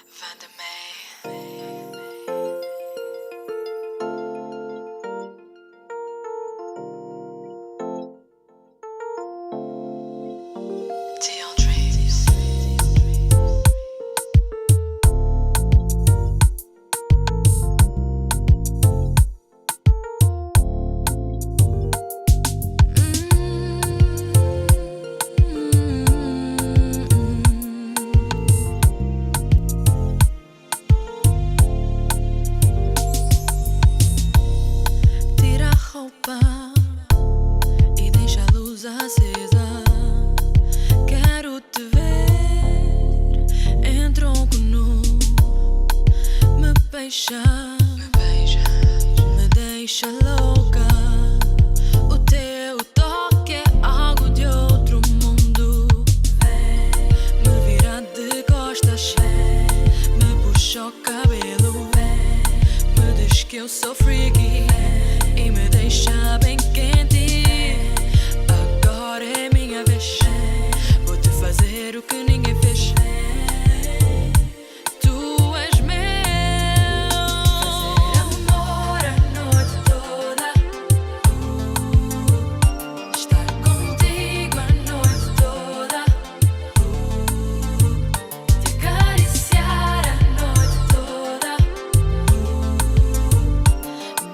Vanda May. TL Dreams. Tira a roupa e deixa a luz acesa. Quero te ver em tronco nu. Me beija, me deixa louca. O teu toque é algo de outro mundo. Me vira de costas, me puxa o cabelo. Me diz que eu sou freaky e me deixa bem quente. Agora é minha vez, vou te fazer o que ninguém fez. Tu és meu. Fazer amor a noite toda. Estar contigo a noite toda. Te acariciar a noite toda.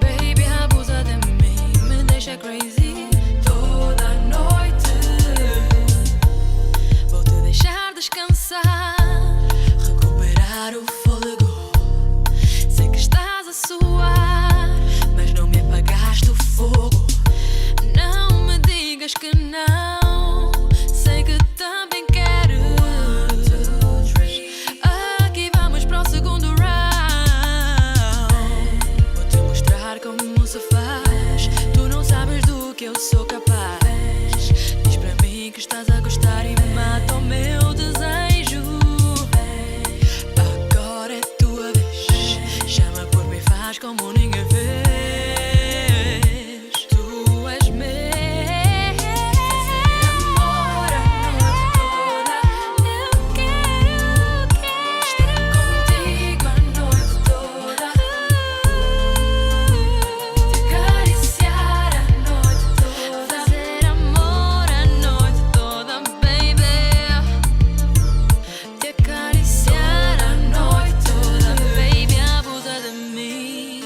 Baby, abusa de mim, me deixa crazy toda a noite. Vou te deixar descansar, recuperar o fôlego. Sei que estás a suar, mas não me apagaste o fogo. Não me digas que não, sei que também queres. Aqui vamos para o segundo round. Vou te mostrar como se faz. Tu não sabes do que eu sou capaz. Diz para mim que estás a gostar e mata o meu desejo. Agora é tua vez, chama por mim, faz como ninguém fez. Tu és meu. Fazer amor a noite toda. Eu quero estar contigo a noite toda. Te acariciar a noite toda. Fazer amor a noite toda, baby. Te acariciar a noite toda, baby, abusa de mim.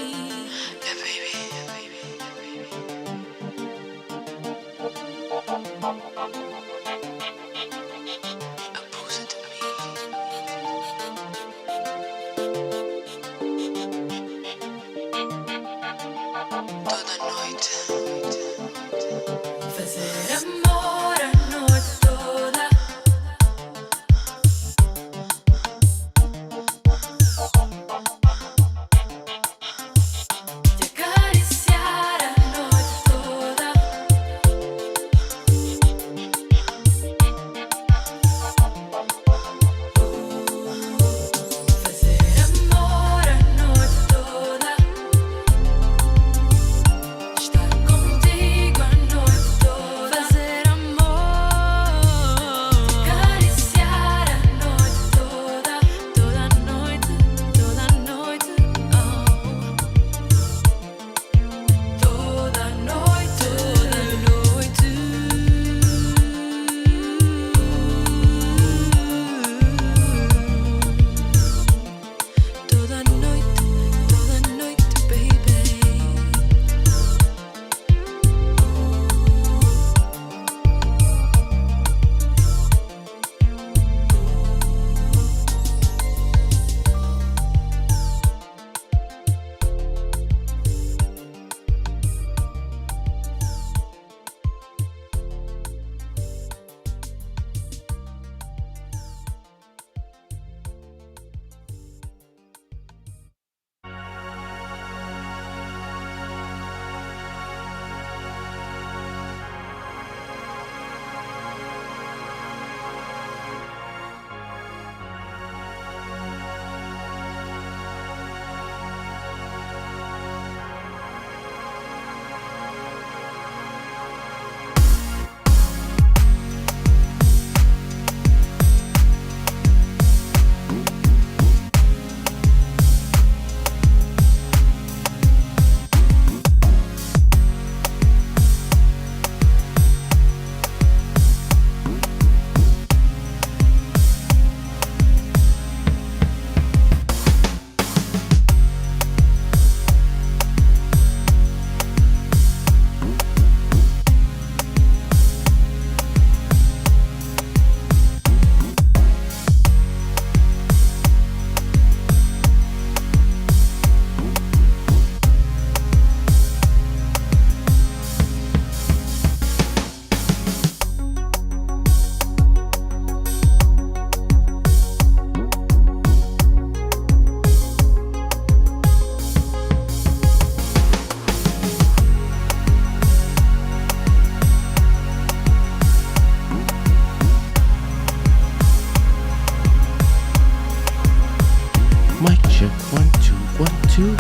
Mic check, 1 2 1 2.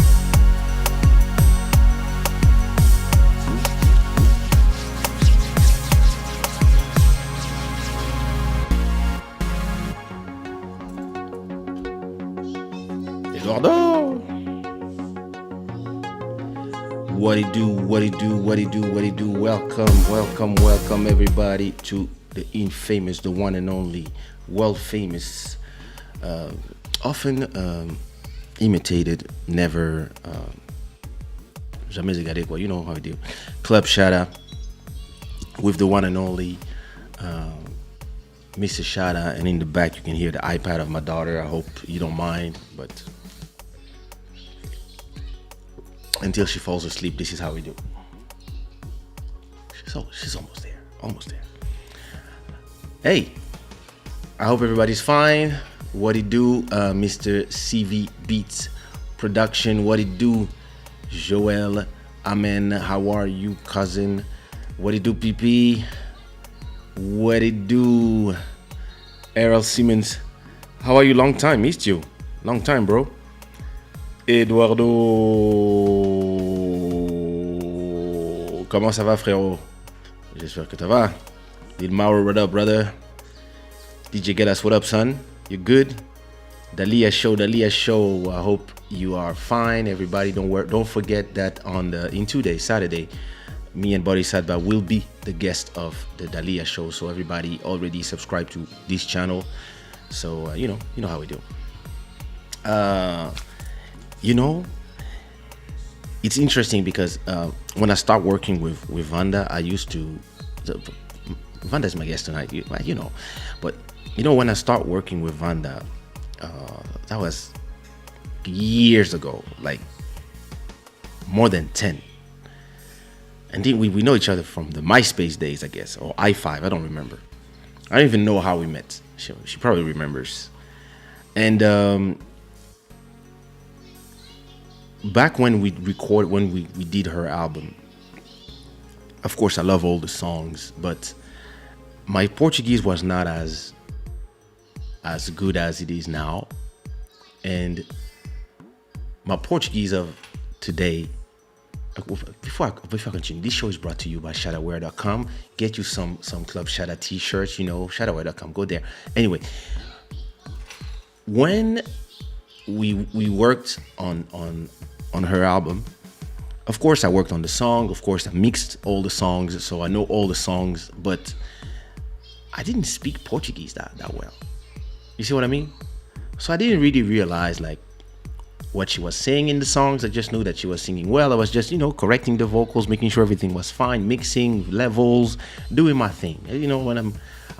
Eduardo, what it do? What it do? What it do? What it do? Welcome, everybody to the infamous, the one and only, world famous, often imitated, never, jamais égalé quoi. You know how I do. Club Shada with the one and only Mr. Shada, and in the back you can hear the iPad of my daughter. I hope you don't mind, but until she falls asleep, this is how we do. She's almost there. Almost there. Hey, I hope everybody's fine. What it do, Mr. CV Beats Production? What it do, Joel? Amen. How are you, cousin? What it do, PP? What it do, Errol Simmons? How are you? Long time, missed you. Long time, bro. Eduardo, comment ça va, frérot? J'espère que ça va. Lil Mauro, what up, brother? DJ Gellas, what up, son? You good? Dalia show. I hope you are fine. Everybody, don't forget that in 2 days, Saturday, me and Buddy Sadba will be the guest of the Dalia show. So everybody already subscribe to this channel. So you know how we do. It's interesting because when I start working with Vanda, I used to. Vanda's my guest tonight, but when I start working with Vanda, that was years ago, like more than 10. And then we know each other from the MySpace days, I guess, or i5. I don't remember. I don't even know how we met. She probably remembers. And back when we did her album, of course I love all the songs, but my Portuguese was not as good as it is now. And my Portuguese of today, before I continue, this show is brought to you by shadaware.com. Get you some Club Shada t-shirts, shadaware.com, go there. Anyway, when we worked on her album, of course I worked on the song, of course I mixed all the songs, so I know all the songs, but I didn't speak Portuguese that well. You see what I mean? So I didn't really realize like what she was saying in the songs. I just knew that she was singing well. I was just, correcting the vocals, making sure everything was fine, mixing levels, doing my thing. When I'm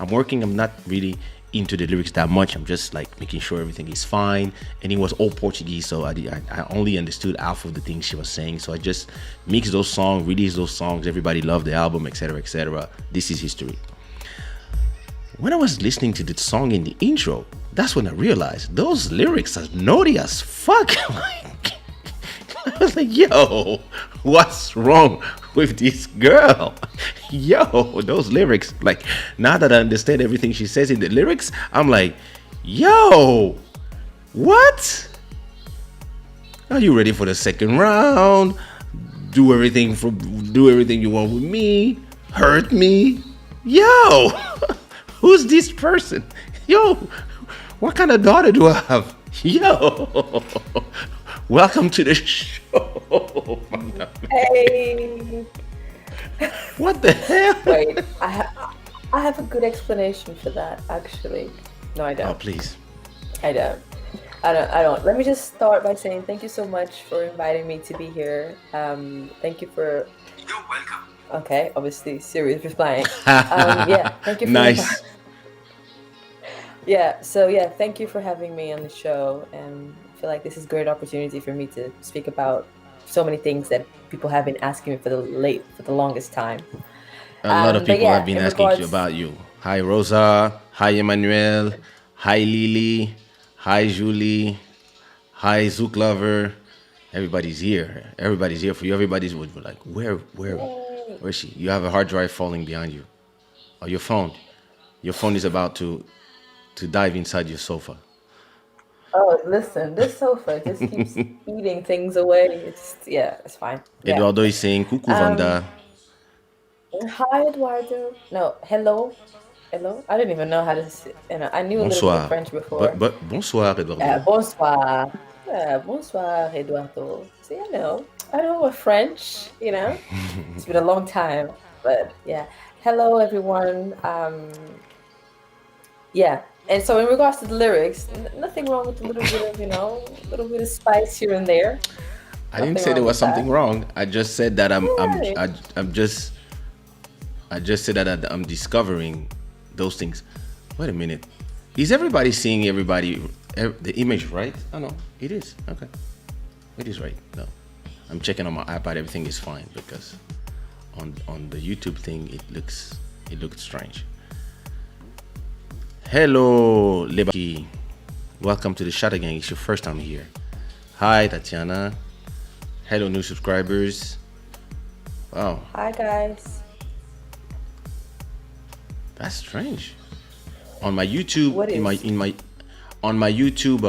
working, I'm not really into the lyrics that much. I'm just like making sure everything is fine. And it was all Portuguese, so I only understood half of the things she was saying. So I just mixed those songs, released those songs. Everybody loved the album, etc., etc. This is history. When I was listening to the song in the intro, that's when I realized those lyrics are naughty as fuck. I was like, yo, what's wrong with this girl? Yo, those lyrics, like, now that I understand everything she says in the lyrics, I'm like, yo, what? Are you ready for the second round? Do everything you want with me? Hurt me? Yo, who's this person? Yo, what kind of daughter do I have? Yo, welcome to the show. Hey. What the hell? Wait, I have a good explanation for that, actually. No, I don't. Oh, please. I don't. Let me just start by saying thank you so much for inviting me to be here. Thank you for... You're welcome. Okay, obviously, serious replying. Yeah, thank you for... Nice. Thank you for having me on the show. And I feel like this is a great opportunity for me to speak about so many things that people have been asking me for the longest time. A lot of people have been asking you about you. Hi Rosa, hi Emmanuel, hi Lily, hi Julie, hi Zook Lover. Everybody's here. Everybody's here for you. Everybody's like, where is she? You have a hard drive falling behind you. Or your phone. Your phone is about to dive inside your sofa. Oh, listen, this sofa just keeps eating things away. It's fine. Yeah. Eduardo is saying, coucou Um, Vanda. Hi, Eduardo. No, hello. Hello. I didn't even know how to say, I knew a little bit of Bonsoir. French before. Bonsoir, Eduardo. Bonsoir. Bonsoir, Eduardo. So, I know a French, It's been a long time, but yeah. Hello, everyone. Yeah. And so in regards to the lyrics, nothing wrong with a little bit of, a little bit of spice here and there. I didn't Nothing say there wrong was with that. something wrong. I just said that Right. I just said that I'm discovering those things. Wait a minute. Is everybody seeing the image right? Oh no, it is. Okay. It is right. No. I'm checking on my iPad, everything is fine because on the YouTube thing it looks strange. Hello, Lebaki. Welcome to the Shada Gang. It's your first time here. Hi, Tatiana. Hello, new subscribers. Wow, Hi, guys. that's strange. On my YouTube, What is? on my YouTube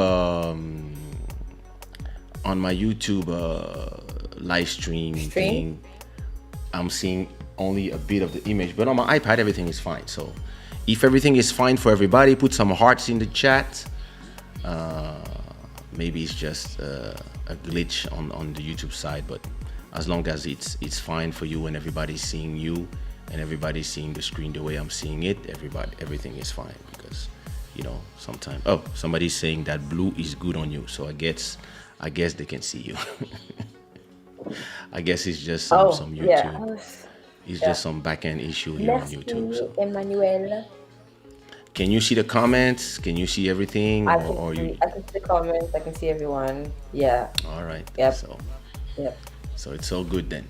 live stream thing, I'm seeing only a bit of the image, but on my iPad everything is fine. So if everything is fine for everybody, put some hearts in the chat. Maybe it's just a glitch on the YouTube side, but as long as it's fine for you and everybody's seeing you and everybody's seeing the screen the way I'm seeing it, everything is fine because sometimes somebody's saying that blue is good on you, so I guess they can see you. I guess it's just some YouTube. Yeah. It's just some back-end issue here on YouTube. So. Emmanuel. Can you see the comments? Can you see everything? I can see the comments. I can see everyone. Yeah. All right. Yep. So it's all good then.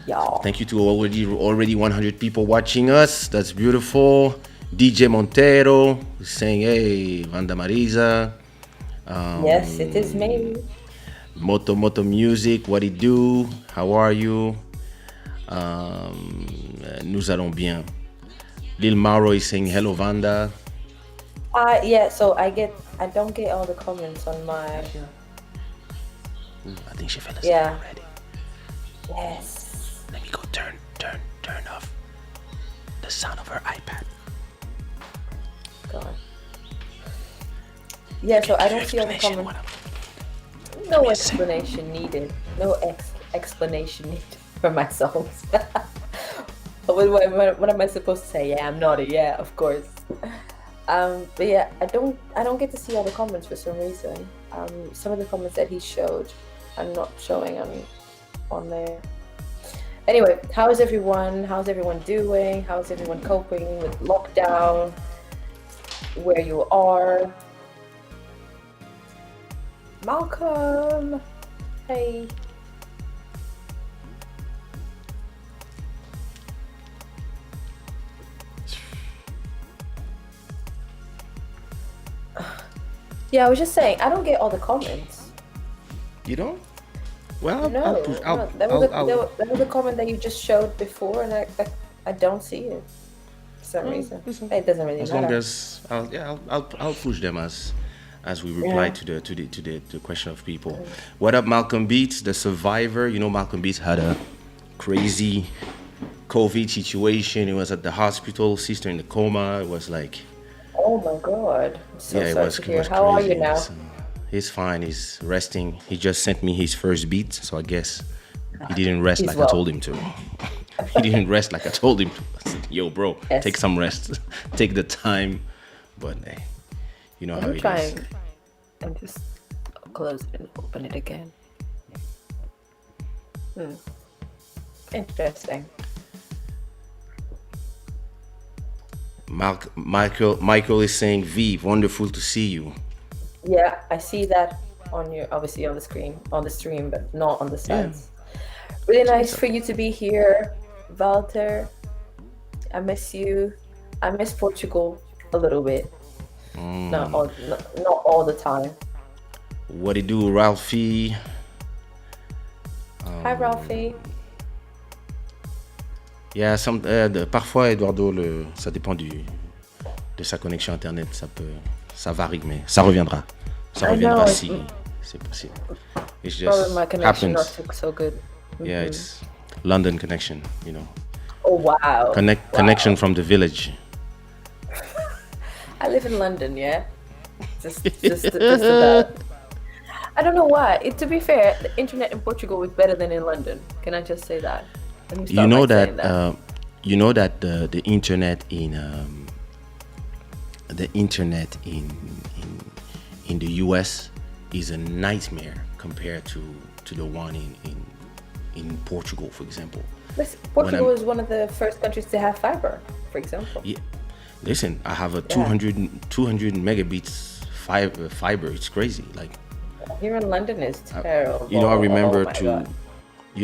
Y'all. Thank you to already 100 people watching us. That's beautiful. DJ Montero is saying, hey, Vanda Marisa. Yes, it is me. Moto Music, what it do? How are you? Nous allons bien. Lil Mauro is saying, hello, Vanda. Yeah, so I don't get all the comments on my... I think she fell asleep already. Yes. Let me go turn off the sound of her iPad. God. Yeah, so I don't see all the comments. No explanation needed. No explanation needed for my songs. What am I supposed to say? Yeah, I'm naughty. Yeah, of course. But yeah, I don't get to see all the comments for some reason. Some of the comments that he showed are not showing on there. Anyway, how's everyone doing? How's everyone coping with lockdown? Where you are? Malcolm, hey. Yeah, I was just saying, I don't get all the comments. You don't? Well, No, that was a comment that you just showed before, and I don't see it for some reason. It doesn't really matter. As long as I'll push them as we reply to the question of people. What up, Malcolm Beats, the survivor? You know, Malcolm Beats had a crazy COVID situation. He was at the hospital, sister in the coma. It was like, oh my God! I'm so it sorry was to hear. crazy. How are you now? He's fine. He's resting. He just sent me his first beat, so I guess he didn't rest like I told him to. He didn't rest like I told him to. I said, yo, bro, take some rest. Take the time. But hey, you know how it is. I'm trying and just close it and open it again. Interesting. Michael is saying, V, wonderful to see you. Yeah, I see that obviously on the stream, but not on the sides. Yeah. Really nice for you to be here, Walter. I miss you. I miss Portugal a little bit. Not all the time. What it do, Ralphie? Hi, Ralphie. Parfois, Eduardo, ça dépend de sa connexion internet. ça varie, mais ça reviendra. Ça I know, reviendra it's si c'est possible. It's probably my just connection not happens. so good. Yeah, it's London connection, you know. Oh wow. Connection from the village. I live in London, yeah. Just about. I don't know why. To be fair, the internet in Portugal is better than in London. Can I just say that? Let me You start know by saying that you know that the internet in the US is a nightmare compared to the one in Portugal, for example. Listen, Portugal is one of the first countries to have fiber, for example. Yeah, listen, I have a 200 megabits fiber. It's crazy. Like, Here in London is terrible. you know, I remember Oh my God.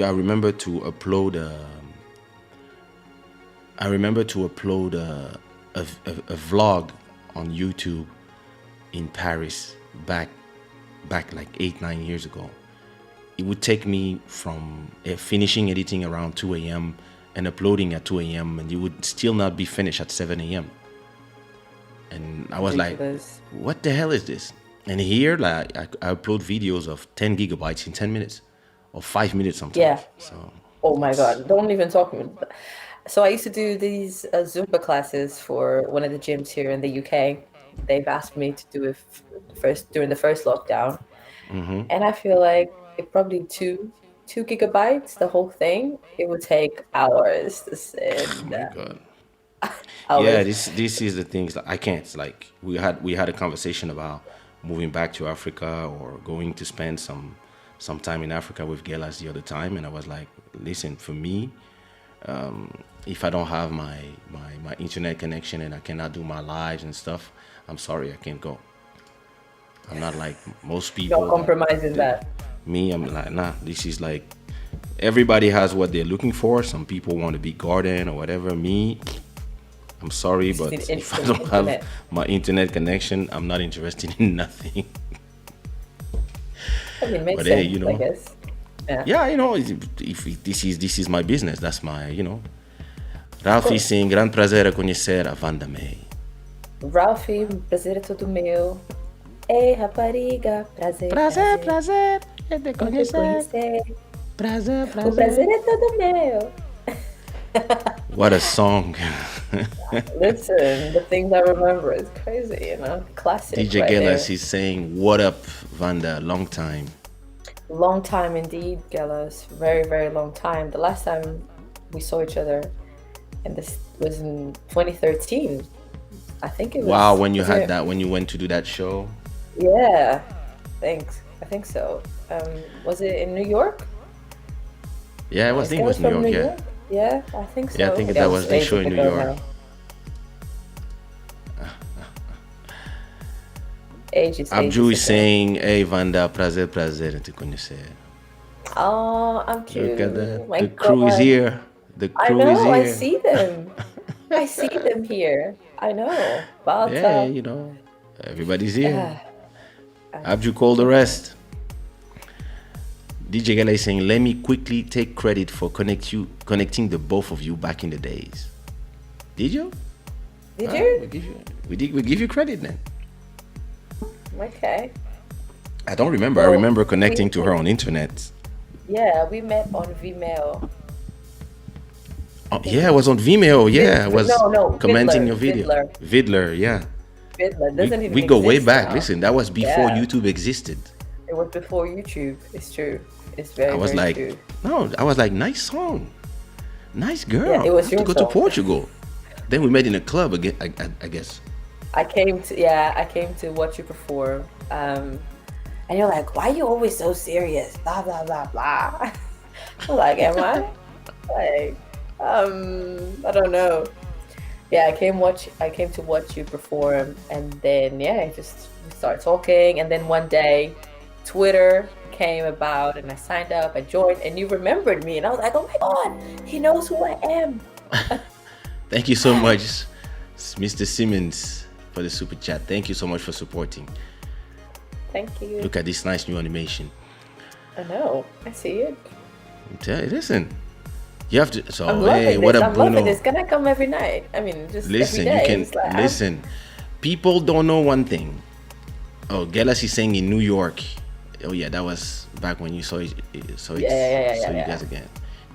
I remember to upload a vlog on YouTube in Paris back like 8-9 years ago. It would take me from finishing editing around 2 a.m. and uploading at 2 a.m. and it would still not be finished at 7 a.m. And I was Ridiculous. like, what the hell is this? And here, like, I upload videos of 10 gigabytes in 10 minutes or 5 minutes sometimes. Yeah. So, Oh my God, don't even talk to me. So I used to do these Zumba classes for one of the gyms here in the UK. They've asked me to do it during the first lockdown. And I feel like it probably two gigabytes, the whole thing, it would take hours to send. oh my God. Hours. Yeah, this is the things that I can't. Like, we had a conversation about moving back to Africa or going to spend some time in Africa with Gelas the other time, and I was like, listen, for me, if I don't have my internet connection and I cannot do my lives and stuff, I'm sorry, I can't go. I'm not like most people. Not compromising that. Me, I'm like, nah, this is like, everybody has what they're looking for. Some people want to be garden or whatever. Me, I'm sorry, but if I don't have my internet connection, I'm not interested in nothing. I mean, makes But sense, hey, you know. I guess. Yeah, you know, if this is my business, that's my, you know. Ralphie sim, grande prazer a conhecer a Vanda May. Ralphie, prazer é todo meu. Ei, rapariga, prazer. Prazer é te Te conhecer. Prazer. O prazer é todo meu. What a song. Listen, the things I remember is crazy, you know? Classic. DJ right Gelas there. is saying, what up, Vanda? Long time. Long time indeed, Gelos. Very, very long time. The last time we saw each other, and this was in 2013. I think it was. Wow, when you was had it- that, when you went to do that show. Yeah, thanks. I think so. Was it in New York? Yeah, I think it was New from York, yeah. Yeah, I think so. Yeah, I think that was the show in ages New ago York. now. Ages. Abju is ago. saying, hey Vanda, prazer em te conhecer. Oh, I'm cute. Look at that. My The crew is God. here. The I crew is know. here. I see them. I see them here. I know. Balta. Yeah, you know, everybody's here. Yeah. Abju called the rest. DJ Gala is saying, let me quickly take credit for connecting the both of you back in the days. Did you? Did Ah, you? we give you credit then. Okay. I don't remember. I Well, remember connecting to her on internet. Yeah, we met on Vimeo. Oh, yeah, I was on Vimeo. Yeah, I was No, commenting Vidler, your video. Vidler, yeah. Vidler doesn't even We go way exist back. now. Listen, that was before Yeah. YouTube existed. It was before YouTube. It's true. It's very, I was very like, true. no, I was like, nice song, nice girl. Yeah, it was I have to your go to song. Portugal. Then we met in a club again. I guess. I came to watch you perform. And you're like, why are you always so serious? Blah blah blah blah. I'm like, am I? Like, I don't know. Yeah, I came to watch you perform, and then we started talking, and then one day, Twitter came about, and I signed up, I joined, and you remembered me, and I was like, oh my God, he knows who I am. Thank you so much, Mr. Simmons, for the super chat. Thank you so much for supporting. Thank you. Look at this nice new animation. I know. I see it. Listen, you have to. So I'm loving hey, this. what up, I'm Bruno? loving this. Can I come every night? I mean, just Listen, every day. you can It's like, listen. People don't know one thing. Oh, Gelas is saying in New York. Oh yeah, that was back when you saw it. Saw it. Saw you guys again.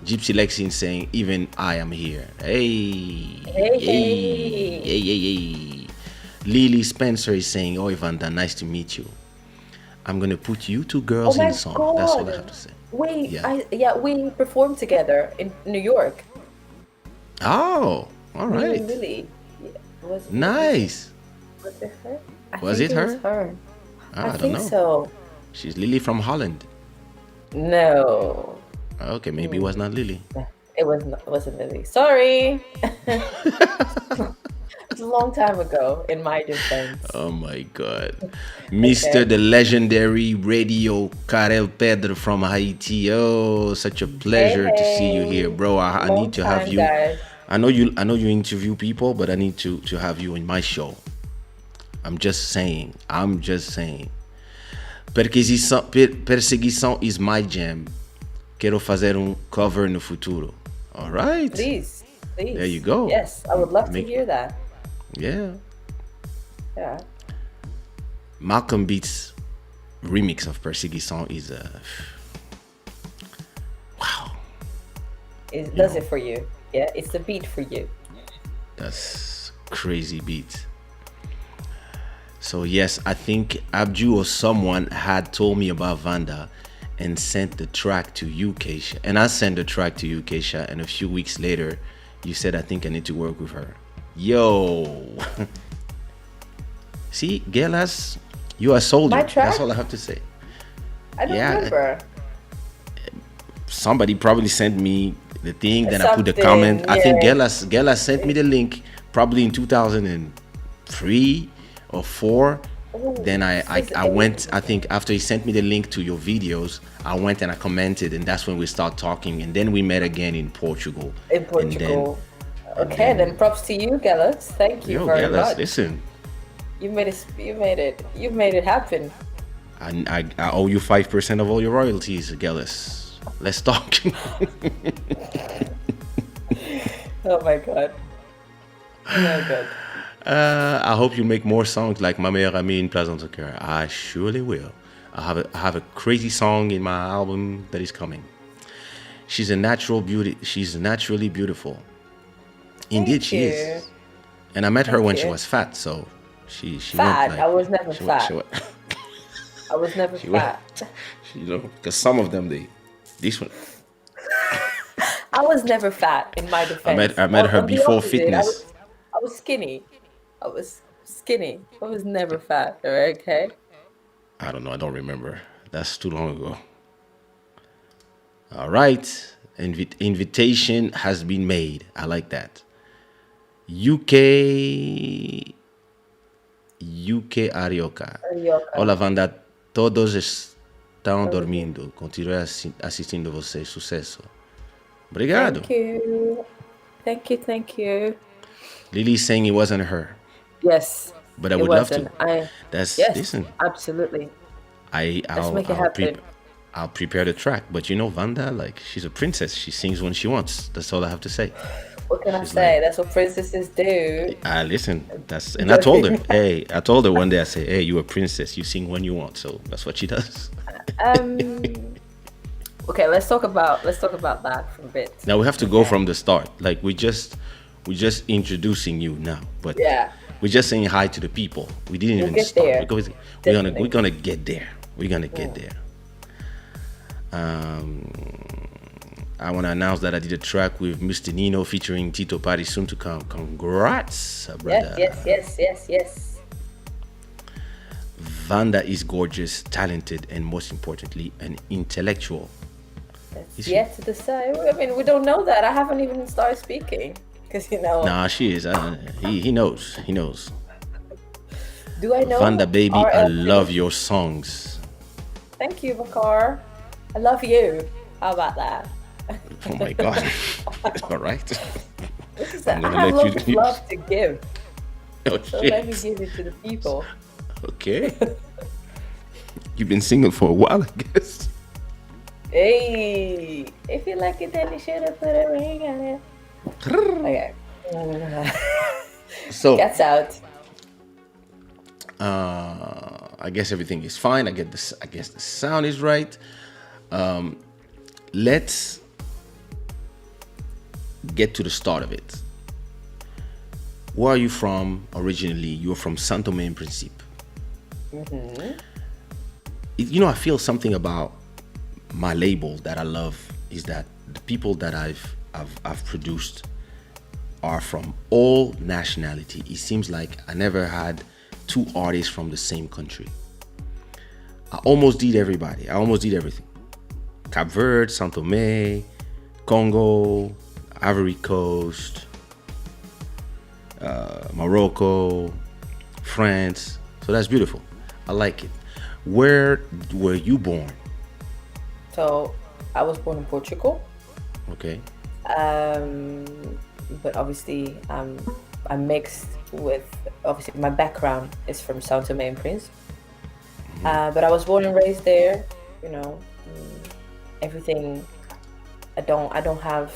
Gypsy Lexi is saying even I am here. Hey, hey. Lily Spencer is saying, "Oh, Vanda, nice to meet you. I'm gonna put you two girls in the song." God. That's all I have to say. We performed together in New York. Oh, all Me right. and Lily. Nice. Was it her? Was it her? It was her. I don't think know. so. She's Lily from Holland. No. Okay, maybe it was not Lily. It wasn't Lily. Sorry. It's a long time ago, in my defense. Oh my God. Mr. The legendary Radio Karel Pedro from Haiti. Oh, such a pleasure to see you here, bro. I need to have you. Guys. I know you interview people, but I need to have you in my show. I'm just saying. Perseguição is my jam. Quero fazer cover no futuro. All right. Please. There you go. Yes, I would love to hear that. Yeah. Yeah. Malcolm Beats remix of Perseguição is wow. It does it for you. Yeah, it's the beat for you. That's crazy beat. So yes, I think Abju or someone had told me about Vanda and sent the track to you, Kaysha. And I sent the track to you, Kaysha, and a few weeks later, you said, I think I need to work with her. Yo. See, Gelas, you are a soldier. My track? That's all I have to say. I don't remember. Somebody probably sent me the thing, then I put the comment. I think Gelas sent me the link probably in 2003 or 4. Then I went, I think after he sent me the link to your videos, I went and I commented, and that's when we start talking, and then we met again in Portugal. Then props to you, Gelas. Thank you very much. Listen, you made it happen. I owe you 5% of all your royalties, Gelas. Let's talk. Oh my god. I hope you make more songs like Ma Meilleure Amie in Pleasant Cœur. I surely will. I have a crazy song in my album that is coming. She's a natural beauty. She's naturally beautiful. Indeed, she is. And I met her when she was fat, so she fat. Went like, I was never fat. I was never fat. Because some of them this one. I was never fat. In my defense, I met her before fitness. I was skinny. I was never fat. Okay. I don't know. I don't remember. That's too long ago. All right. Invitation has been made. I like that. UK Arioca. Olá, Vanda. Todos estão dormindo. Continue assistindo vocês. Sucesso. Obrigado. Thank you. Lily's saying it wasn't her. Yes. But I would love to. Listen. Absolutely. Let's make it happen. I'll prepare the track. But Vanda, like, she's a princess. She sings when she wants. That's all I have to say. What can I say? That's what princesses do. Listen, I told her, one day, I say, hey, you're a princess. You sing when you want. So that's what she does. Okay, let's talk about that for a bit. Now we have to go from the start. Like we're just introducing you now, but we're just saying hi to the people. We didn't even start there. because we're gonna get there. We're gonna get there. I want to announce that I did a track with Mr. Nino featuring Tito Party, soon to come. Congrats, brother. Yes. Vanda is gorgeous, talented, and most importantly, an intellectual. That's yet to decide. I mean, we don't know that. I haven't even started speaking because Nah, she is. He knows. Do I know? Vanda, baby, I love your songs. Thank you, Bakar. I love you. How about that? Oh my God. All right. I have love to give. Oh, so let me give it to the people. Okay. You've been single for a while, I guess. Hey, if you like it, then you should have put a ring on it. Okay. So Gets out. I guess everything is fine. I guess the sound is right. Let's get to the start of it. Where are you from originally? You're from Sao Tome in Principe. You know, I feel something about my label that I love is that the people that I've produced are from all nationality. It seems like I never had two artists from the same country. I almost did everybody. I almost did everything. Cape Verde, Sao Tome, Congo, Ivory Coast, Morocco, France. So that's beautiful. I like it. Where were you born? So I was born in Portugal. Okay. But obviously I'm mixed with, obviously my background is from Sao Tome and Principe. But I was born and raised there, you know. Everything, I don't have,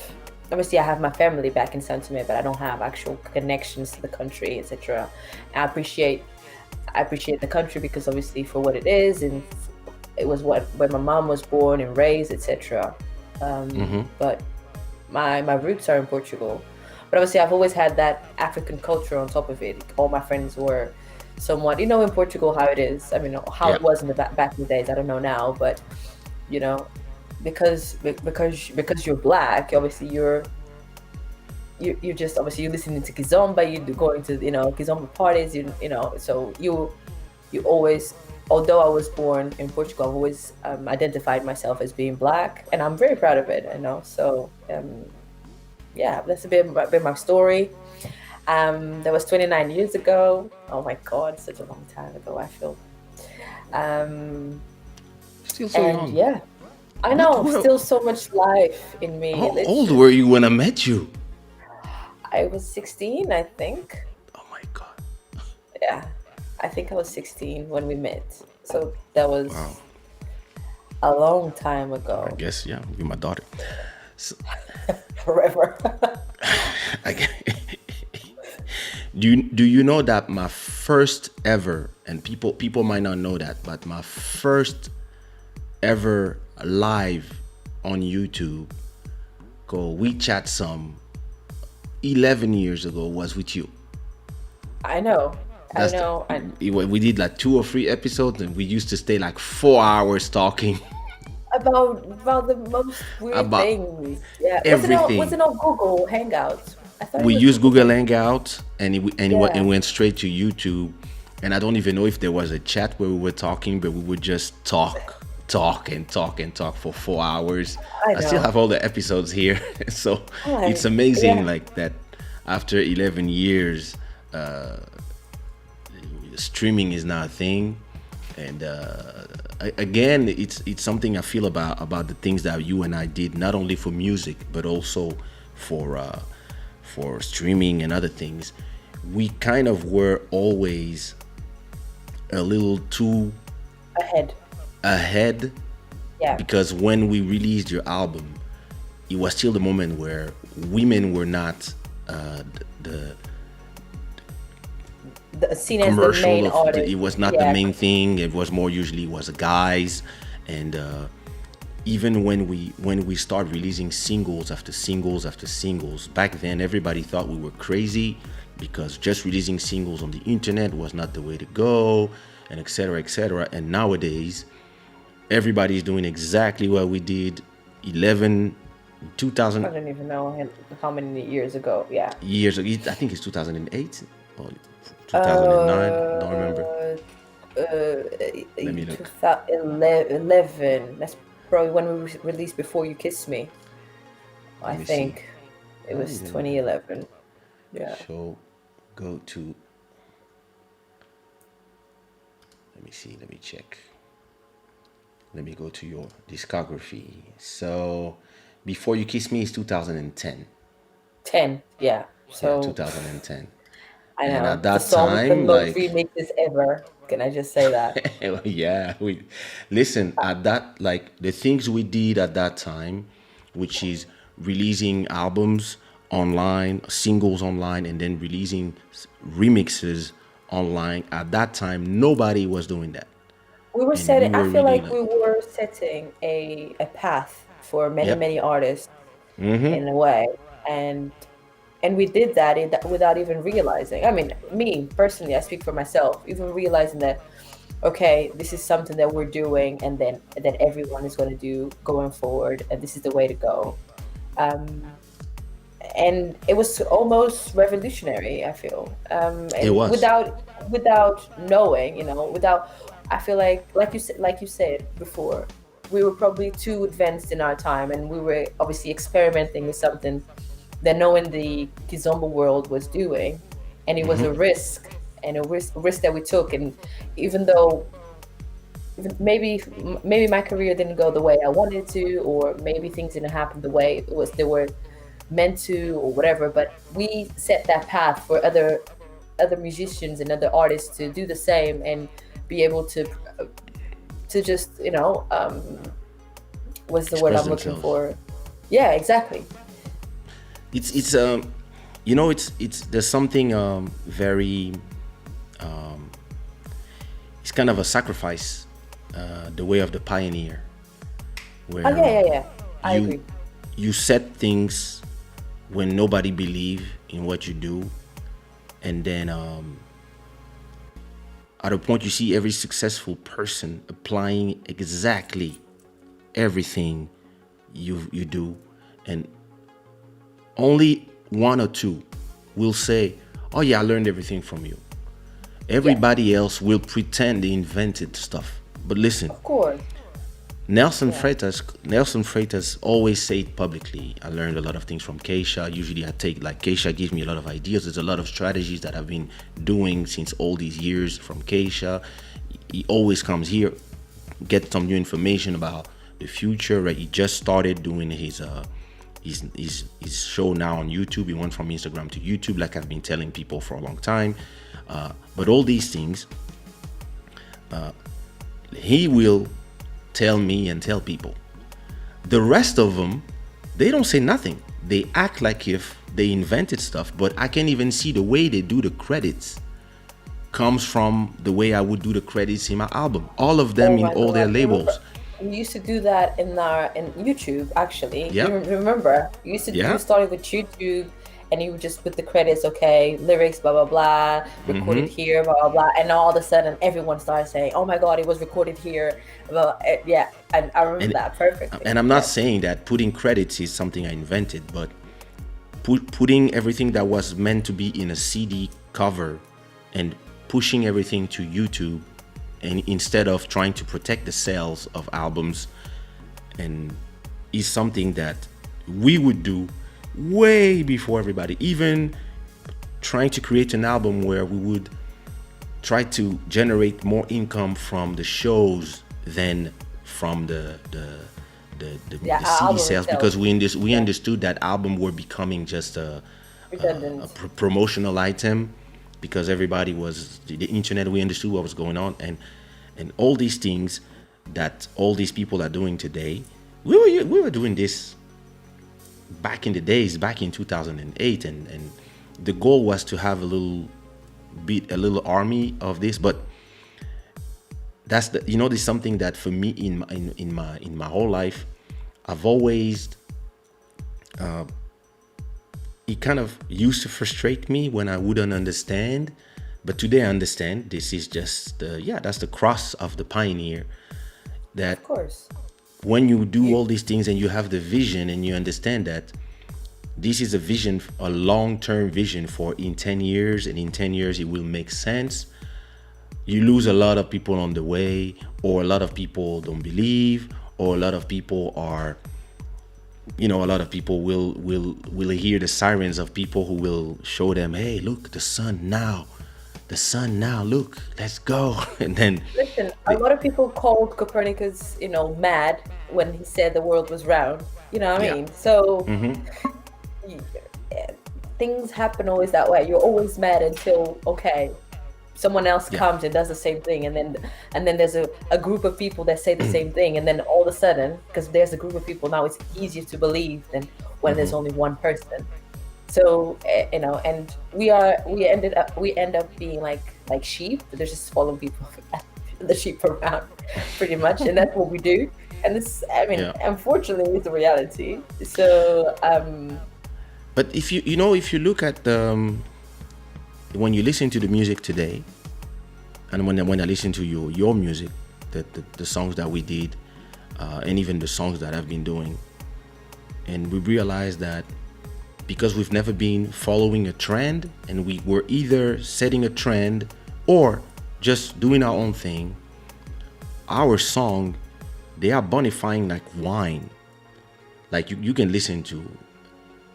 obviously I have my family back in Sao Tome, but I don't have actual connections to the country, etc. I appreciate the country because obviously for what it is, and it was where my mom was born and raised, etc. But my roots are in Portugal. But obviously I've always had that African culture on top of it. All my friends were somewhat, you know, in Portugal how it is. I mean, how it was in the back in the days, I don't know now, but you know, because you're black, obviously you're just, obviously you're listening to kizomba, you're going to, you know, kizomba parties, you know, so you always, although I was born in Portugal, I've always identified myself as being black, and I'm very proud of it, you know. So yeah, that's a bit my story. That was 29 years ago. Oh my God, such a long time ago, I feel. Still so young. Yeah, I know, still so much life in me. How old were you when I met you? I was 16, I think. Oh my God. Yeah, I think I was 16 when we met. So that was a long time ago. I guess, yeah, you're my daughter. So, forever. Do you know that my first ever, and people might not know that, but my first ever live on YouTube called We Chat Some 11 years ago was with you. I know. We did like 2 or 3 episodes, and we used to stay like 4 hours talking about the most weird things. Yeah, everything. Was it on Google Hangouts? I thought we used Google Hangouts, and it went straight to YouTube. And I don't even know if there was a chat where we were talking, but we would just talk for 4 hours. I still have all the episodes here, so it's amazing like that. After 11 years, streaming is now a thing, and again, it's something I feel about the things that you and I did, not only for music but also for streaming and other things. We kind of were always a little too ahead. Yeah. Because when we released your album, it was still the moment where women were not the seen as the main artist. It was not the main thing. It was more usually was guys, and even when we start releasing singles after singles after singles, back then everybody thought we were crazy because just releasing singles on the internet was not the way to go, and etc. etc. And nowadays, everybody's doing exactly what we did 2000. I don't even know how many years ago. Yeah. Years ago. I think it's 2008 or 2009. Don't remember. Let me look. 2011. That's probably when we released Before You Kiss Me. I think it was 2011. Yeah. So go to. Let me see. Let me check. Let me go to your discography. So, Before You Kiss Me is 2010. 10, yeah. So 2010. I know. And at that the song time, with the most remixes ever. Can I just say that? Yeah. Listen, at that, like the things we did at that time, which is releasing albums online, singles online, and then releasing remixes online. At that time, nobody was doing that, We were and we setting, I were feel really like like, we were setting a path for many, yep. many artists Mm-hmm. in a way. And we did that without even realizing. I mean, me personally, I speak for myself, even realizing that, okay, this is something that we're doing, and then that everyone is going to do going forward, and this is the way to go. Um, and it was almost revolutionary, I feel. It And was. without knowing, without, I feel like you said before, we were probably too advanced in our time, and we were obviously experimenting with something that no one in the Kizomba world was doing, and it was a risk, and a risk that we took. And even though maybe my career didn't go the way I wanted to, or maybe things didn't happen the way they were meant to, or whatever, but we set that path for other musicians and other artists to do the same, and be able to just, what's the word Express I'm looking themselves. for? Yeah, exactly. It's it's there's something very it's kind of a sacrifice, the way of the pioneer, Oh, where yeah. I you agree. you set things when nobody believe in what you do, and then at a point you see every successful person applying exactly everything you do, and only one or two will say, oh yeah, I learned everything from you. Yeah, Everybody else will pretend they invented stuff. But listen, of course. Yeah. Nelson Freitas always say it publicly. I learned a lot of things from Kaysha. Usually I take, like, Kaysha gives me a lot of ideas. There's a lot of strategies that I've been doing since all these years from Kaysha. He always comes here, get some new information about the future. Right? He just started doing his show now on YouTube. He went from Instagram to YouTube, like I've been telling people for a long time. But all these things, he will tell me and tell people. The rest of them, they don't say nothing. They act like if they invented stuff, but I can't even see the way they do the credits comes from the way I would do the credits in my album. All of them Oh in my all their God. labels. We used to do that in YouTube, actually. You Yep. remember? You Yeah. started with YouTube, and you would just put the credits, okay, lyrics, blah blah blah, recorded here, blah blah blah, and all of a sudden everyone started saying, "Oh my God, it was recorded here." Well, yeah, and I remember And that perfectly. and I'm not Yeah, saying that putting credits is something I invented, but putting everything that was meant to be in a CD cover and pushing everything to YouTube, and instead of trying to protect the sales of albums, and is something that we would do way before everybody, even trying to create an album where we would try to generate more income from the shows than from yeah, the our CD album sales, itself. because we Yeah, understood that album were becoming just a redundant. promotional item, because everybody was the internet. We understood what was going on, and all these things that all these people are doing today. We were doing this back in the days, back in 2008, and the goal was to have a little army of this. But that's there's something that for me in my whole life, I've always it kind of used to frustrate me when I wouldn't understand, but today I understand. This is just that's the cross of the pioneer, that Of course. when you do You all these things and you have the vision and you understand that this is a vision, a long-term vision for in 10 years, and in 10 years it will make sense. You lose a lot of people on the way, or a lot of people don't believe, or a lot of people are, a lot of people will hear the sirens of people who will show them, hey, look, the sun now, look, let's go. And then Listen, a lot of people called Copernicus, mad when he said the world was round. You know what I yeah. mean? So y- eh, things happen always that way. You're always mad until, okay, someone else Yeah. comes and does the same thing, and then there's a group of people that say the same thing, and then all of a sudden, because there's a group of people now, it's easier to believe than when there's only one person. So and we end up being like sheep. They're just following people, the sheep around, pretty much, and that's what we do. And this, I mean, Yeah. unfortunately, it's the reality. So But if you look at when you listen to the music today, and when I listen to your music, the songs that we did, and even the songs that I've been doing, and we realize that because we've never been following a trend, and we were either setting a trend or just doing our own thing, our song, they are bonifying like wine. Like you can listen to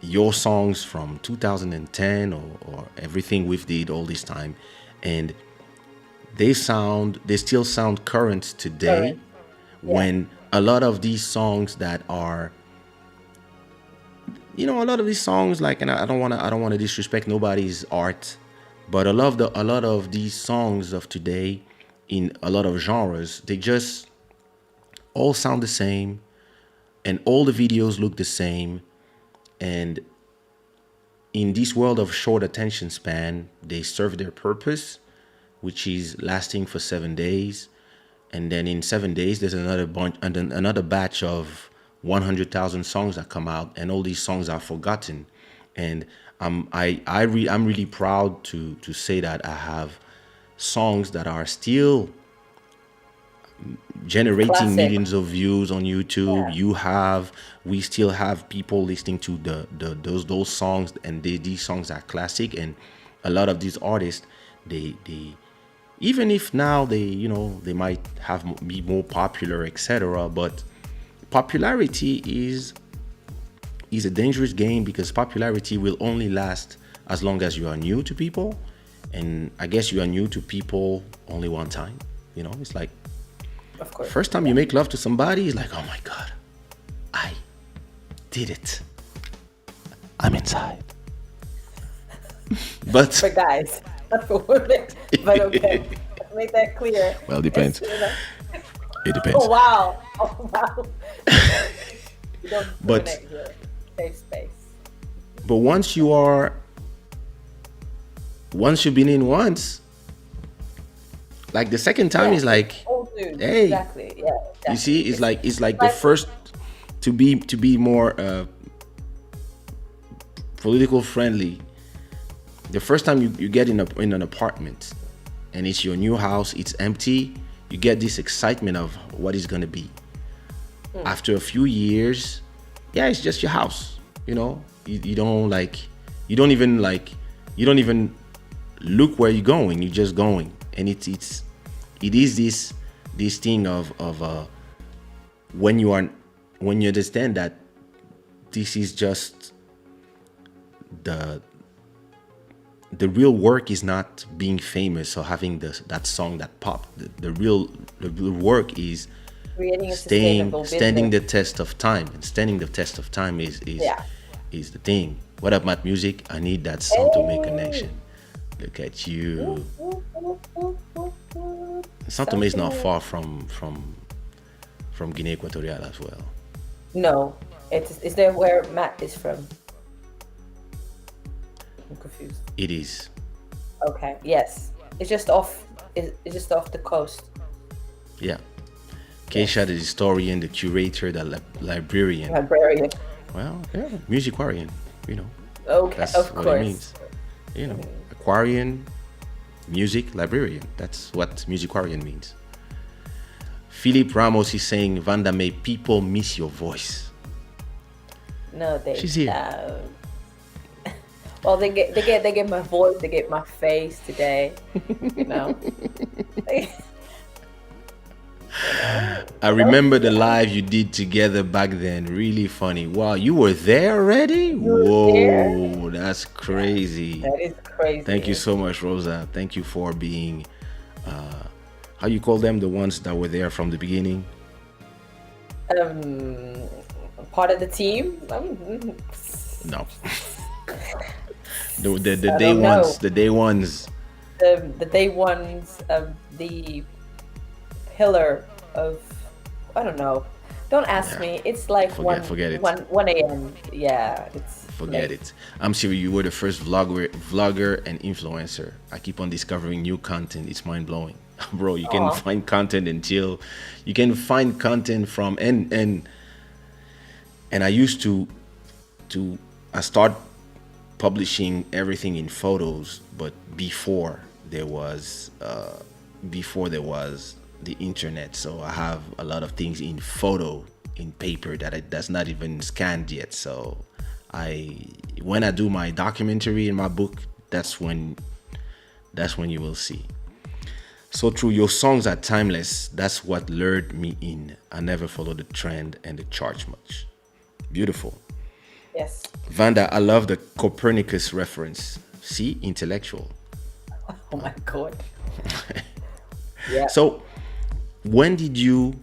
your songs from 2010 or everything we've did all this time, and they still sound current today. Current. When a lot of these songs that are, a lot of these songs, like, and I don't want to disrespect nobody's art, but a lot of these songs of today in a lot of genres, they just all sound the same, and all the videos look the same. And in this world of short attention span, they serve their purpose, which is lasting for 7 days. And then in 7 days, there's another batch of 100,000 songs that come out, and all these songs are forgotten. And I'm really proud to say that I have songs that are still generating Classic. millions of views on YouTube. We still have people listening to those songs, and these songs are classic. And a lot of these artists, they even if now they might be more popular, etc., but popularity is a dangerous game, because popularity will only last as long as you are new to people. And I guess you are new to people only one time. It's like, Of course. first time you make love to somebody, it's like, oh my God, I did it. I'm inside. But For guys, not for women. But okay, let's make that clear. well, depends. It's, It depends. Oh wow! Oh wow! You don't But- discriminate here. Safe space. But once you've been in once, like the second time is like, Oh, dude. Hey. Exactly. Yeah. Exactly. you see, it's like the first to be more political friendly. The first time you get in an apartment, and it's your new house, it's empty, you get this excitement of what it's gonna be. After a few years, it's just your house. You don't even look where you're going. You're just going, and it is this thing of when you understand that this is just the real work is not being famous or having that song that popped. The real work is Creating a standing sustainable the business. test of time. And standing the test of time is the thing. What up, Matt Music? I need that Sao Tome connection. Look at you. Sao Tome is not far from Guinea Equatorial as well. No, is there where Matt is from? I'm confused. It is. Okay. Yes, it's just off. It's just off the coast. Yeah. Kaysha, the historian, the curator, the librarian. Librarian. Well, yeah, musicarian, Okay, That's of what course. it means. Aquarian, music, librarian. That's what musicarian means. Philip Ramos is saying, Vanda May, people miss your voice. No, they. She's here. Well, they get my voice, they get my face today. You know. I remember the live you did together back then. Really funny. Wow, you were there already? Whoa, there? that's crazy. That is crazy. Thank you so much, Rosa. Thank you for being, how you call them, the ones that were there from the beginning? Part of the team. No. the I day don't know. ones. The day ones. The day ones. The pillar of, I don't know. Don't ask Yeah. me. It's like Forget it. 1 a.m. Yeah, it's Forget late. it. I'm sure you were the first vlogger and influencer. I keep on discovering new content. It's mind blowing. Bro, you can Oh, find content until you can find content from and I used to I start publishing everything in photos, but before there was the internet. So I have a lot of things in photo in paper that's not even scanned yet. So I when I do my documentary in my book, that's when you will see. So true, your songs are timeless. That's what lured me in. I never follow the trend and the charge much. Beautiful. yes. Vanda, I love the Copernicus reference. See, intellectual. Oh my God. Yeah. So, when did you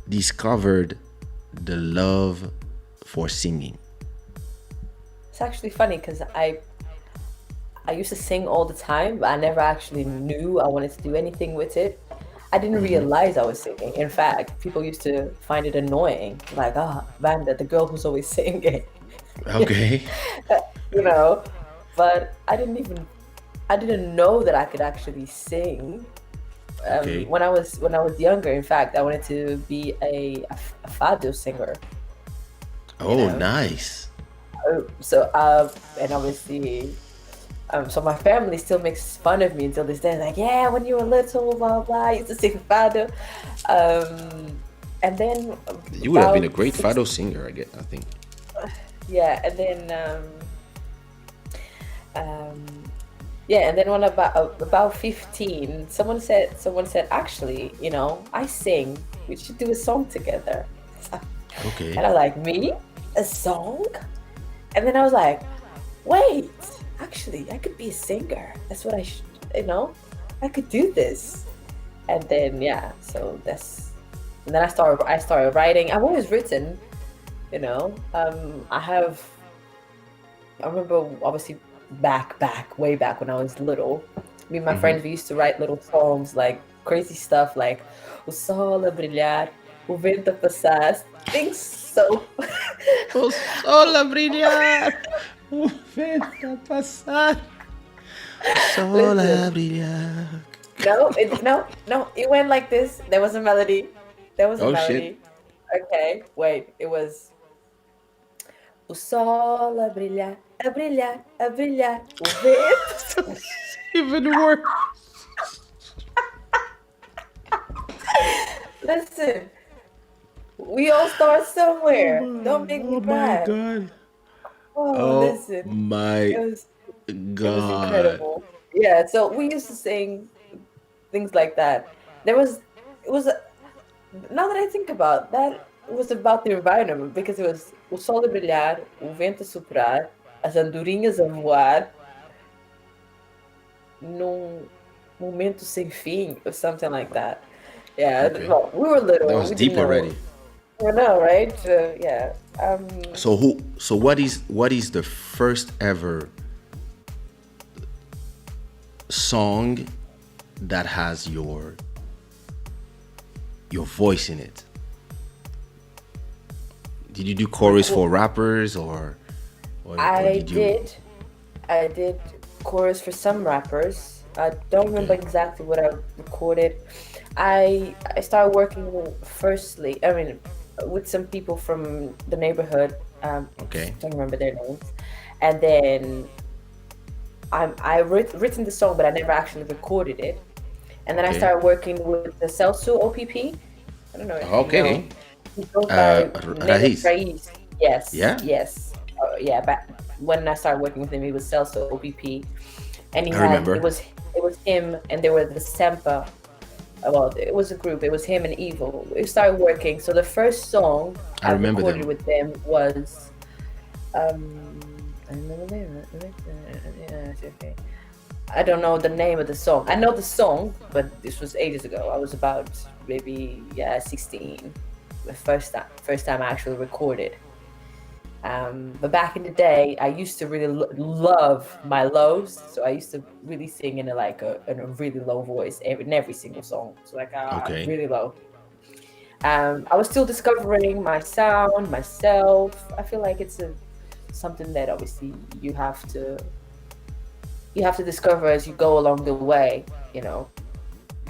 discovered the love for singing? It's actually funny because I used to sing all the time, but I never actually knew I wanted to do anything with it. I didn't realize I was singing. In fact, people used to find it annoying, like, Vanda, the girl who's always singing, Okay. you know. But I didn't know that I could actually sing. Okay. When I was younger, in fact, I wanted to be a fado singer, you Oh, know. nice. So and obviously, so my family still makes fun of me until this day. Like, yeah, when you were little, blah blah, I used to sing fado. And then You would have been a about great six, fado singer, I think. yeah, and then um, yeah, and then when about 15, someone said, actually, I sing. We should do a song together. Okay. And I'm like, me? A song? And then I was like, wait, actually, I could be a singer. That's what I should, I could do this. And then, yeah, and then I started writing. I've always written, you know. I remember obviously way back when I was little, me and my friends, we used to write little songs, like crazy stuff like O sol a brilhar, o vento a passar, things so O sol a brilhar, o vento a passar, o sol listen. a brilhar. No, it went like this. There was a melody. There was a Oh shit. melody. Okay, wait. It was o sol a brilhar, a brilhar, o vento. Even worse. Listen, we all start somewhere. Don't make me Oh my cry. god. Oh, Oh listen, my it was it was god. incredible. Yeah, so we used to sing things like that. It was now that I think about that, it was about the environment because it was o sol a brilhar, o vento a soprar, as andorinhas a voar num momento sem fim or something like that. Yeah, Okay. well, we were That little, was we didn't deep know. already. You know, right? Yeah. So what is the first ever song that has your voice in it? Did you do chorus for rappers or I did you? did. I did chorus for some rappers. I don't remember Okay. exactly what I recorded. I started working firstly, I mean, with some people from the neighborhood. Okay. Don't remember their names. And then written the song, but I never actually recorded it. And then I Okay. started working with the Celso OPP. I don't know if you know. Okay. He goes by name of Rahis. Raiz. Yes, Yeah, yes. Yeah, but when I started working with him, he was Celso OPP, and I remember. it was him, and there were the Sempa. Well, it was a group. It was him and Evil. We started working. So the first song I I remember recorded them. with them was okay. I don't know the name of the song. I know the song, but this was ages ago. I was about maybe 16. The first time I actually recorded. But back in the day, I used to really love my lows, so I used to really sing in a really low voice in every single song. So like Okay. really low. I was still discovering my sound, myself. I feel like it's something that obviously you have to discover as you go along the way, you know.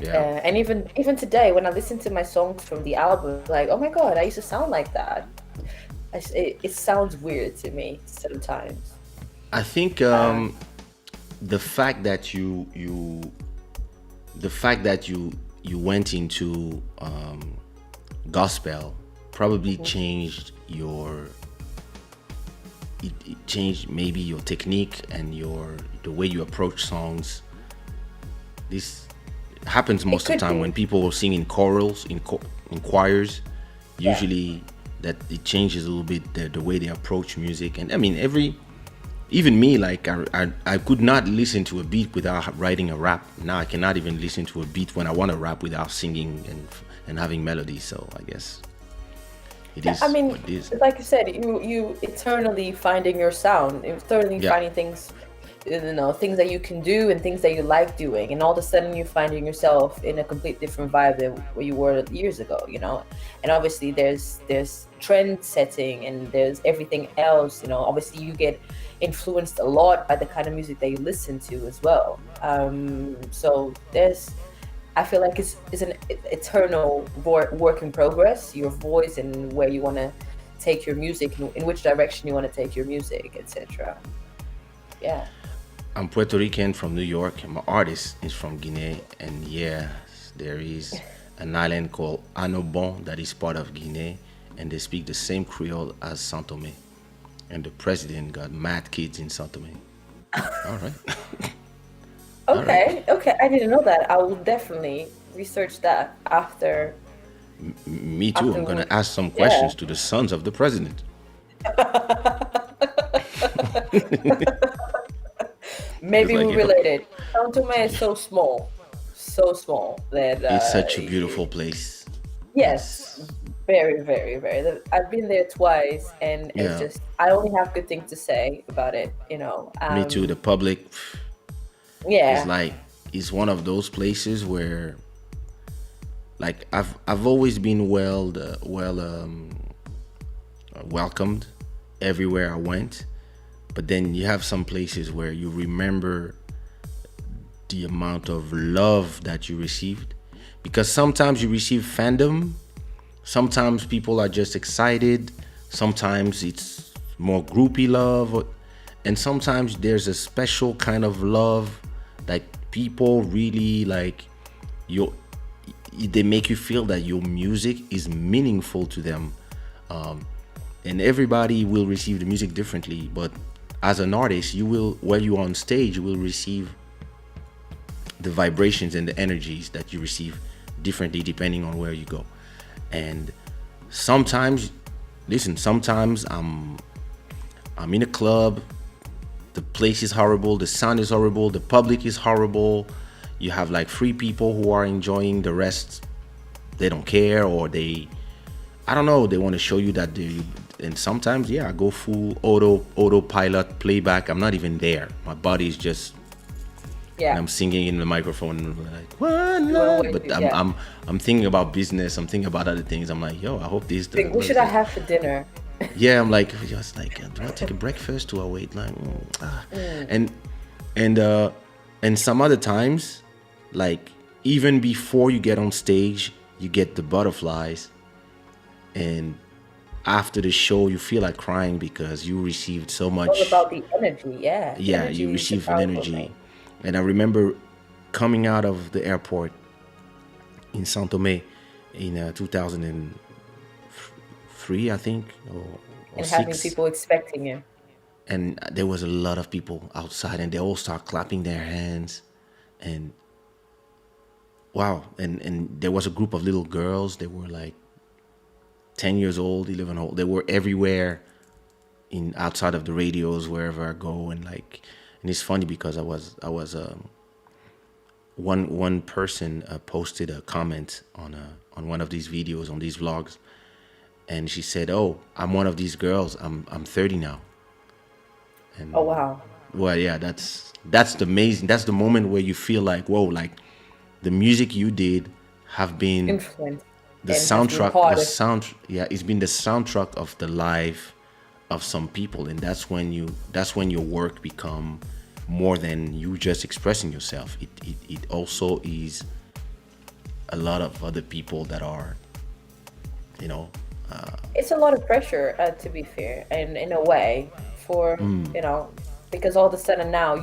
Yeah. And even today, when I listen to my songs from the album, like, oh my God, I used to sound like that. It sounds weird to me sometimes. I think Uh, the fact that you went into gospel probably changed it changed maybe your technique and the way you approach songs. This happens it most of the could time be. when people sing in chorals, in choirs. Yeah. Usually, that it changes a little bit the way they approach music. And I mean, even me, like I could not listen to a beat without writing a rap. Now I cannot even listen to a beat when I want to rap without singing and having melody. So I guess it Yeah, I is mean, what it is. like you said, you eternally finding your sound, eternally Yeah. finding things, things that you can do and things that you like doing, and all of a sudden you're finding yourself in a complete different vibe than where you were years ago, you know. And obviously there's trend setting and there's everything else, you know. Obviously you get influenced a lot by the kind of music that you listen to as well. So there's I feel like it's an eternal work in progress. Your voice and where you want to take your music, in which direction you want to take your music, etc. Yeah. I'm Puerto Rican from New York. My artist is from Guinea, and yes, there is an island called Anobon that is part of Guinea, and they speak the same Creole as Sao Tome. And the president got mad kids in Sao Tome. All right, all right. Okay. Okay. I didn't know that. I will definitely research that after. Me too. I'm After. gonna ask some Yeah. questions to the sons of the president. It's Maybe like, we're related. Sao Tome is so small that it's such a beautiful place. yes, It's very, very, very. I've been there twice, and it's yeah, just I only have good things to say about it. You know. me too. The public is Yeah. like is one of those places where like I've always been welcomed everywhere I went, but then you have some places where you remember the amount of love that you received, because sometimes you receive fandom, sometimes people are just excited, sometimes it's more groupie love, and sometimes there's a special kind of love, like people really like your they make you feel that your music is meaningful to them. And everybody will receive the music differently, but as an artist, you will, while you're on stage, you will receive the vibrations and the energies that you receive differently depending on where you go. And sometimes, listen, sometimes I'm in a club, the place is horrible, the sound is horrible, the public is horrible, you have like three people who are enjoying, the rest they don't care, or I don't know, they want to show you that they. And sometimes, yeah, I go full autopilot playback. I'm not even there. My body is just, and Yeah. I'm singing in the microphone, like one You want love. to But wait. I'm Yeah. I'm I'm thinking about business. I'm thinking about other things. I'm like, yo, I hope this. Think, what What should is I it? have for dinner? Yeah, I'm like, just like, do I take a breakfast? Do I wait? Like, and and uh, and some other times, like even before you get on stage, you get the butterflies, and after the show, you feel like crying because you received so It's all much. about the energy. Yeah. Yeah, you Energy is a receive an powerful thing. energy. And I remember coming out of the airport in Sao Tome in 2003, I think, or And having six. people expecting you. And there was a lot of people outside, and they all start clapping their hands. And wow, and there was a group of little girls. They were like 10 years old, 11 old. They were everywhere in outside of the radios wherever I go, and like, and it's funny because I was one person posted a comment on one of these videos on these vlogs, and she said, "Oh, I'm one of these girls. I'm 30 now." Oh And wow. well, yeah, that's the amazing. That's the moment where you feel like, whoa, like the music you did have been Influence. the and has been soundtrack, part of. yeah, it's been the soundtrack of the life of some people, and that's when your work become more than you just expressing yourself. It also is a lot of other people that are, you know, It's a lot of pressure, to be fair, and in a way, for because all of a sudden now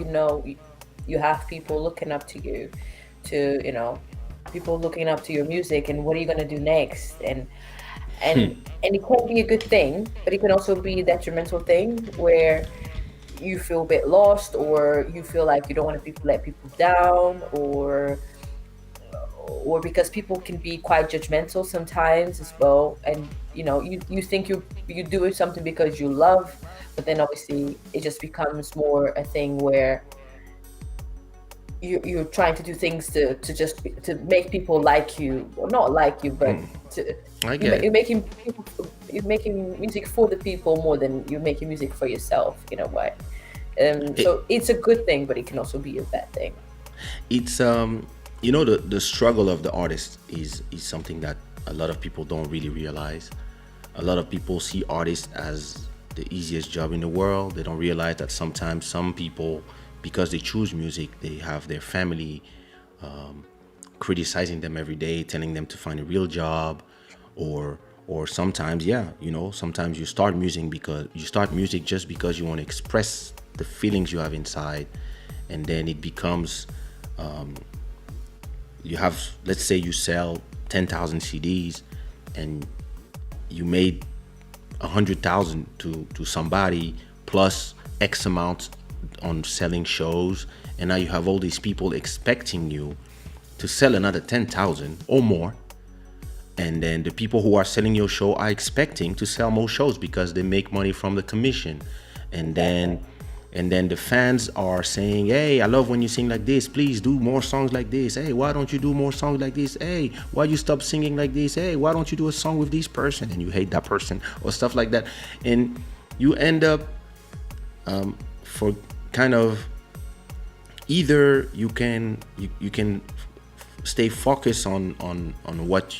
you have people looking up to you, to people looking up to your music, and what are you going to do next? And it can be a good thing, but it can also be a detrimental thing where you feel a bit lost, or you feel like you don't want to let people down, or because people can be quite judgmental sometimes as well, and you think you do something because you love, but then obviously it just becomes more a thing where you're trying to do things to make people like you, or not like you, but I get it. you're making music for the people more than you're making music for yourself, in a way. So it's a good thing, but it can also be a bad thing. It's the struggle of the artist is something that a lot of people don't really realize. A lot of people see artists as the easiest job in the world. They don't realize that sometimes some people, because they choose music, they have their family criticizing them every day, telling them to find a real job, or sometimes, sometimes you start music just because you want to express the feelings you have inside, and then it becomes let's say you sell 10,000 CDs and you made 100,000 to somebody plus X amount on selling shows, and now you have all these people expecting you to sell another 10,000 or more, and then the people who are selling your show are expecting to sell more shows because they make money from the commission, and then the fans are saying, hey, I love when you sing like this, please do more songs like this, hey, why don't you do more songs like this, hey, why you stop singing like this, hey, why don't you do a song with this person, and you hate that person, or stuff like that, and you end up for kind of either you can stay focused on what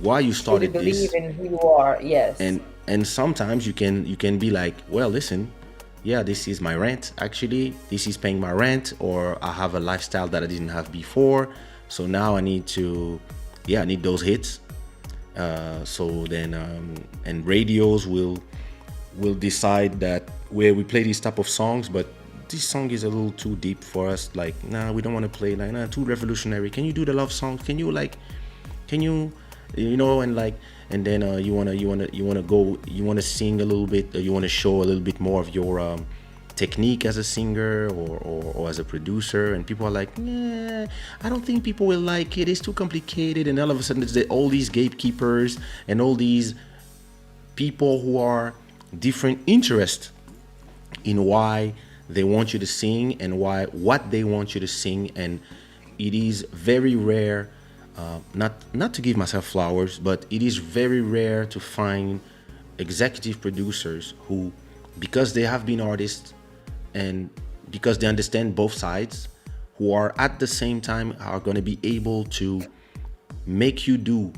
why you started Truly this, believe in who you are. Yes. and sometimes you can be like, well, listen, yeah, this is my rent, actually this is paying my rent, or I have a lifestyle that I didn't have before, so now I need those hits. So then and radios will decide that where we play these type of songs, but this song is a little too deep for us, like, nah, we don't want to play, like, nah, too revolutionary, can you do the love song, can you and like, and then you want to sing a little bit, or you want to show a little bit more of your technique as a singer or as a producer, and people are like, nah, I don't think people will like it, it's too complicated, and all of a sudden it's all these gatekeepers and all these people who are different interests in why they want you to sing and what they want you to sing. And it is very rare, not to give myself flowers, but it is very rare to find executive producers who, because they have been artists and because they understand both sides, who are at the same time are going to be able to make you do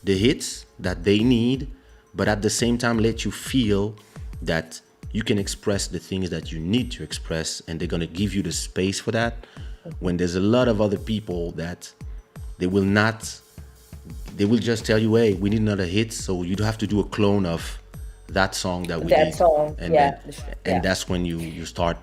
the hits that they need, but at the same time let you feel that you can express the things that you need to express, and they're going to give you the space for that. When there's a lot of other people that they will just tell you, hey, we need another hit, so you have to do a clone of that song that we did. Song, and yeah. And that's when you start.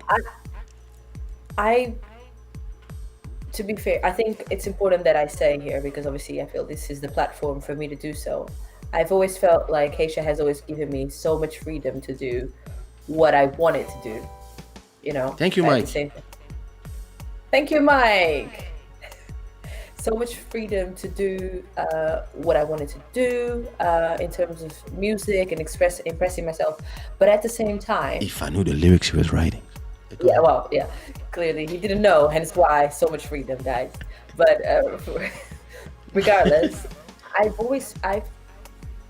To be fair, I think it's important that I say here, because obviously I feel this is the platform for me to do so. I've always felt like Kaysha has always given me so much freedom to do what I wanted to do, Thank you, Mike. Thank you, Mike. So much freedom to do what I wanted to do in terms of music and impressing myself, but at the same time, If I knew the lyrics he was writing. Yeah, clearly he didn't know, hence why so much freedom, guys. But regardless, I've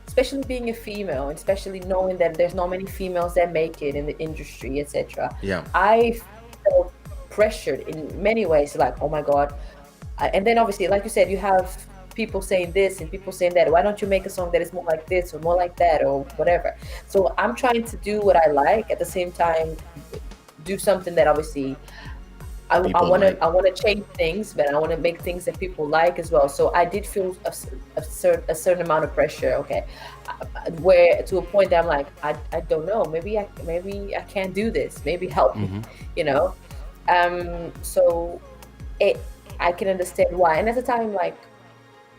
especially being a female, and especially knowing that there's not many females that make it in the industry, etc. Yeah. I felt pressured in many ways, like, oh my God. And then obviously, like you said, you have people saying this and people saying that. Why don't you make a song that is more like this or more like that or whatever? So I'm trying to do what I like, at the same time do something that obviously I People want like, to change things, but I want to make things that people like as well. So I did feel a certain amount of pressure. Okay, where to a point that I'm like, I don't know. Maybe I can't do this. Maybe help me, you know. So it I can understand why. And at the time, like,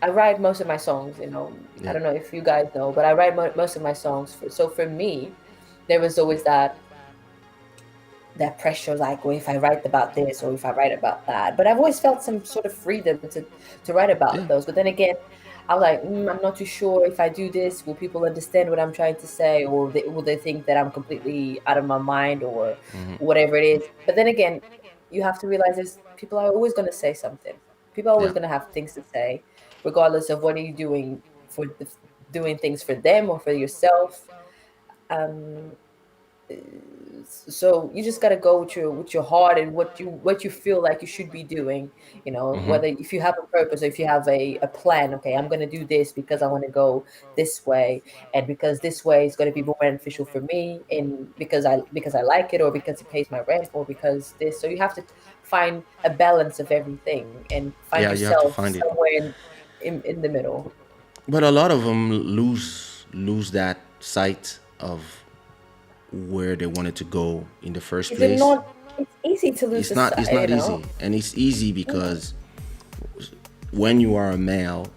I write most of my songs. You know, I yeah, don't know if you guys know, but I write most of my songs. So for me, there was always that pressure, like, well, if I write about this or if I write about that. But I've always felt some sort of freedom to write about yeah. those. But then again, I'm like, I'm not too sure if I do this, will people understand what I'm trying to say, or will they think that I'm completely out of my mind or whatever it is. But then again, you have to realize is people are always going to say something. People are always Yeah. going to have things to say, regardless of what are you doing doing things for them or for yourself. Um, so you just got to go with your heart and what you feel like you should be doing, you know, whether if you have a purpose or if you have a plan. Okay, I'm going to do this because I want to go this way, and because this way is going to be more beneficial for me, and because I like it, or because it pays my rent, or because this. So you have to find a balance of everything and find Yeah, you have to yourself find it. somewhere in the middle. But a lot of them lose that sight of where they wanted to go in the first Is it place. not? It's easy to lose It's the not it's sight, you not know. easy, and it's easy because when you are a male,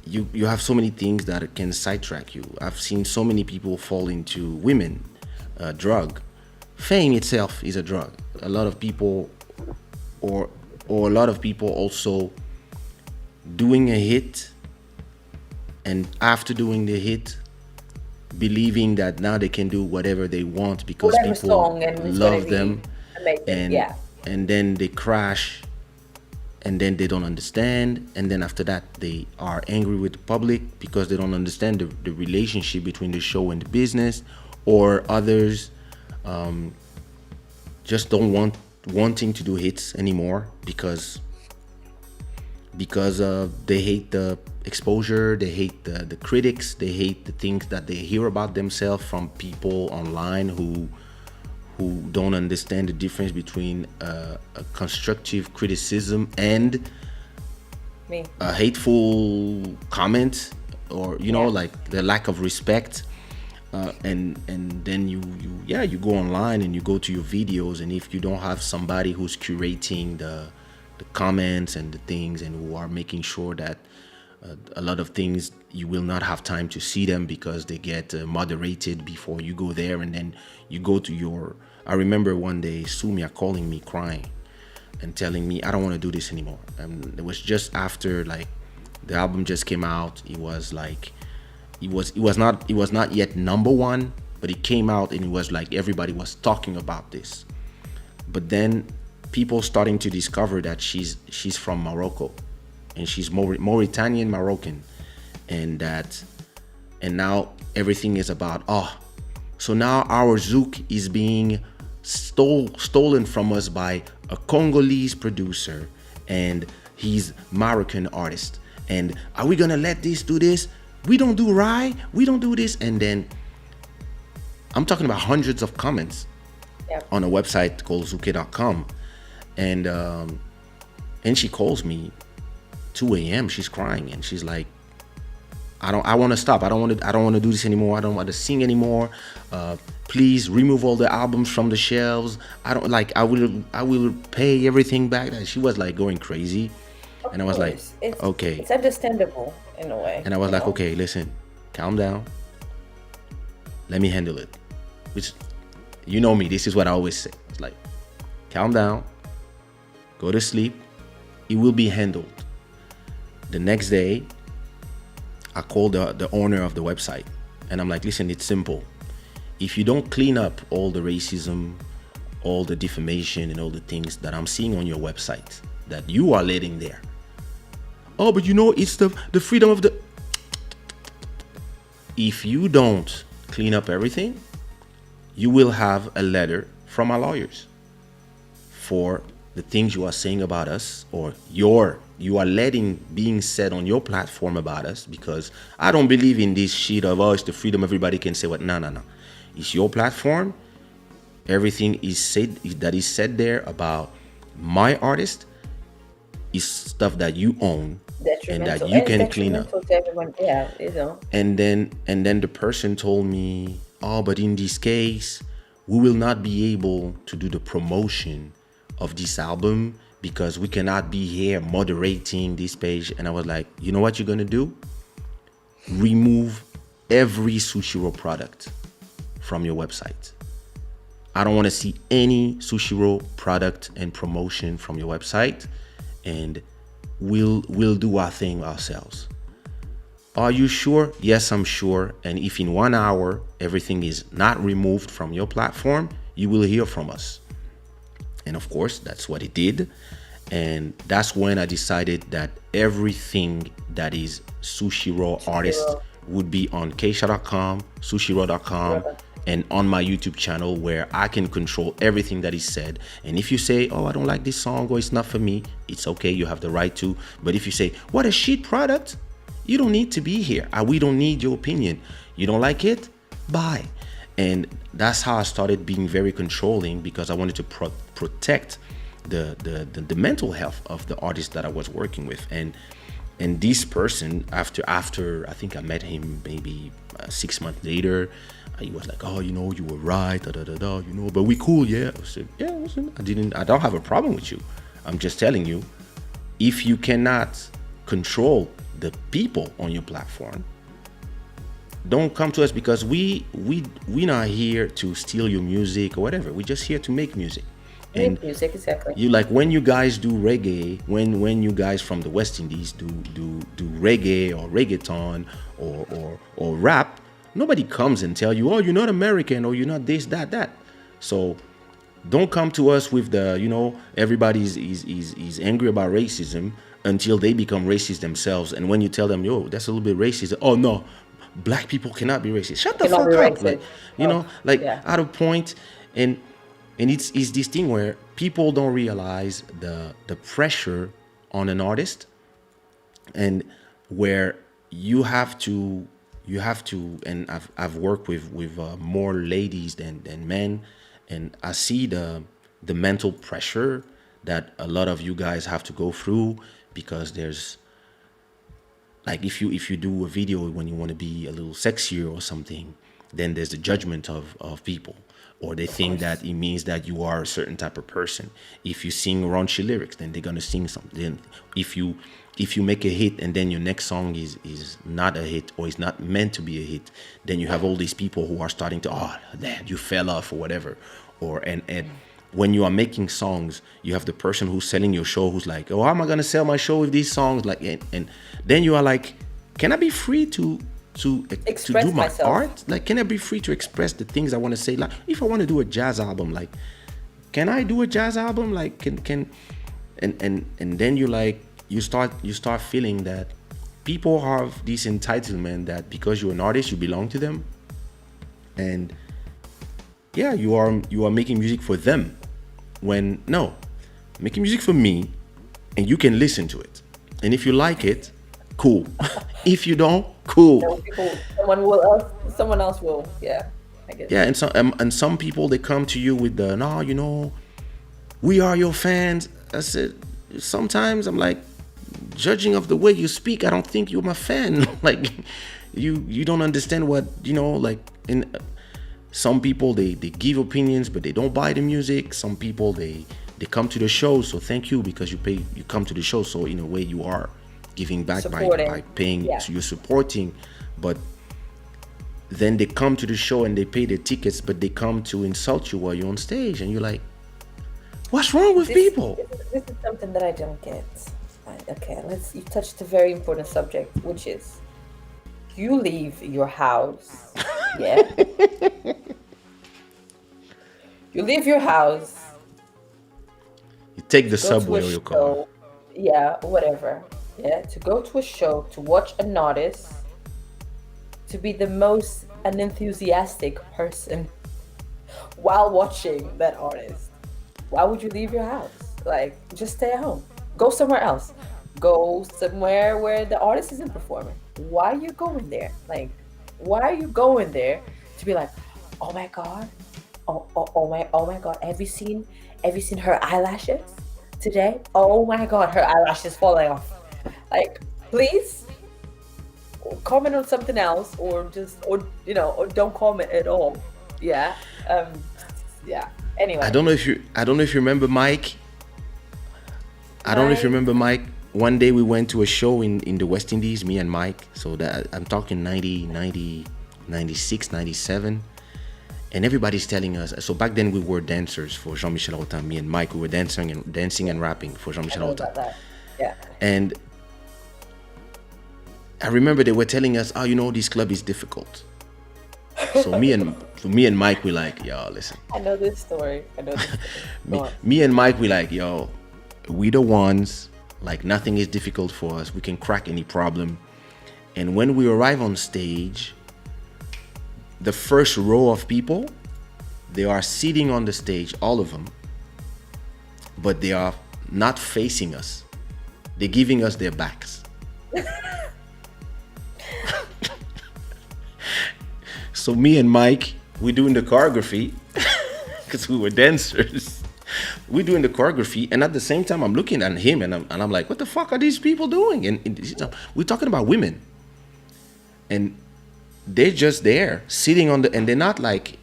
you have so many things that can sidetrack you. I've seen so many people fall into women, drug. Fame itself is a drug. A lot of people, or a lot of people also doing a hit, and after doing the hit, believing that now they can do whatever they want because Whatever people song, and it's going to love be them, amazing. and Yeah. then they crash, and then they don't understand, and then after that they are angry with the public because they don't understand the relationship between the show and the business, or others just don't wanting to do hits anymore because they hate the exposure, they hate the critics, they hate the things that they hear about themselves from people online who don't understand the difference between a constructive criticism and Me. a hateful comment, or Yeah. like the lack of respect. And then you go online and you go to your videos, and if you don't have somebody who's curating the comments and the things, and who are making sure that a lot of things you will not have time to see them because they get moderated before you go there, and then you go to your. I remember one day Sumia calling me crying and telling me I don't want to do this anymore, and it was just after, like, the album just came out. It was like it was not yet number one, but it came out and it was like everybody was talking about this. But then people starting to discover that she's from Morocco, and she's Mauritanian Moroccan, and now everything is about, so now our zouk is being stolen from us by a Congolese producer, and he's Moroccan artist, and are we gonna let this do this? We don't do Rai, we don't do this. And then I'm talking about hundreds of comments on a website called zuke.com, and she calls me 2 a.m. She's crying and she's like, I want to stop. I don't want to do this anymore. I don't want to sing anymore. Please remove all the albums from the shelves. I will pay everything back. And she was like going crazy. And I was like, okay. It's understandable in a way. And I was like, okay, listen, calm down. Let me handle it. Which, you know me, this is what I always say. It's like, calm down, go to sleep. It will be handled. The next day, I called the owner of the website, and I'm like, listen, it's simple. If you don't clean up all the racism, all the defamation, and all the things that I'm seeing on your website that you are letting there. Oh, but it's the freedom of the... If you don't clean up everything, you will have a letter from our lawyers for the things you are saying about us, or you are letting being said on your platform about us, because I don't believe in this shit of, oh, it's the freedom, everybody can say what. No, no, no. It's your platform. Everything is said that is said there about my artist is stuff that you own and that Detrimental. you And it's can clean up. detrimental to everyone. Yeah, And then the person told me, oh, but in this case, we will not be able to do the promotion of this album because we cannot be here moderating this page. And I was like, you know what you're gonna do? Remove every Sushiraw product from your website. I don't want to see any Sushiraw product and promotion from your website, and we'll do our thing ourselves. Are you sure? Yes, I'm sure. And if in 1 hour everything is not removed from your platform, you will hear from us. And of course, that's what it did. And that's when I decided that everything that is Sushiraw artist would be on Kaysha.com, Sushiraw.com, and on my YouTube channel, where I can control everything that is said. And if you say, oh, I don't like this song, or it's not for me, it's okay, you have the right to. But if you say, what a shit product, you don't need to be here. We don't need your opinion. You don't like it? Bye. And that's how I started being very controlling, because I wanted to protect the mental health of the artist that I was working with. And this person, after I think I met him maybe 6 months later, he was like, oh, you were right, but we cool, yeah. I said, yeah, listen, I don't have a problem with you. I'm just telling you, if you cannot control the people on your platform, don't come to us, because we not here to steal your music or whatever. We're just here to make music. And music, exactly. You, like, when you guys do reggae, when you guys from the West Indies do reggae or reggaeton or rap, nobody comes and tell you, oh, you're not American, or you're not this, that. So don't come to us with the, everybody's is angry about racism until they become racist themselves. And when you tell them, yo, that's a little bit racist, oh no, black people cannot be racist. Shut the fuck up. Like, out of point. And it's this thing where people don't realize the pressure on an artist, and where you have to, and I've worked with more ladies than men, and I see the mental pressure that a lot of you guys have to go through, because there's, like, if you do a video when you want to be a little sexier or something, then there's the judgment of people, or they think that it means that you are a certain type of person. If you sing raunchy lyrics, then they're gonna sing something. If you make a hit and then your next song is not a hit, or is not meant to be a hit, then you have all these people who are starting to, oh, damn, you fell off or whatever. Or and when you are making songs, you have the person who's selling your show who's like, oh, how am I gonna sell my show with these songs? Like, and then you are like, can I be free to do my myself. art? Like, can I be free to express the things I want to say? Like, if I want to do a jazz album, like, can I do a jazz album? Like, can and then you start feeling that people have this entitlement that because you're an artist, you belong to them. And yeah, you are making music for them, when no, making music for me, and you can listen to it. And if you like it, cool. If you don't, cool. Someone else will. Yeah, I guess. Yeah, and some people, they come to you with the, no, we are your fans. I said, sometimes I'm like, judging of the way you speak, I don't think you're my fan. Like, you don't understand what, like, in some people, they give opinions, but they don't buy the music. Some people, they come to the show, so thank you, because you come to the show, so in a way you are giving back by paying. Yeah. So you're supporting. But then they come to the show and they pay their tickets, but they come to insult you while you're on stage, and you're like, what's wrong with people? This is something that I don't get. Okay, you touched a very important subject, which is, you leave your house. Yeah. You leave your house. You take the go to a subway or your car. show. Yeah, whatever. Yeah, to go to a show, to watch an artist, to be the most unenthusiastic person while watching that artist. Why would you leave your house? Like, just stay at home. Go somewhere else. Go somewhere where the artist isn't performing. Why are you going there? Like, why are you going there to be like, oh my god, oh my god, have you seen her eyelashes today? Oh my god, her eyelashes falling off. Like, please comment on something else, or just, or or don't comment at all. Yeah. Um. Yeah. I Anyway, don't know if you remember Mike. I don't know if you my remember Mike. One day we went to a show in the West Indies, me and Mike. So that I'm talking 96, 97. And everybody's telling us. So back then we were dancers for Jean-Michel Rotin. Me and Mike, we were dancing and rapping for I Jean-Michel know Rotin. about that. Yeah. And I remember they were telling us, oh, this club is difficult. So me and Mike, we like, yo, listen. I know this story. I know this story. Go on. Me and Mike, we like, yo, we the ones, like nothing is difficult for us. We can crack any problem. And when we arrive on stage, the first row of people, they are sitting on the stage, all of them, but they are not facing us. They're giving us their backs. So me and Mike, we're doing the choreography because we were dancers. We're doing the choreography, and at the same time, I'm looking at him, and I'm like, what the fuck are these people doing? And we're talking about women, and they're just there sitting and they're not like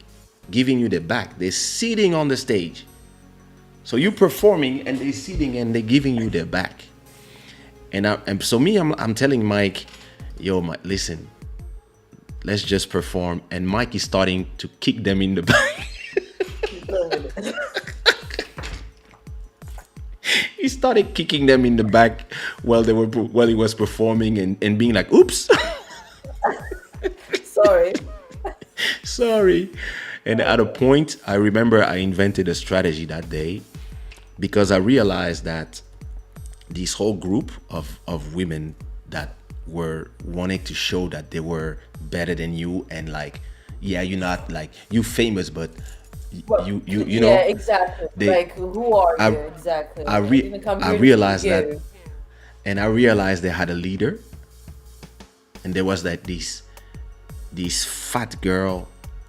giving you their back. They're sitting on the stage. So you're performing, and they're sitting, and they're giving you their back. And so I'm telling Mike, yo, Mike, listen, let's just perform. And Mike is starting to kick them in the back. He started kicking them in the back while he was performing and being like, oops. Sorry. And at a point, I remember I invented a strategy that day, because I realized that this whole group of women that were wanting to show that they were better than you, and like, yeah, you're not like, you famous, but you know. Yeah, exactly. Like, who are you exactly? I realized that, and I realized they had a leader, and there was that this fat girl.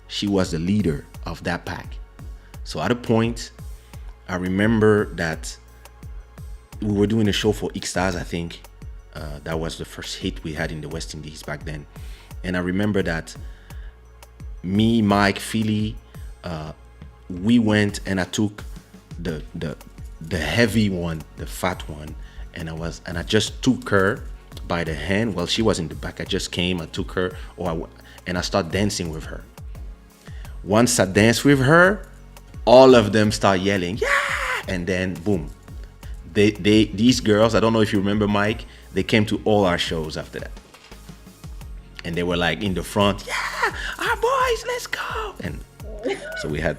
She was the leader of that pack. So at a point, I remember that we were doing a show for Xtaz, I think. That was the first hit we had in the West Indies back then. And I remember that me, Mike, Philly, we went and I took the heavy one, the fat one, and I just took her by the hand while she was in the back. I just came, I took her, and I started dancing with her. Once I danced with her, all of them start yelling, yeah! And then boom. These girls, I don't know if you remember, Mike, they came to all our shows after that. And they were like in the front, yeah, our boys, let's go. And so we had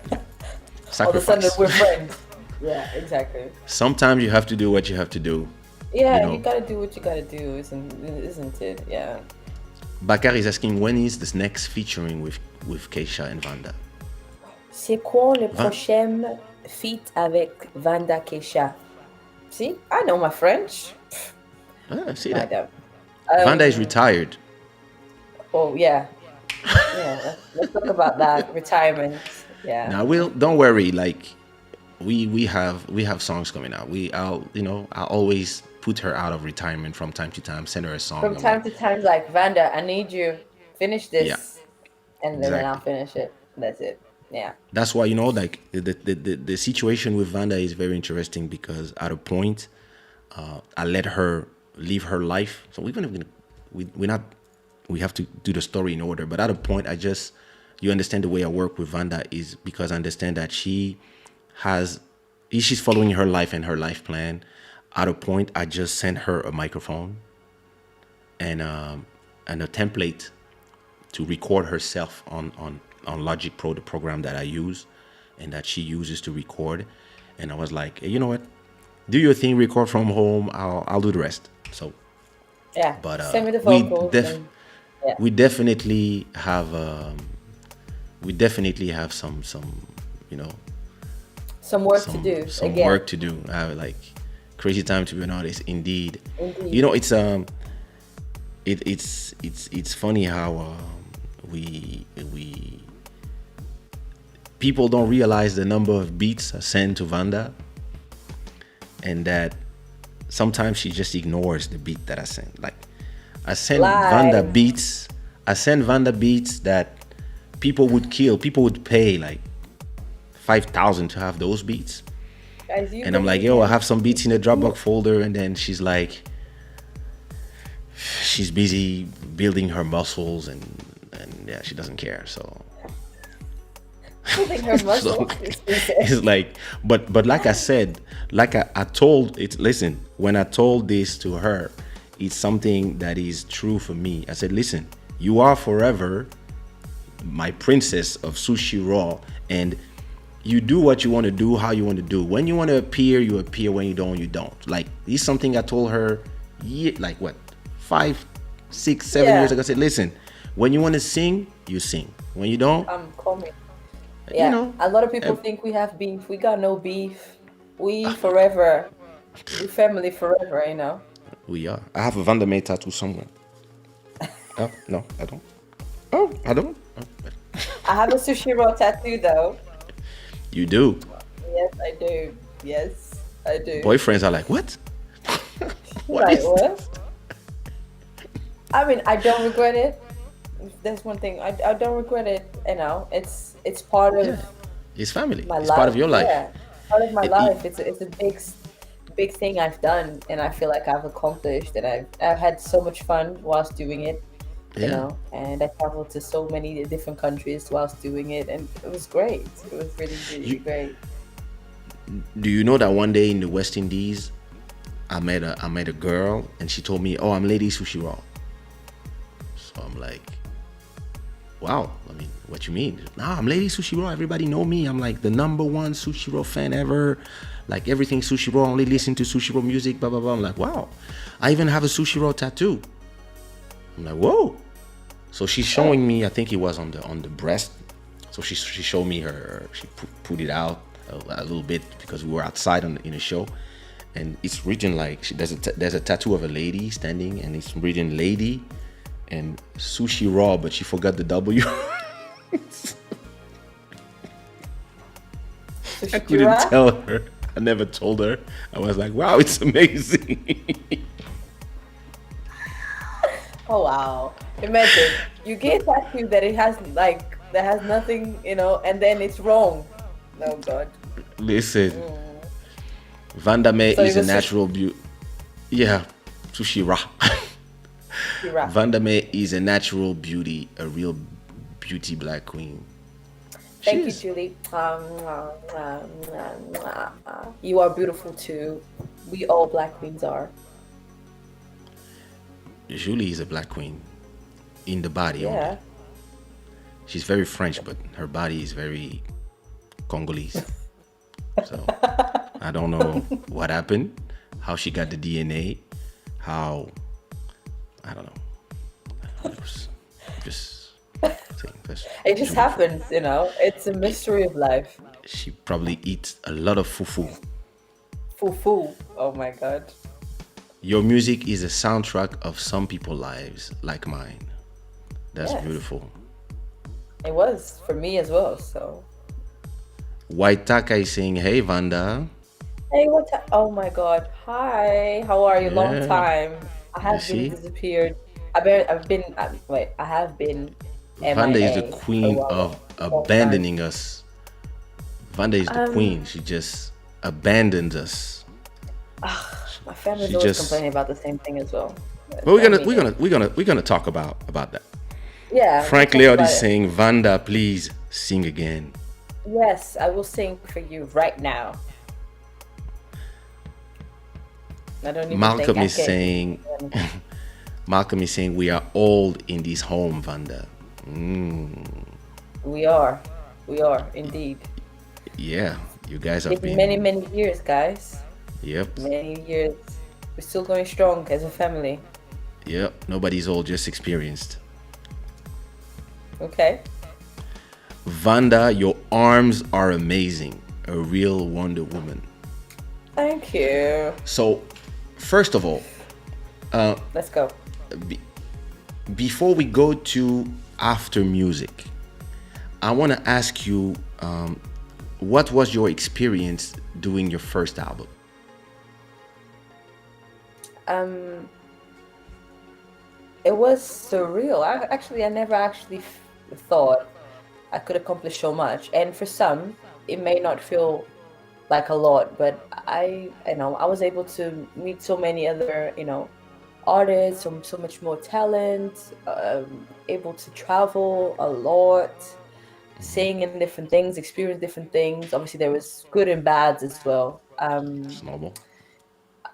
sacrifice. All of a sudden we're friends. Yeah, exactly. Sometimes you have to do what you have to do. Yeah, you gotta do what you gotta do, isn't it? Yeah. Bakar is asking, when is this next featuring with Kaysha and Vanda? C'est quoi le prochain feat avec Vanda Kaysha? See, I know my French. I see I that. don't. Vanda is retired. Oh yeah. Yeah. Let's talk about that retirement. Yeah. Now don't worry. Like we have songs coming out. I'll always put her out of retirement from time to time. Send her a song. From time to time, like, Vanda, I need you. Finish this, and then I'll finish it. That's it. Yeah. That's why, like the situation with Vanda is very interesting, because at a point, I let her live her life. So we have to do the story in order. But at a point, you understand the way I work with Vanda is because I understand that she's following her life and her life plan. At a point, I just sent her a microphone and a template to record herself on Logic Pro, the program that I use and that she uses to record. And I was like, hey, you know what? Do your thing, record from home. I'll do the rest. So yeah, but send me the vocals. We definitely have some some work to do some again. work to do. Like crazy time to be an artist, indeed. Indeed. You know, it's funny how we people don't realize the number of beats I send to Vanda, and that sometimes she just ignores the beat that I send. Like I send Vanda beats that people would pay like 5,000 to have those beats. Guys, And I'm like, yo, I have some beats in the Dropbox folder, and then she's like, she's busy building her muscles, and yeah, she doesn't care. So building her muscles. it's like, but like I said, like I told it. Listen, when I told this to her, it's something that is true for me. I said, listen, you are forever my princess of Sushiraw, and you do what you want to do, how you want to do. When you want to appear, you appear. When you don't, you don't. Like, this is something I told her, like what, 5, 6, 7 years ago. I said, listen, when you want to sing, you sing. When you don't, I'm coming. Yeah, you know, a lot of people think we have beef. We got no beef. We forever. We family forever, you know. we are. I have a Vanda May tattoo somewhere. Oh, no, I don't. Oh, I don't. Oh, I have a Sushiraw tattoo though. you do. Yes, I do. Yes, I do. Boyfriends are like, what? Like, what? I mean, I don't regret it. That's one thing. I don't regret it. You know, it's part of It's family. my It's life. part of your life. Yeah, part of my It- life. It's a big thing I've done, and I feel like I've accomplished, and I've had so much fun whilst doing it. You Yeah. know, and I traveled to so many different countries whilst doing it, and it was great. It was really great. Do you know that one day in the West Indies, I met a girl, and she told me, "Oh, I'm Lady Sushiraw." So I'm like, "Wow, I mean, what you mean?" "Nah, I'm Lady Sushiraw. Everybody know me. I'm like the #1 Sushiraw fan ever. Like everything Sushiraw. Only listen to Sushiraw music. Blah blah blah." I'm like, "Wow, I even have a Sushiraw tattoo." I'm like, "Whoa!" So she's showing me. I think it was on the breast. So she showed me her. She put it out a little bit because we were outside in a show, and it's written like there's a tattoo of a lady standing, and it's written "lady" and Sushiraw, but she forgot the W. I couldn't tell her. I never told her. I was like, "Wow, it's amazing." Oh wow! Imagine you get a tattoo that has nothing, you know, and then it's wrong. Oh God! Listen, Vanda May So is it a was natural beauty. Yeah, Sushiraw. Vanda May is a natural beauty, a real beauty black queen. Thank you, Julie. You are beautiful too. We all black queens are. Julie is a black queen in the body Yeah. only. She's very French, but her body is very Congolese. So I don't know what happened, how she got the DNA, how, I don't know. It was just saying this. It just happens, you know. It's a mystery of life. She probably eats a lot of fufu. Fufu. Oh my God. Your music is a soundtrack of some people's lives, like mine. That's Yes. beautiful. It was for me as well. So. Waitaka is saying, "Hey Vanda." Hey, oh my God. Hi. How are you? Yeah. Long time. I have You been see? disappeared. I have been. Vanda is the MIA queen for a while. of abandoning us. Vanda is the queen. She just abandons us. My family's She always just- complaining about the same thing as well. But we're gonna talk about that. Yeah. Frank we'll talk Leod about is it. saying, "Vanda, please sing again." Yes, I will sing for you right now. I don't even Malcolm think I is can. saying, Malcolm is saying, "We are old in this home, Vanda." We are indeed. Yeah, you guys have It's been. many years, guys. Yep, Many years. We're still going strong as a family. yep. Nobody's old, just experienced. Okay. Vanda, your arms are amazing. a real Wonder Woman. Thank you. So, first of all, Let's go. before we go to after music, I want to ask you, what was your experience doing your first album? It was surreal. I never actually thought I could accomplish so much. And for some, it may not feel like a lot, but I was able to meet so many other, artists, so much more talent, able to travel a lot, sing in different things, experience different things. Obviously, there was good and bads as well. It's normal.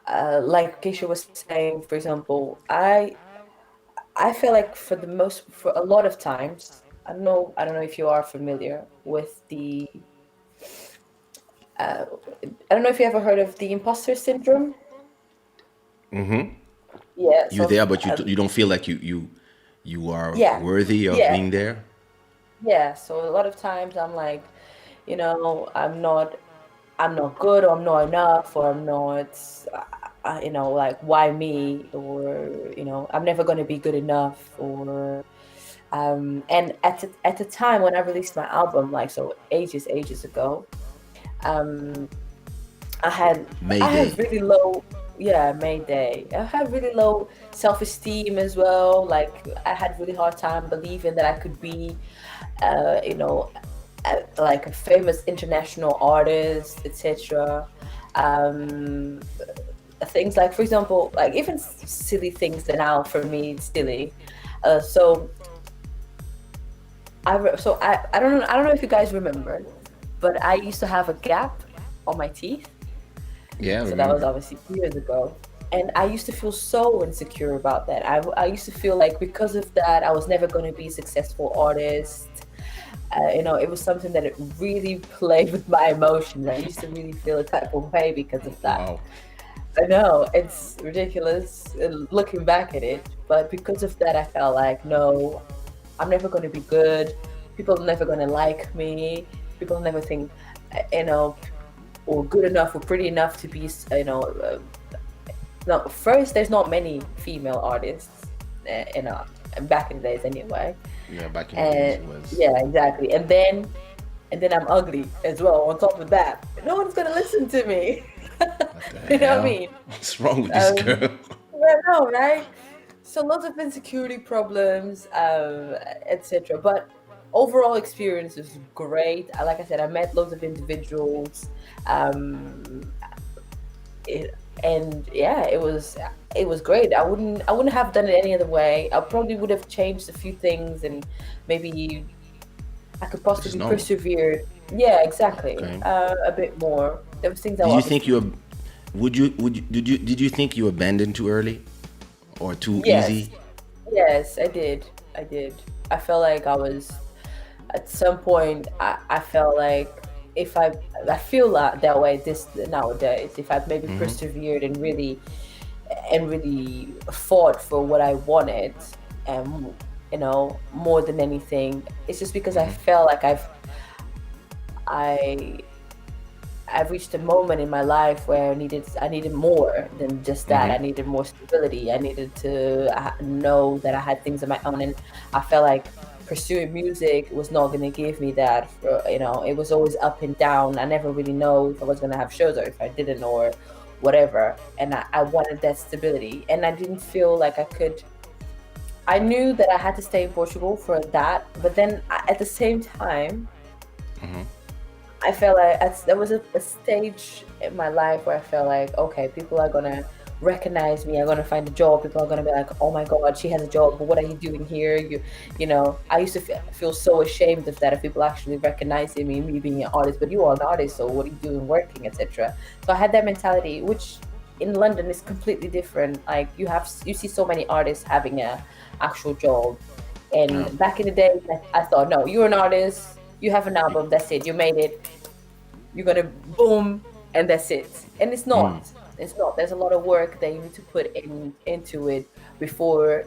Like Kaysha was saying, for example, I feel like for a lot of times, I don't know if you are familiar with I don't know if you ever heard of the imposter syndrome. Yeah, You're so there, but you don't feel like you are yeah, worthy of yeah, being there. yeah. So a lot of times I'm like, I'm not good, or I'm not enough, or I'm not, like, why me, or I'm never going to be good enough, or and at the time when I released my album, like, so ages ago, um, I had Mayday. really low, yeah, Mayday. I had really low self-esteem as well. Like, I had really hard time believing that I could be, uh, you know, like a famous international artist, etc. Um, Things like, for example, like even silly things that now for me it's silly. So I don't know if you guys remember, but I used to have a gap on my teeth. Yeah, I So that was remember. obviously years ago. And I used to feel so insecure about that. I used to feel like because of that, I was never going to be a successful artist. It was something that it really played with my emotions. I used to really feel a type of way because of that. Wow. I know, it's ridiculous looking back at it. But because of that, I felt like, no, I'm never going to be good. People are never going to like me. People never think, or good enough or pretty enough to be, no, first, there's not many female artists, back in the days anyway. Yeah, back in the days And it was. yeah, exactly. And then I'm ugly as well. On top of that, no one's gonna listen to me. What the You know what I hell? mean? What's wrong with this girl? I know, right? So lots of insecurity problems, etc. But overall experience is great. Like I said, I met loads of individuals. Um, and yeah, it was great. I wouldn't have done it any other way. I probably would have changed a few things, and maybe I could Which is possibly normal. persevere. Yeah, exactly. Okay. A bit more. There was things I Did you think obviously. you would you did you think you abandoned too early or too Yes, easy? yes, I did. I did. I felt like I was at some point. I felt like if I feel that way this nowadays. If I'd maybe persevered and really fought for what I wanted, and more than anything, it's just because I felt like I I've reached a moment in my life where I needed more than just that. I needed more stability. I needed to know that I had things of my own, and I felt like pursuing music was not going to give me that. It was always up and down. I never really know if I was going to have shows or if I didn't, or whatever. And I wanted that stability, and I didn't feel like I could. I knew that I had to stay in Portugal for that, but then at the same time, I felt like there was a stage in my life where I felt like, okay, people are gonna recognize me. I'm gonna find a job. People are gonna be like, oh my God, she has a job. But what are you doing here? I used to feel so ashamed of that, of people actually recognizing me being an artist. But you are an artist, so what are you doing working, etc. So I had that mentality, which in London is completely different. Like you see so many artists having a actual job. Yeah. And back in the day, I thought, no, you're an artist. You have an album. That's it. You made it. You're gonna boom, and that's it. And it's not. It's not. There's a lot of work that you need to put into it before.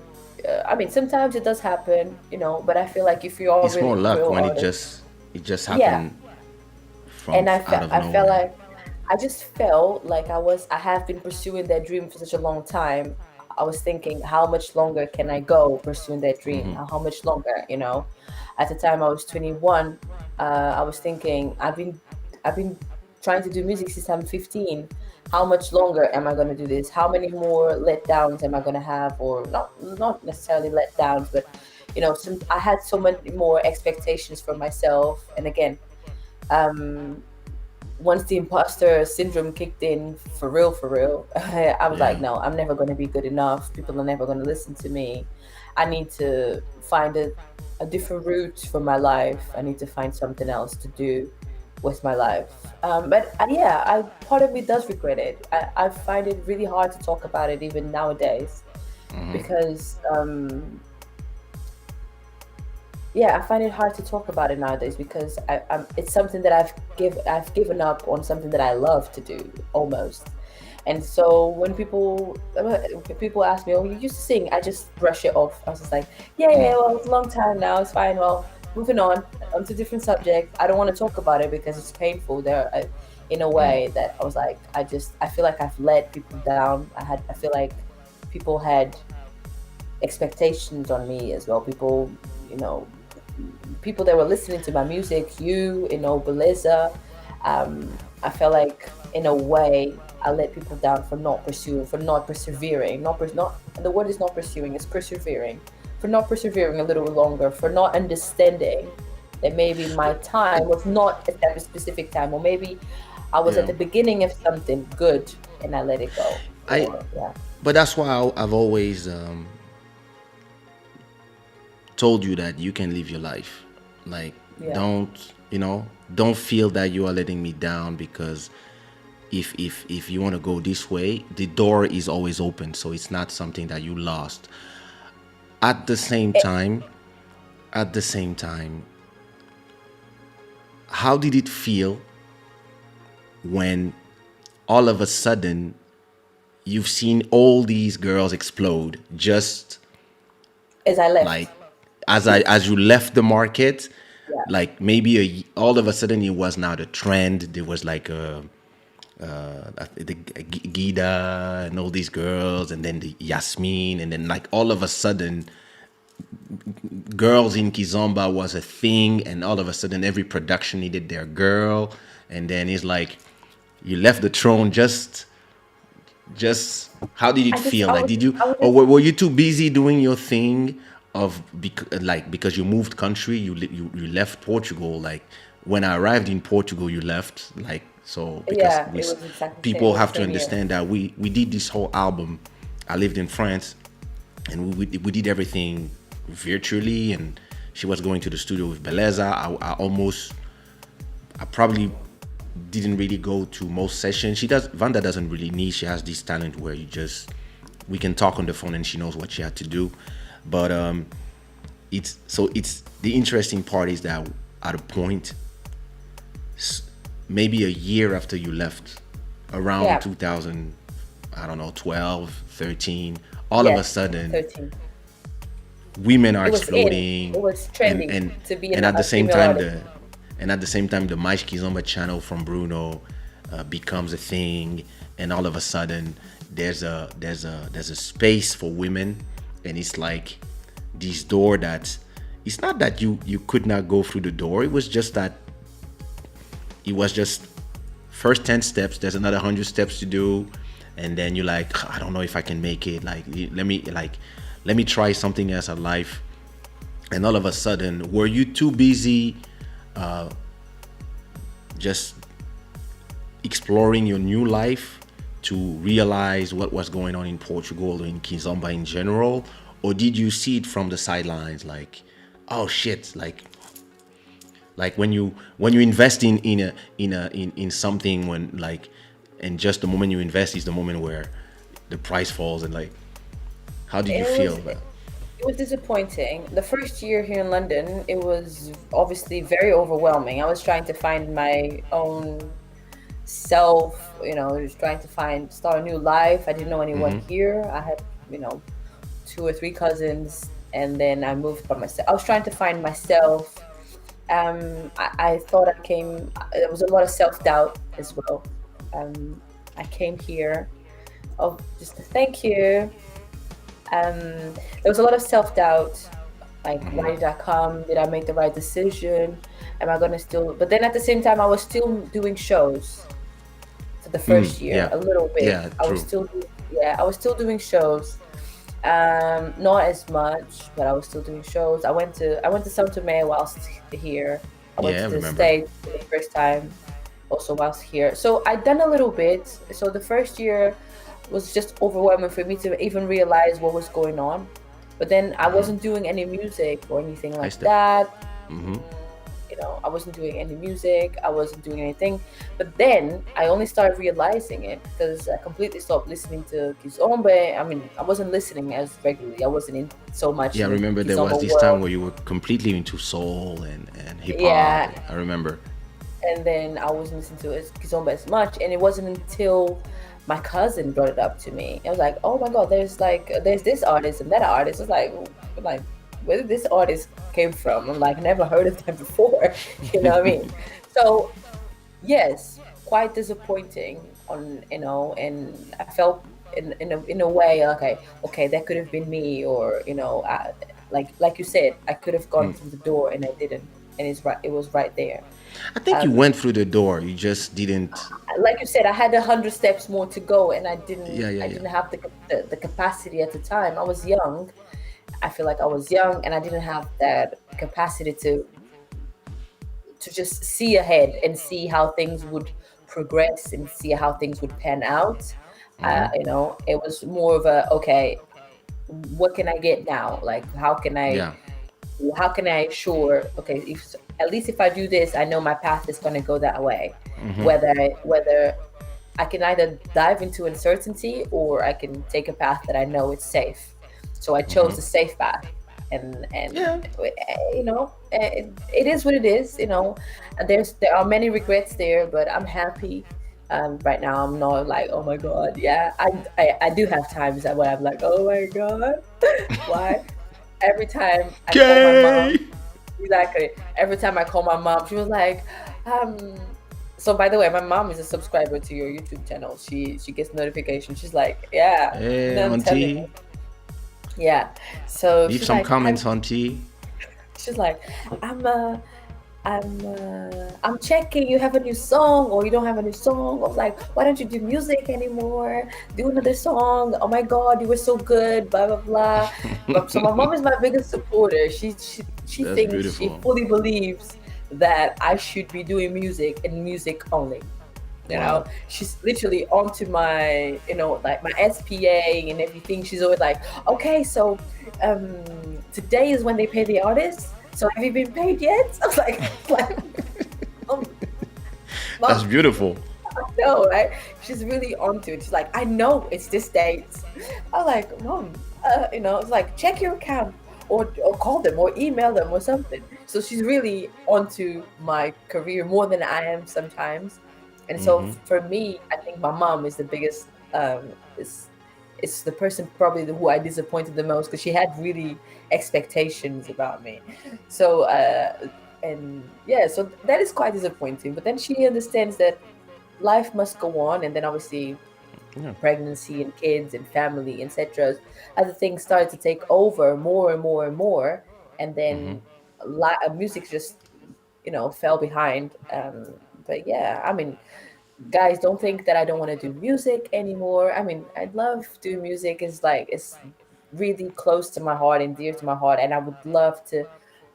I mean, sometimes it does happen, but I feel like if you are It's really more a luck real when artist, it just yeah, happened from And out of I felt nowhere. like I just felt like I have been pursuing that dream for such a long time. I was thinking, how much longer can I go pursuing that dream? How much longer, you know? At the time I was 21, I was thinking, I've been trying to do music since I'm 15. How much longer am I going to do this? How many more letdowns am I going to have? Or not necessarily letdowns, but I had so many more expectations for myself. And again, um, once the imposter syndrome kicked in for real, I was like, Yeah. no, I'm never going to be good enough. People are never going to listen to me. I need to find a different route for my life. I need to find something else to do with my life. But yeah, part of me does regret it. I find it really hard to talk about it even nowadays because yeah, I find it hard to talk about it nowadays because it's something that I've given up on, something that I love to do almost. And so when people ask me, "Oh, you used to sing," I just brush it off. I was just like, "Yeah, yeah, well, it's a long time now. It's fine. Well, moving on to different subject. I don't want to talk about it because it's painful." In a way that I was like, I feel like I've let people down. I feel like people had expectations on me as well. You know, people that were listening to my music, Beleza. I felt like in a way I let people down for not pursuing, for not persevering. Not the word is not pursuing, it's persevering. For not persevering a little longer, for not understanding that maybe my time was not at that specific time, or maybe I was at Yeah. the beginning of something good and I let it go. I Or yeah, but that's why I've always told you that you can live your life. Like, yeah. don't feel that you are letting me down, because if you want to go this way, the door is always open. So it's not something that you lost. At the same Eh, time, at the same time, how did it feel when all of a sudden you've seen all these girls explode, just as I left, like as you left the market? yeah, Like maybe all of a sudden it was now the trend. There was like the Gida and all these girls, and then the Yasmin, and then like all of a sudden girls in Kizomba was a thing, and all of a sudden every production needed their girl. And then it's like you left the throne. Just how did it feel? Like, did you, I was or just were you too busy doing your thing because you moved country, you left Portugal? Like, when I arrived in Portugal, you left, like, so because yeah, it was exactly the same. It people was the have to same year. understand that we did this whole album. I lived in France, and we did everything virtually, and she was going to the studio with Beleza. I probably didn't really go to most sessions. Vanda doesn't really need, she has this talent where we can talk on the phone and she knows what she had to do. But it's the interesting part is that at a point, maybe a year after you left, around Yeah, 2000, I don't know, 12, 13, all of a yes, sudden 13. women are It was in. exploding. It was and trending and to be and at a the same female time artist. the Mais Kizomba channel from Bruno becomes a thing, and all of a sudden there's a space for women. And it's like this door that, it's not that you could not go through the door. It was just first 10 steps, there's another 100 steps to do. And then you're like, I don't know if I can make it. Like, let me try something else in life. And all of a sudden, were you too busy just exploring your new life to realize what was going on in Portugal or in Kizomba in general? Or did you see it from the sidelines, like, oh shit, like when you invest in something, when like, and just the moment you invest is the moment where the price falls, and like, how did you It feel was about? it was disappointing. The first year here in London, it was obviously very overwhelming. I was trying to find my own self, just trying to start a new life. I didn't know anyone here. I had, two or three cousins, and then I moved by myself. I was trying to find myself, I thought I came. There was a lot of self-doubt as well. I came here. Oh, just to thank you. There was a lot of self-doubt. Like, why did I come? Did I make the right decision? Am I gonna still? But then at the same time, I was still doing shows for the first year, Yeah. a little bit. Yeah, I was true. still, I was still doing shows. Not as much, but I was still doing shows. I went to Sao Tome whilst here. I went Yeah, I to the remember. States for the first time, also whilst here. So I'd done a little bit. So the first year was just overwhelming for me to even realize what was going on. But then I wasn't doing any music or anything I like still. that. Mm-hmm. I wasn't doing any music. I wasn't doing anything. But then I only started realizing it because I completely stopped listening to Kizomba. I mean, I wasn't listening as regularly. I wasn't in so much Yeah, I in the remember there was Kizomba this time world. where you were completely into soul and hip hop. Yeah, I remember. and then I wasn't listening to Kizomba as much. And it wasn't until my cousin brought it up to me. I was like, oh my God, there's this artist and that artist. It's like where did this artist came from? I'm like, never heard of them before. You know what I mean? So yes, quite disappointing and I felt in a way, okay, that could have been me, or like you said, I could have gone through the door and I didn't, and it was right there. I think you went through the door. You just didn't. Like you said, I had 100 steps more to go, and Yeah, yeah, I yeah. didn't have the capacity at the time. I was young. I feel like I was young, and I didn't have that capacity to just see ahead and see how things would progress and see how things would pan out. It was more of a, okay, what can I get now? Like, Yeah. how can I assure, okay, if at least if I do this, I know my path is going to go that way. Whether I can either dive into uncertainty or I can take a path that I know is safe. So I chose the safe path, and Yeah. it is what it is. And there are many regrets there, but I'm happy. Right now, I'm not like, oh my God, yeah. I do have times where I'm like, oh my God, why? Every time I call my mom, Okay. exactly. Every time I call my mom, she was like, So by the way, my mom is a subscriber to your YouTube channel. She gets notifications. She's like, yeah, Hey, no, I'm telling you. auntie. Yeah. So Leave she's some like, comments, auntie. she's like, I'm I'm checking you have a new song or you don't have a new song. I was like, why don't you do music anymore? Do another song. Oh my God, you were so good, blah blah blah. So my mom is my biggest supporter. She That's thinks, she beautiful. fully believes that I should be doing music and music only. Wow. She's literally onto my, like my SPA and everything. She's always like, okay, so today is when they pay the artists. So have you been paid yet? I was like, mom, That's beautiful. no, right? She's really onto it. She's like, I know it's this date. I'm like, mom, it's like, check your account or call them or email them or something. So she's really onto my career more than I am sometimes. And so for me, I think my mom is the biggest, is the person probably who I disappointed the most, because she had really expectations about me. So, and yeah, so that is quite disappointing. But then she understands that life must go on. And then obviously Yeah. pregnancy and kids and family, etc., other things started to take over more and more and more. And then music just, fell behind. But yeah, I mean, guys, don't think that I don't want to do music anymore. I mean, I love doing music. It's really close to my heart and dear to my heart, and I would love to,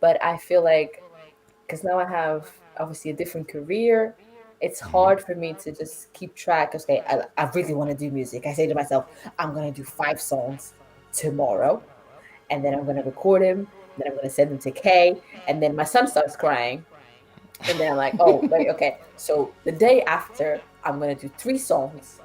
but I feel like, because now I have obviously a different career, it's hard for me to just keep track. Okay, I really want to do music. I say to myself, I'm gonna do 5 songs tomorrow, and then I'm gonna record them, then I'm gonna send them to Kay, and then my son starts crying. And then I'm like, oh, wait, okay. So the day after, I'm gonna do 3 songs,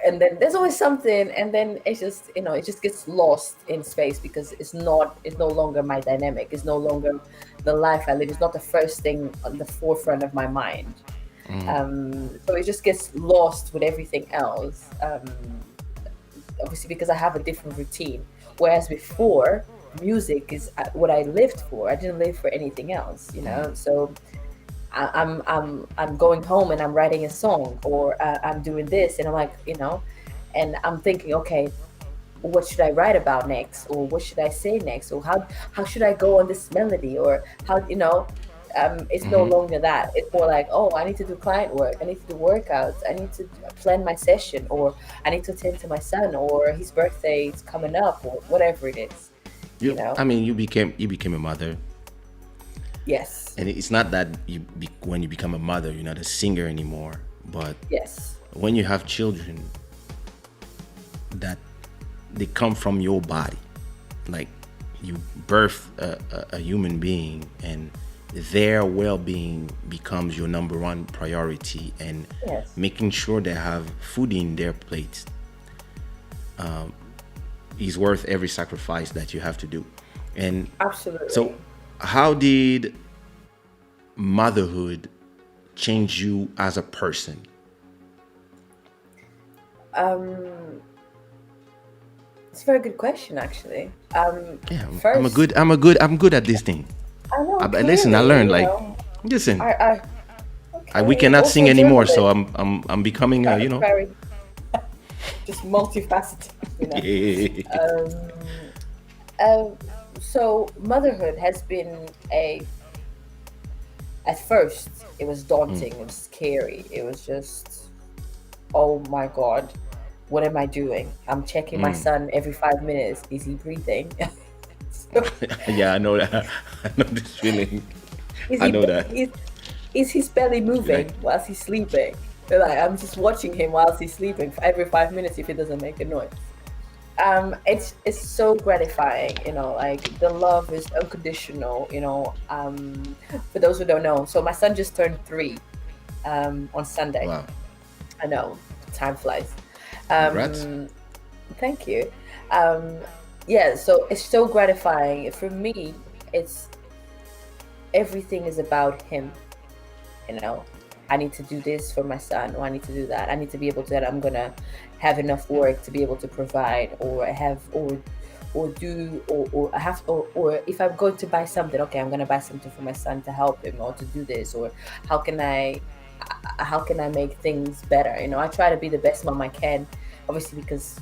and then there's always something, and then it's just, it just gets lost in space, because it's no longer my dynamic. It's no longer the life I live. It's not the first thing on the forefront of my mind. So it just gets lost with everything else. Obviously, because I have a different routine. Whereas before music is what I lived for. I didn't live for anything else, you know. So I'm going home and I'm writing a song, or I'm doing this, and I'm like, you know, and I'm thinking, okay, what should I write about next, or what should I say next, or how should I go on this melody, or how, you know. It's no longer that. It's more like, oh, I need to do client work, I need to do workouts, I need to plan my session, or I need to attend to my son, or his birthday is coming up, or whatever it is, you know. I mean, you became a mother, Yes. and it's not that when you become a mother, you're not a singer anymore. But Yes. when you have children, that they come from your body, like you birth a human being, and their well-being becomes your number one priority, and Yes. making sure they have food in their plates is worth every sacrifice that you have to do. And Absolutely. so how did motherhood change you as a person? It's a very good question, actually. Yeah, First, I'm good at this thing. I know, Listen, I clearly, learned, you like, know, listen, we okay, cannot sing also anymore, so journalist, I'm becoming you know. very just multifaceted, you know. So motherhood has been at first it was daunting, it was scary, it was just, oh my God, what am I doing? I'm checking my son every 5 minutes. Is he breathing? So, Yeah, I know that. I know this feeling. is I he know that. is his belly moving Like, whilst he's sleeping? Like, I'm just watching him whilst he's sleeping for every 5 minutes if he doesn't make a noise. It's so gratifying, you know, like the love is unconditional, you know. For those who don't know, so my son just turned 3 on Sunday. wow, I know, time flies. congrats. Thank you. Um, yeah, so it's so gratifying. For me, it's everything is about him, you know. I need to do this for my son, or I need to do that. I need to be able to that I'm gonna have enough work to be able to provide, or have or do or I have or if I'm going to buy something, okay, I'm gonna buy something for my son to help him, or to do this, or how can I how can I make things better? You know, I try to be the best mom I can, obviously, because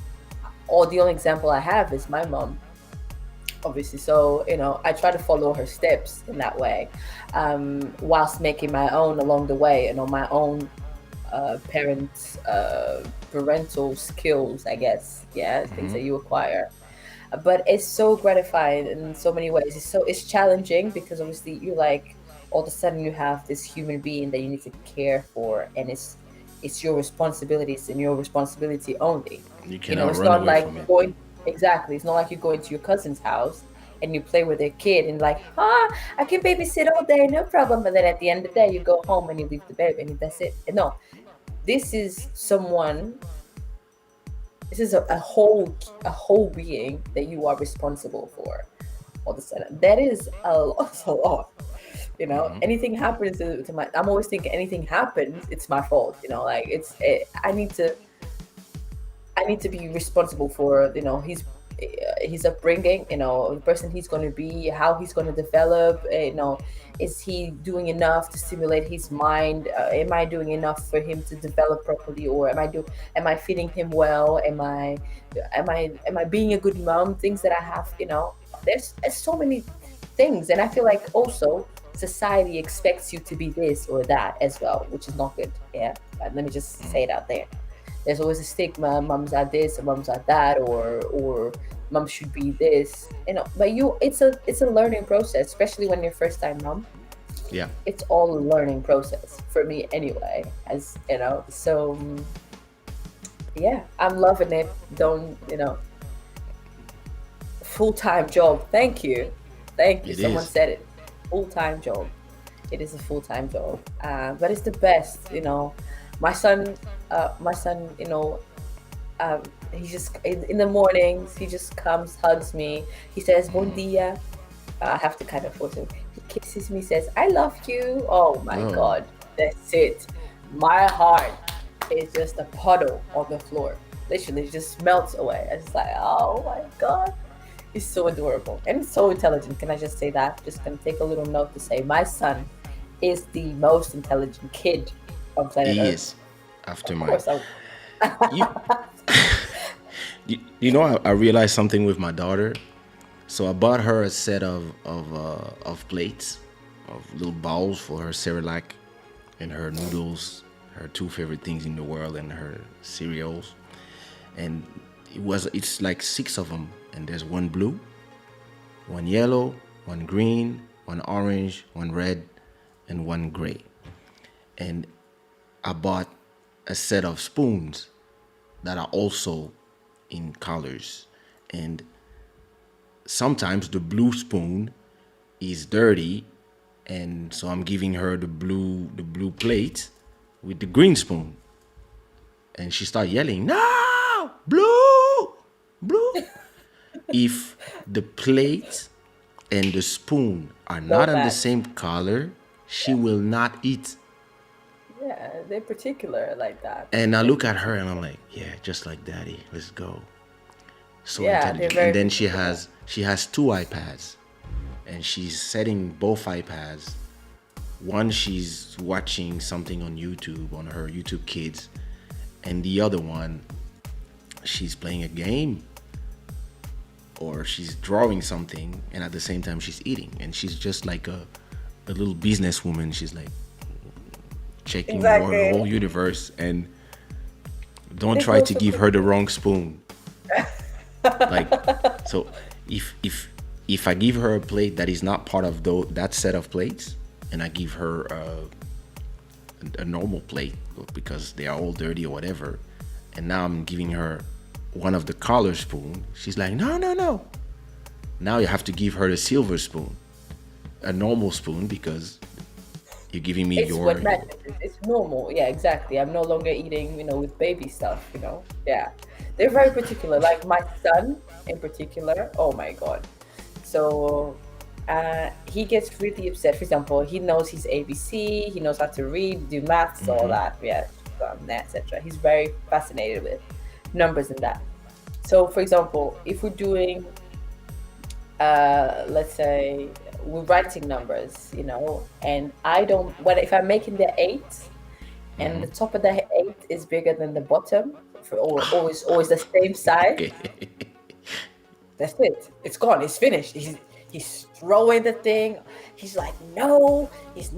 the only example I have is my mom, obviously. So, you know, I try to follow her steps in that way, whilst making my own along the way, you know, my own parental skills, I guess. Yeah, things that you acquire. But it's so gratifying in so many ways. It's challenging, because obviously you like, all of a sudden you have this human being that you need to care for, and it's your responsibilities and your responsibility only. You You know, cannot it's run not away like from it. going exactly. It's not like you go into your cousin's house and you play with their kid and like, I can babysit all day, no problem. But then at the end of the day, you go home and you leave the baby, and that's it. And no, this is someone. This is a whole being that you are responsible for. All of a sudden, that is a lot. It's a lot. You know, anything happens to my. I'm always thinking, anything happens, it's my fault. You know, like I need to be responsible for, you know, his upbringing, you know, the person he's going to be, how he's going to develop, you know, is he doing enough to stimulate his mind? Am I doing enough for him to develop properly, or am I feeding him well? Am I being a good mom? Things that I have, you know, there's so many things, and I feel like also society expects you to be this or that as well, which is not good. Yeah, but let me just say it out there. There's always a stigma, moms are this, or moms are that, or mom should be this, you know. But it's a learning process, especially when you're first time mom. Yeah. It's all a learning process for me anyway, as you know. So yeah, I'm loving it. Don't, you know, full-time job. Thank you. It Someone is. said it. Full-time job. It is a full-time job, but it's the best, you know. My son, you know, he just in the mornings he just comes, hugs me. He says bon dia. I have to kind of force him. He kisses me, says I love you. Oh my Oh, God, that's it. My heart is just a puddle on the floor. Literally, it just melts away. It's like, oh my God. He's so adorable and so intelligent. Can I just say that? Just gonna take a little note to say my son is the most intelligent kid on planet He Earth. is after Of mine. course, I. You, you know, I realized something with my daughter. So I bought her a set of plates, of little bowls for her Cerelac and her noodles, her two favorite things in the world, and her cereals. And it's like six of them, and there's one blue, one yellow, one green, one orange, one red, and one gray. And I bought a set of spoons that are also in colors. And sometimes the blue spoon is dirty, and so I'm giving her the blue plate with the green spoon. And she started yelling, "No! Blue! Blue!" If the plate and the spoon are not on the match. same color, she will not eat. Yeah, they're particular like that. And I look at her and I'm like, yeah, just like daddy, let's go. So Yeah, they're intelligent. very And then she has two iPads, and she's setting both iPads. One, she's watching something on YouTube, on her YouTube Kids, and the other one, she's playing a game or she's drawing something, and at the same time she's eating. And she's just like a little businesswoman. She's like checking the Exactly. whole universe, and don't They try go to so give her the wrong spoon. Like, so if I give her a plate that is not part of that set of plates, and I give her a normal plate because they are all dirty or whatever, and now I'm giving her one of the color spoon, she's like, no. Now you have to give her the silver spoon, a normal spoon, because you're giving me It's your. what matters. It's normal. Yeah, exactly. I'm no longer eating, with baby stuff, Yeah. They're very particular. Like my son in particular. Oh my God. So he gets really upset. For example, he knows his ABC, he knows how to read, do maths, all that. Yeah, etc. He's very fascinated with numbers and that. So, for example, if we're doing, let's say, we're writing numbers, and if I'm making the 8 and the top of the 8 is bigger than the bottom, or always the same size, Okay. that's it. It's gone. It's finished. He's throwing the thing. He's like, no. He's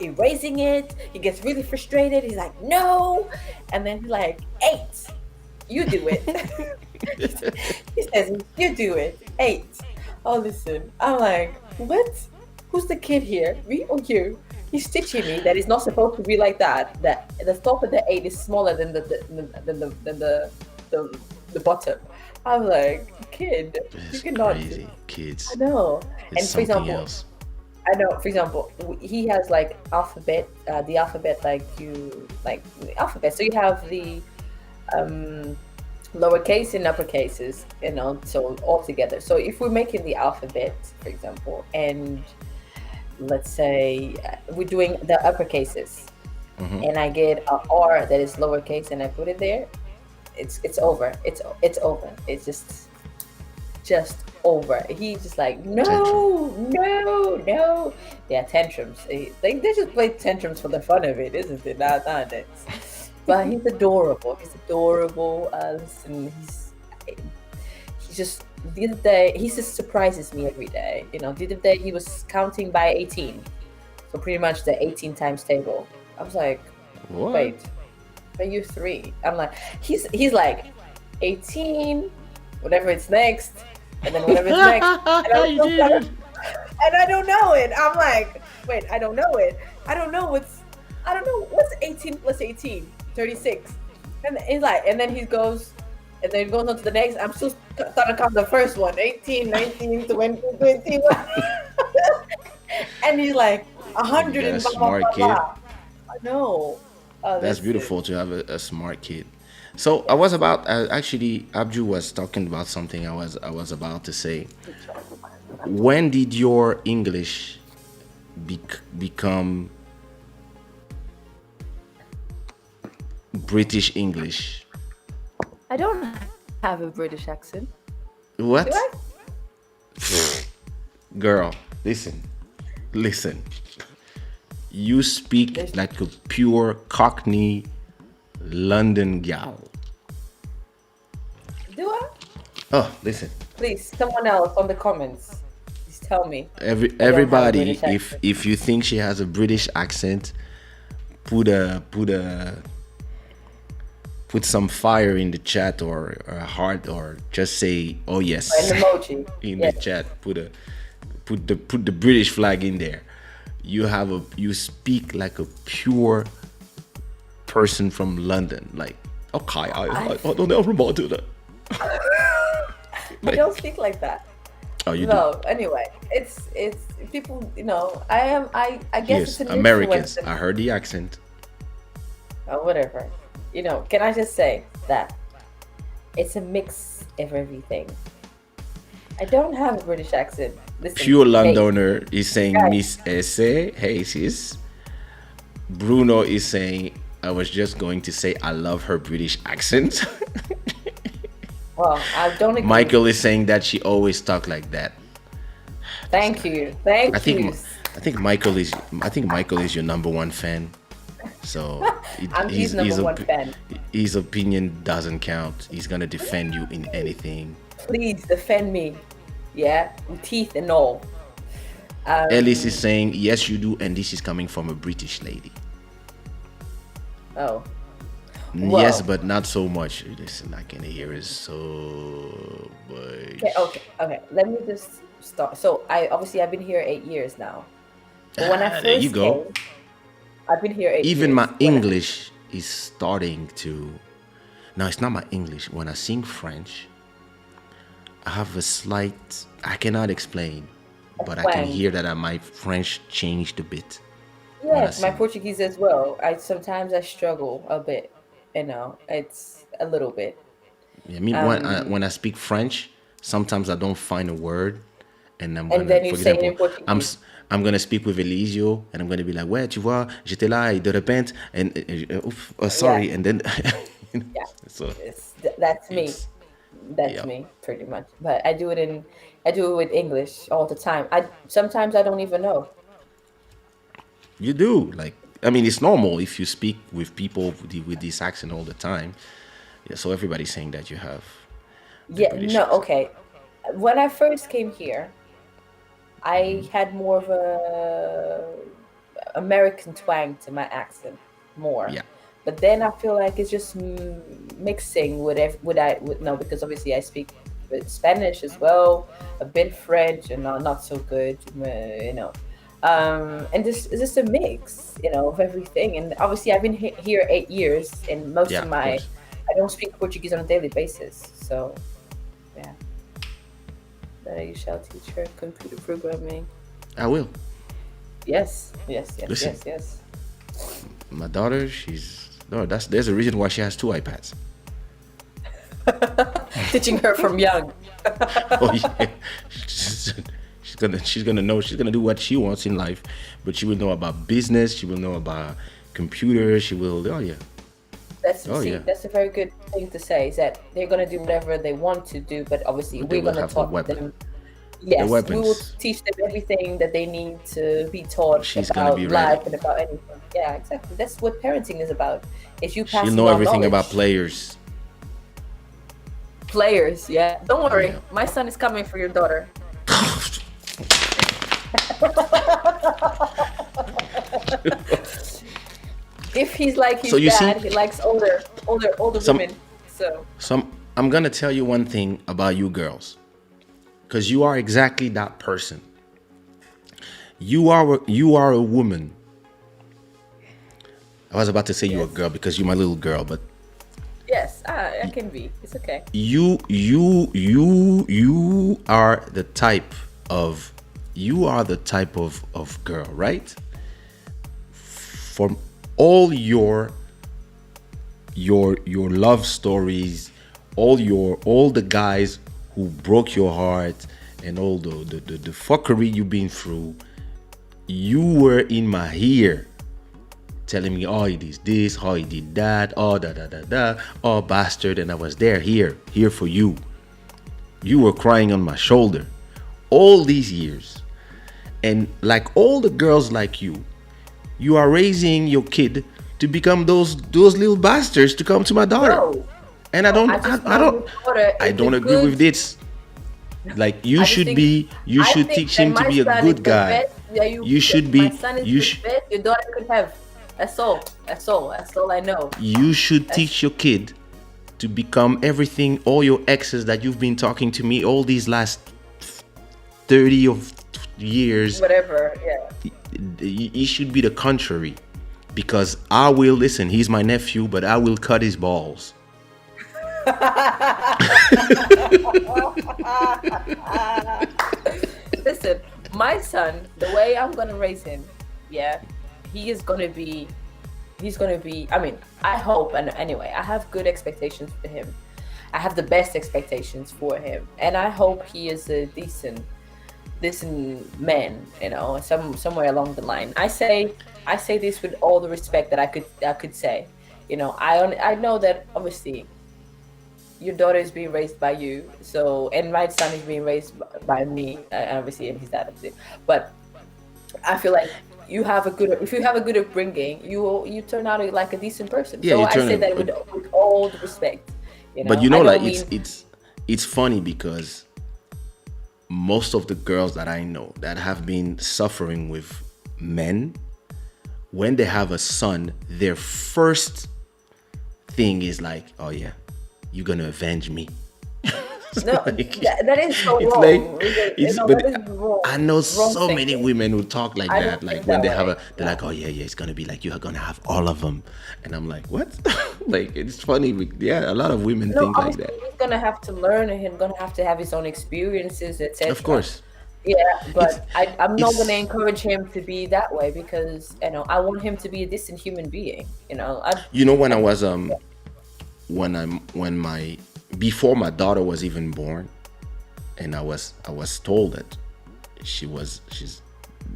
erasing it. He gets really frustrated. He's like, no. And then he's like, 8. You do it. He says, you do it. 8. Oh, listen. I'm like, what? Who's the kid here? Me or you? He's teaching me that it's not supposed to be like that. That the top of the 8 is smaller than the bottom. I'm like, kid, It's you cannot. crazy, kids. I know. It's And for something example, else. I know. For example, he has like alphabet. The alphabet, like the alphabet. So you have the lowercase and uppercases. So all together. So if we're making the alphabet, for example, and let's say we're doing the uppercases, and I get a R that is lowercase, and I put it there. It's over. It's over. It's just over. He's just like, no. Yeah, tantrums. They just play tantrums for the fun of it, isn't it? Nowadays. But he's adorable. Listen, he's just, the other day, he just surprises me every day. The other day he was counting by 18. So pretty much the 18 times table. I was like, What? wait, are you 3? I'm like, he's like 18, whatever it's next, and then whatever it's next. And I don't know it. I'm like, wait, I don't know it. I don't know what's 18 plus 18, 36. And he's like, and then he goes on to the next. I'm still trying to count the first one, 18, 19, 20, 21. And he's like, 100 You got a and blah, smart blah, kid. blah, blah. I know. That's beautiful to have a smart kid. So I was about actually Abju was talking about something I was about to say. When did your English become British English? I don't have a British accent. What? Do I? Girl, listen. You speak like a pure Cockney London gal. Do I? Oh, listen. Please, someone else on the comments. Please tell me. Everybody, British accent. if you think she has a British accent, put some fire in the chat or a heart, or just say oh yes An emoji. in Yes. the chat. Put the British flag in there. You speak like a pure person from London. Like, okay, I don't ever want to do that. I don't speak like that. Oh, you No, anyway, it's people, I guess Yes, it's an Americans. influence. I heard the accent. Or whatever. Can I just say that it's a mix of everything. I don't have a British accent. Listen, Pure hey, landowner is saying Guys. Miss Esse. Hey sis. Bruno is saying, I was just going to say I love her British accent. well, I don't agree. Michael is saying that she always talk like that. Thank you. Thank I think you. I think Michael is your number one fan. So I'm his number one fan. His opinion doesn't count. He's gonna defend you in anything. Please defend me. Yeah, with teeth and all. Ellis is saying yes, you do, and this is coming from a British lady. Oh. Yes, Well. but not so much. Listen, I can hear it so much. Okay. Let me just start. So I've been here 8 years now. But when I first there you go. came, I've been here 8 years. Even my When English is starting to. No, it's not my English. When I sing French, I have a slight. I cannot explain, but I can twang. hear that my French changed a bit. when I Yes, my sing. Portuguese as well. Sometimes I struggle a bit. It's a little bit. I mean, when I speak French, sometimes I don't find a word, and I'm And gonna, then you for say it in example, Portuguese. I'm gonna speak with Elisio, and I'm gonna be like, ouais, tu vois, j'étais là et de repente, and sorry, Yeah. and then, Yeah. so That's me. it's- That's yeah. me, pretty much. But I do it with English all the time. Sometimes I don't even know. You do, like, I mean, it's normal if you speak with people with this accent all the time. Yeah, so everybody's saying that you have. the Yeah, British no, accent. okay. When I first came here, I had more of a American twang to my accent, more. Yeah. But then I feel like it's just mixing because obviously I speak Spanish as well, a bit French, and not so good, and this is just a mix, of everything. And obviously I've been here 8 years, and most Yeah, of of my course. I don't speak Portuguese on a daily basis, so yeah. You shall teach her computer programming. I will. Yes. Listen. Yes. My daughter, there's a reason why she has 2 iPads. Teaching her from young. Oh yeah, she's gonna know. She's gonna do what she wants in life, but she will know about business. She will know about computers. She will. Oh yeah. That's yeah. that's a very good thing to say. Is that they're gonna do whatever they want to do, but obviously But they we're will gonna have the talk weapon. them. Yes, we will weapons. teach them everything that they need to be taught She's gonna about be life ready. and about anything. Yeah, exactly. That's what parenting is about. Is you She'll passing know on everything knowledge. about players. Players. Yeah, don't worry. Yeah. My son is coming for your daughter. If he's like his So you see- dad, he likes older Some- women. So I'm gonna tell you one thing about you girls, because you are exactly that person. You are a woman. I was about to say you're a Yes. girl because you're my little girl, but yes, I can be. It's okay. you are the type of girl, right? From all your love stories, all the guys who broke your heart, and all the fuckery you've been through, you were in my ear telling me, oh, he did this, oh, he did that, oh, oh, bastard, and I was here for you. You were crying on my shoulder all these years, and like all the girls like you are raising your kid to become those little bastards to come to my daughter. No, And no, I just I know don't your daughter I is don't a agree good. with this. Like you I just should think be, you I should think teach that him to my be a son is good the guy. best. Yeah, You should my be, son is you the sh- best your daughter could have. That's all. That's all. That's all I know. you should That's teach your kid to become everything, all your exes that you've been talking to me all these last 30 of years. whatever. Yeah. He should be the contrary, because I will listen. He's my nephew, but I will cut his balls. Listen, my son, the way I'm gonna raise him, yeah, he is gonna be. He's gonna be. I mean, I hope, and anyway, I have good expectations for him. I have the best expectations for him, and I hope he is a decent man. You know, somewhere along the line. I say this with all the respect that I could say. You know, I know that obviously your daughter is being raised by you, so, and my son is being raised by me, obviously, and his dad, obviously. But I feel like if you have a good upbringing, you turn out like a decent person. Yeah, So you I turn say it. that with all the respect. You know, But you know, I like don't mean it's funny because most of the girls that I know that have been suffering with men, when they have a son, their first thing is like, oh yeah, you're gonna avenge me. no. Like, That is so it's wrong. like You it's know, but that is wrong. I know Wrong so many thinking. women who talk like I that. don't Like think when that they have way. they're like, oh yeah, it's gonna be like you're gonna have all of them, and I'm like, what? Like it's funny. Yeah, a lot of women No, think like obviously that. he's gonna have to learn, and he's gonna have to have his own experiences, etc. Of course, Yeah, it's but I'm not it's gonna encourage him to be that way because I want him to be a decent human being. you know when I I was when my before my daughter was even born, and I was told that she's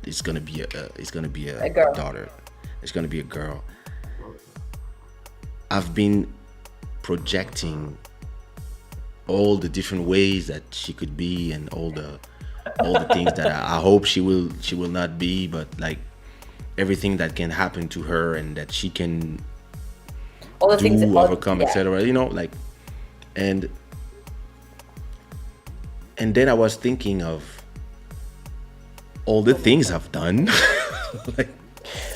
it's gonna be a girl. daughter, it's gonna be a girl. I've been projecting all the different ways that she could be and all the things that I hope she will not be, but like everything that can happen to her and that she can All the things, overcome, yeah. etc. You know, like and then I was thinking of all the things I've done. like,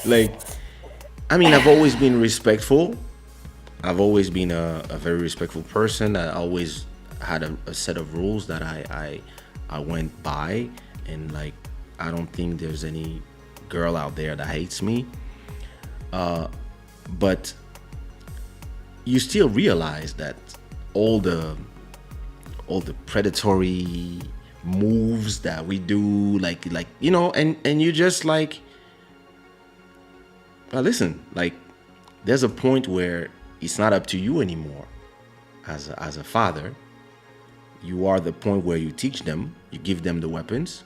like, I mean, I've always been respectful. I've always been a very respectful person. I always had a set of rules that I went by, and like, I don't think there's any girl out there that hates me. But you still realize that all the predatory moves that we do, like you know, and you just like, well, listen, like there's a point where it's not up to you anymore as a father. You are the point where you teach them, you give them the weapons,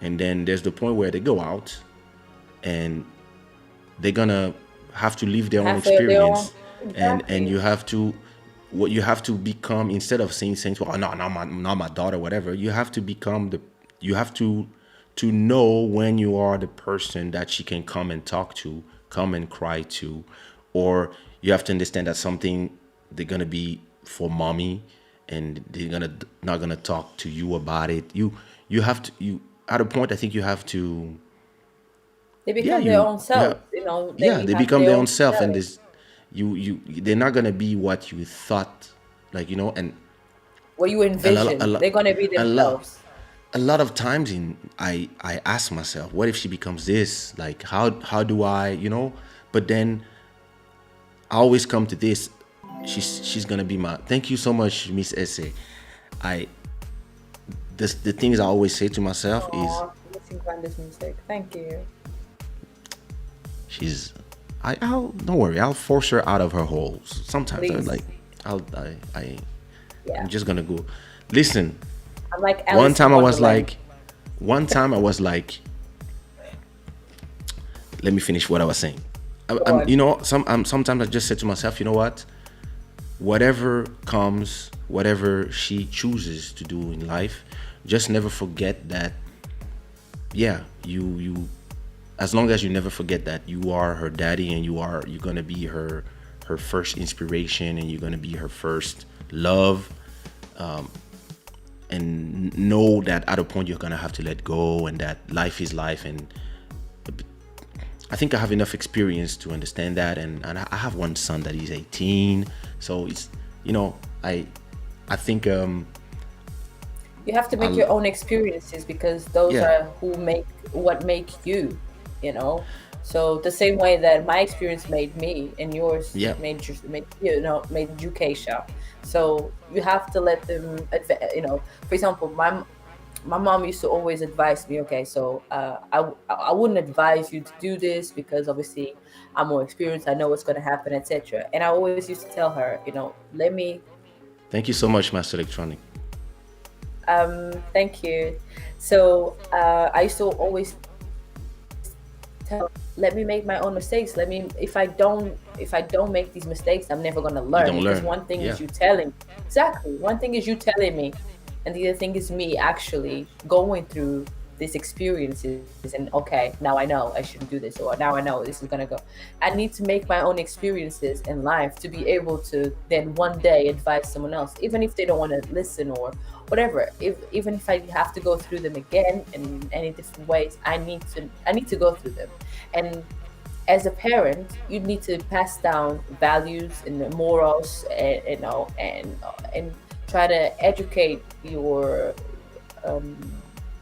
and then there's the point where they go out and they're gonna have to live their own Have their own- experience. and Exactly. you have to, what you have to become, instead of saying well, no, not my daughter, whatever, you have to become you have to know when you are the person that she can come and talk to, come and cry to, or you have to understand that something they're gonna be for mommy and they're not gonna talk to you about it. You have to, at a point I think you have to, They become you- their own self. yeah, they have become their own self, and personality. this they're not gonna be what you thought, like, you know. And What you envision, they're gonna be themselves. a lot of times I ask myself, what if she becomes this? Like, how do I, you know? But then I always come to this, she's gonna be my, thank you so much, Miss Essay. The things I always say to myself is, Aw, missing Vanda's music. Thank you. I'll don't worry, I'll force her out of her holes. Sometimes Please. Yeah. I'm just gonna go. Listen, I'm like Alice one time in I was Wonderland. like, let me finish what I was saying. Go on. You know, sometimes I just said to myself, you know what? Whatever comes, whatever she chooses to do in life, just never forget that. Yeah, you as long as you never forget that you are her daddy, and you're gonna be her first inspiration, and you're gonna be her first love, and know that at a point you're gonna have to let go, and that life is life. And I think I have enough experience to understand that, and I have one son that is 18, so it's, I think You have to make your own experiences, because those Yeah. are what make you, you know. So the same way that my experience made me, and yours Yeah. made you Kaysha. So you have to let them, For example, my mom used to always advise me, okay, so I wouldn't advise you to do this because obviously I'm more experienced, I know what's going to happen, etc. And I always used to tell her, let me. Thank you so much, Master Electronic. Thank you. So I used to always tell, let me make my own mistakes. If I don't make these mistakes, I'm never gonna learn. don't Because learn. one thing is Yeah. you telling, exactly. One thing is you telling me, and the other thing is me actually going through these experiences, and okay, now I know I shouldn't do this, or now I know this is gonna go. I need to make my own experiences in life to be able to then one day advise someone else, even if they don't want to listen or whatever. Even if I have to go through them again in any different ways, I need to go through them. And as a parent, you need to pass down values and morals, and try to educate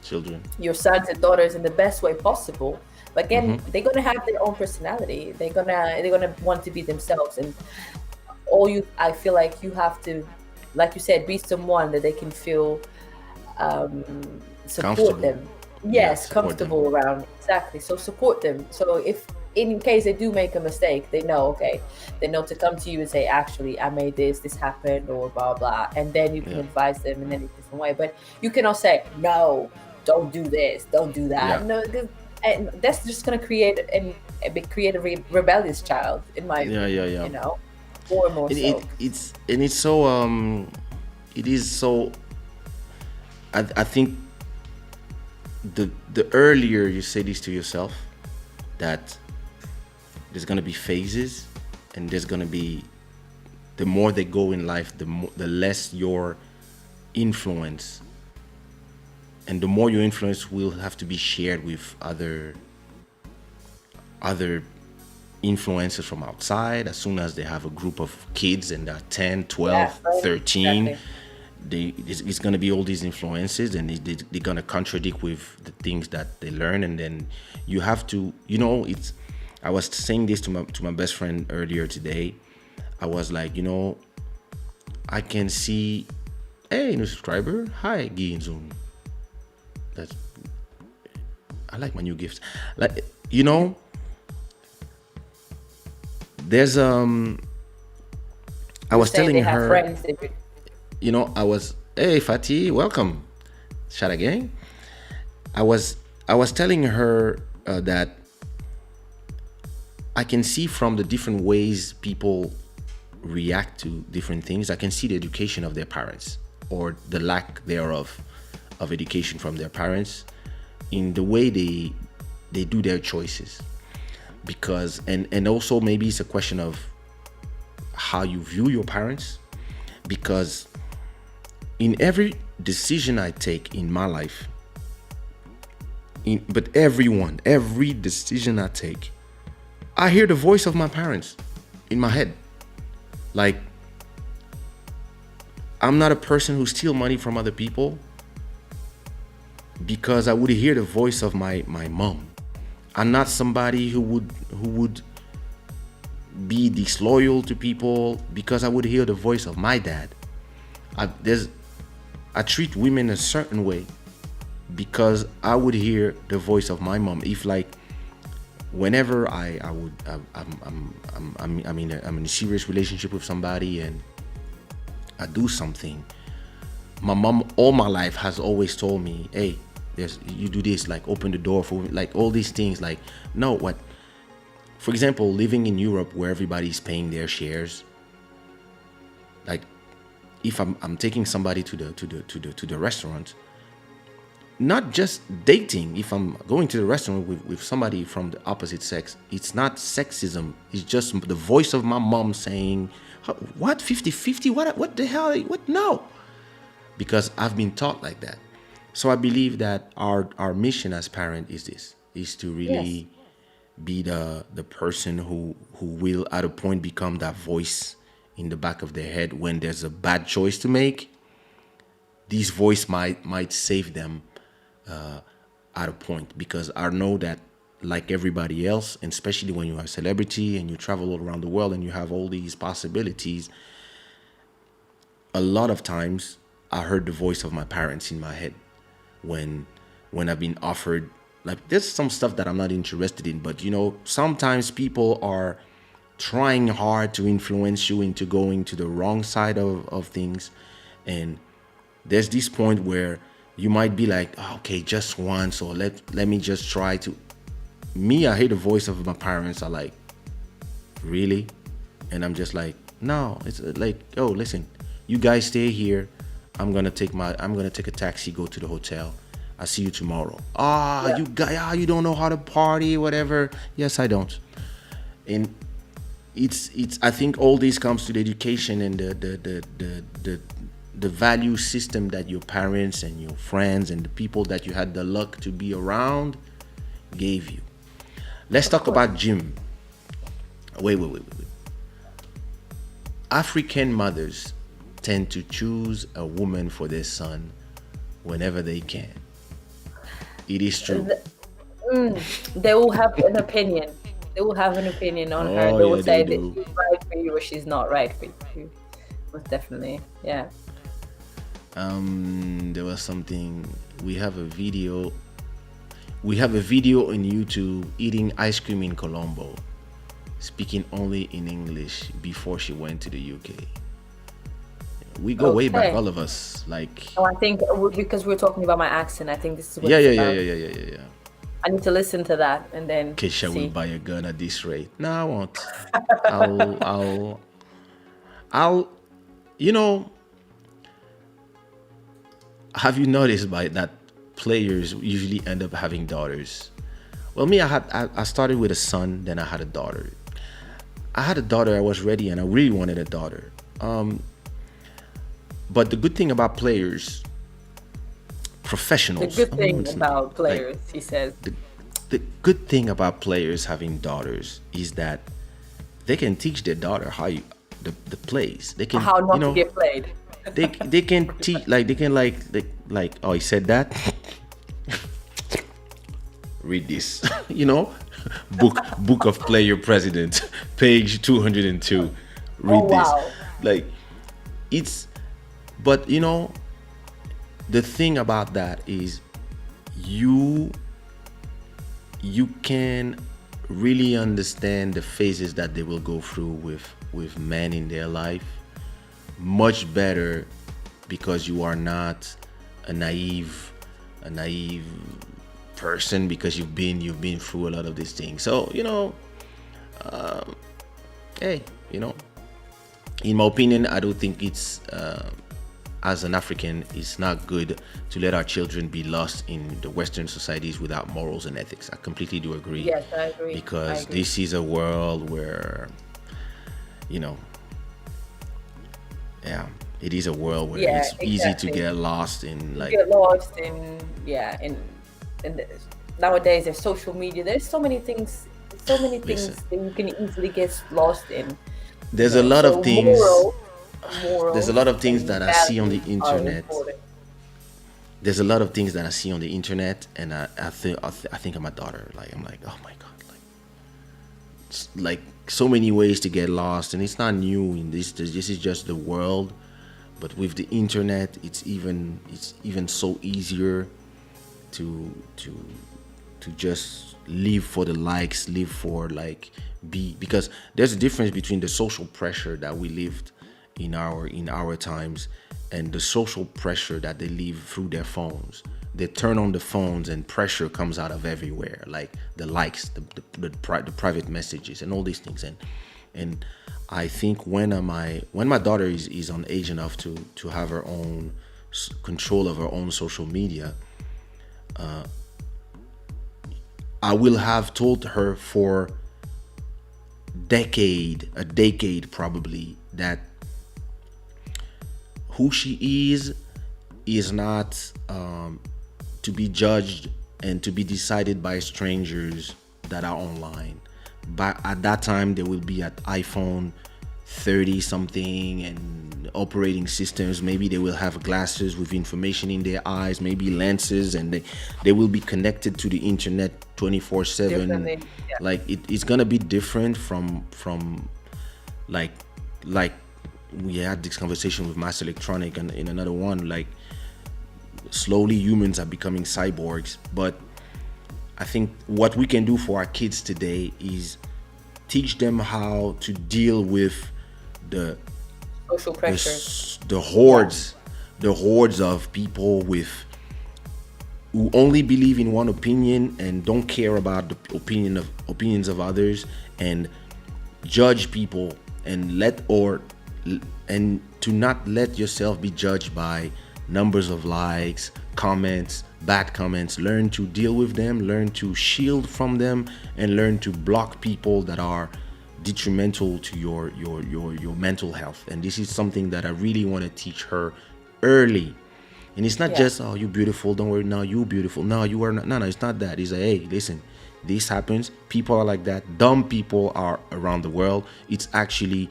Children. your sons and daughters in the best way possible. But again, they're gonna have their own personality. They're gonna want to be themselves, and I feel like you have to, like you said, be someone that they can feel support Comfortable. them. Yeah, Yes, support comfortable around. Exactly. So support them. So if in case they do make a mistake, they know to come to you and say, actually, I made this happened, or blah blah, and then you can Yeah. advise them in any different way. But you cannot say, no, don't do this, don't do that. Yeah. No, and that's just gonna create a rebellious child, in my Yeah, opinion. yeah, yeah. More and more And so. it's so it is so. I think the earlier you say this to yourself, that there's gonna be phases, and there's gonna be, the more they go in life, the less your influence, and the more your influence will have to be shared with other influencers from outside. As soon as they have a group of kids and they're 10, 12, Yeah, right. 13, Exactly. it's going to be all these influences, and they're going to contradict with the things that they learn. And then you have to, I was saying this to my best friend earlier today. I was like, I can see, hey, new subscriber, hi, Guy and Zoom. I like my new gifts. Like, there's I was Saying telling they have her, friends. hey Fatih, welcome, Shada gang. I was telling her that I can see from the different ways people react to different things. I can see the education of their parents, or the lack thereof of education from their parents, in the way they do their choices. Because and also maybe it's a question of how you view your parents, because in every decision I take in my life, every decision I take, I hear the voice of my parents in my head. Like, I'm not a person who steals money from other people, because I would hear the voice of my mom. I'm not somebody who would be disloyal to people, because I would hear the voice of my dad. I treat women a certain way because I would hear the voice of my mom. If, like, whenever I'm in a serious relationship with somebody and I do something, my mom all my life has always told me, hey, you do this, like open the door for, like, all these things. Like, no, what, for example, living in Europe where everybody's paying their shares, like, if I'm taking somebody to the restaurant, not just dating. If I'm going to the restaurant with somebody from the opposite sex, it's not sexism. It's just the voice of my mom saying, what, 50-50? What the hell? What? No. Because I've been taught like that. So I believe that our mission as parent is this, is to really be the person who will at a point become that voice in the back of their head when there's a bad choice to make. This voice might save them at a point, because I know that, like everybody else, and especially when you are a celebrity and you travel all around the world and you have all these possibilities, a lot of times I heard the voice of my parents in my head when I've been offered, like, there's some stuff that I'm not interested in, but sometimes people are trying hard to influence you into going to the wrong side of things. And there's this point where you might be like, oh, okay, just once, or let me just try to. Me, I hear the voice of my parents. I like, really? And I'm just like, no. It's like, oh, listen, you guys stay here. I'm gonna take a taxi, go to the hotel. I'll see you tomorrow. You guys, you don't know how to party, whatever. Yes, I don't. And it's I think all this comes to the education and the value system that your parents and your friends and the people that you had the luck to be around gave you. Let's talk about Jim. Wait. African mothers tend to choose a woman for their son whenever they can. It is true. They will have an opinion. They will have an opinion on her. They will say that she's right for you or she's not right for you. Most definitely, yeah. There was something. We have a video on YouTube eating ice cream in Colombo, speaking only in English before she went to the UK. We go way back, all of us. Like, I think because we're talking about my accent, I think this is what yeah. I need to listen to that and then Kaysha will buy a gun at this rate. No, I won't. I'll have you noticed by that players usually end up having daughters? Well, me, I started with a son, then I had a daughter. I had a daughter, I was ready, and I really wanted a daughter. But the good thing about players, professionals. The good thing about players, he says. The good thing about players having daughters is that they can teach their daughter how the plays. They can how not to get played. They can teach, like they can like oh, he said that. Read this, book of player president, page 202. Read this. Like, it's, but the thing about that is you can really understand the phases that they will go through with men in their life much better, because you are not a naive person, because you've been through a lot of these things. So hey, in my opinion, I don't think it's as an African, it's not good to let our children be lost in the Western societies without morals and ethics. I completely do agree. Yes, I agree. Because this is a world where, it is a world where it's easy to get lost in, like. Nowadays there's social media. There's so many things that you can easily get lost in. There's a lot of things. There's a lot of things that I see on the internet. There's a lot of things that I see on the internet, and I think of my daughter. Like, I'm like, oh my god, like so many ways to get lost, and it's not new. In this is just the world, but with the internet, it's even so easier to just live for the likes, live for because there's a difference between the social pressure that we lived in our times and the social pressure that they live through their phones. They turn on the phones and pressure comes out of everywhere, like the likes, the private messages and all these things. And I think when my daughter is on age enough to have her own control of her own social media, I will have told her for a decade probably, that who she is not to be judged and to be decided by strangers that are online. But at that time, they will be at iPhone 30 something and operating systems. Maybe they will have glasses with information in their eyes, maybe lenses, and they will be connected to the internet 24/7. Definitely, yeah. Like it's gonna be different from like we had this conversation with Mass Electronic and in another one, like slowly humans are becoming cyborgs. But I think what we can do for our kids today is teach them how to deal with the Social pressures. the hordes of people who only believe in one opinion and don't care about the opinions of others, and judge people, and to not let yourself be judged by numbers of likes, comments, bad comments. Learn to deal with them, learn to shield from them, and learn to block people that are detrimental to your mental health. And this is something that I really want to teach her early. And it's not just, oh, you're beautiful, don't worry, now you're beautiful, no, you are not. No, it's not that. It's like, hey, listen, this happens, people are like that, dumb people are around the world. It's actually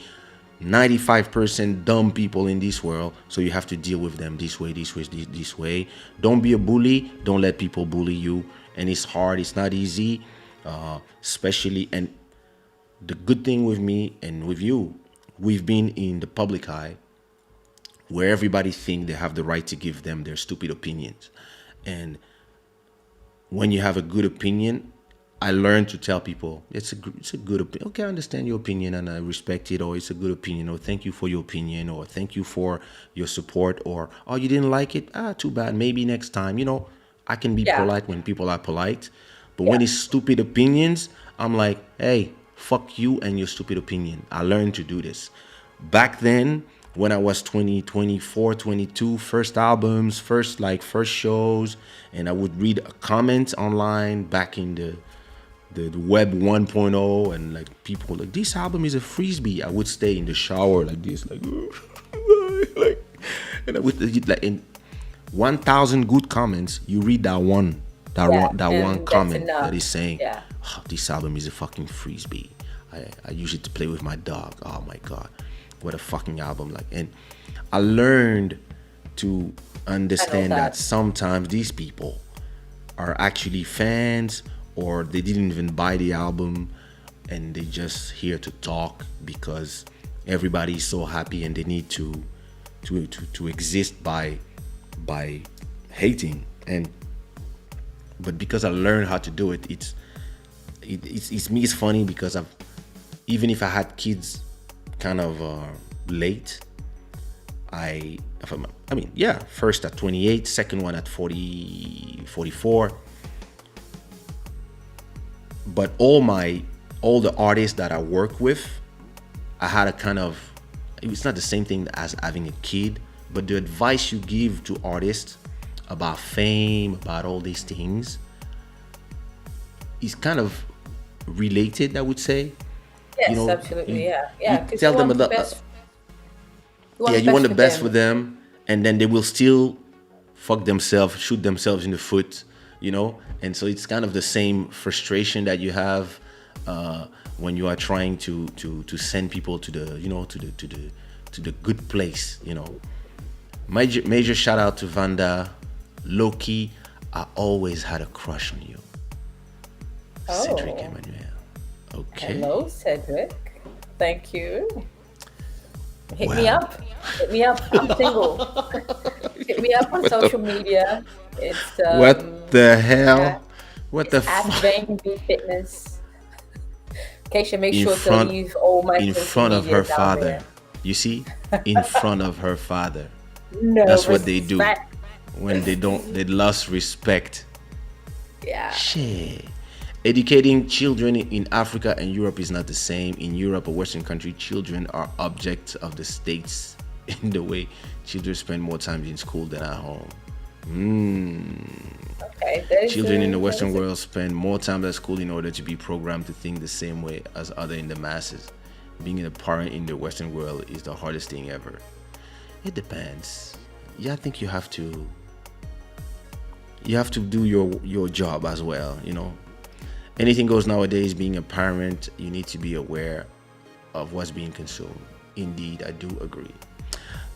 95% dumb people in this world, so you have to deal with them this way. Don't be a bully, don't let people bully you. And it's hard, it's not easy, especially. And the good thing with me and with you, we've been in the public eye where everybody think they have the right to give them their stupid opinions. And when you have a good opinion, I learned to tell people it's a good opinion. Okay, I understand your opinion and I respect it, or it's a good opinion, or thank you for your opinion, or thank you for your support, or oh, you didn't like it? Too bad. Maybe next time. I can be polite when people are polite, but when it's stupid opinions, I'm like, hey, fuck you and your stupid opinion. I learned to do this. Back then, when I was 20, 24, 22, first albums, first shows, and I would read comments online back in the web 1.0, and like people like, this album is a frisbee. I would stay in the shower like this, like and I would like in 1,000 good comments, you read that one comment that is saying, oh, this album is a fucking frisbee. I use it to play with my dog. Oh my god, what a fucking album. Like, and I learned to understand that sometimes these people are actually fans, or they didn't even buy the album and they just here to talk because everybody's so happy and they need to exist by hating. But because I learned how to do it, it's funny because even if I had kids kind of late, first at 28, second one at 44. But all the artists that I work with, I had a kind of, it's not the same thing as having a kid, but the advice you give to artists about fame, about all these things, is kind of related, I would say. Yes, absolutely, yeah. You tell them you want the best for them, and then they will still fuck themselves, shoot themselves in the foot, and so it's kind of the same frustration that you have when you are trying to send people to the good place. Major shout out to Vanda. Loki, I always had a crush on you. Cedric Emmanuel. Okay. Hello, Cedric. Thank you. Hit me up. I'm single. Hit me up on social media. It's what the hell? Yeah, what the at Vanda May Fitness. Kaysha, make sure to leave all my in front of her father. There. You see, in front of her father. No, that's what they do when they lost respect. Yeah. Shit. Educating children in Africa and Europe is not the same. In Europe, a Western country, children are objects of the states in the way children spend more time in school than at home. Okay, there's Children in the a Western world spend more time at school in order to be programmed to think the same way as other in the masses. Being a parent in the Western world is the hardest thing ever. It depends. Yeah, I think you have to do your job as well. Anything goes nowadays. Being a parent, you need to be aware of what's being consumed. Indeed, I do agree.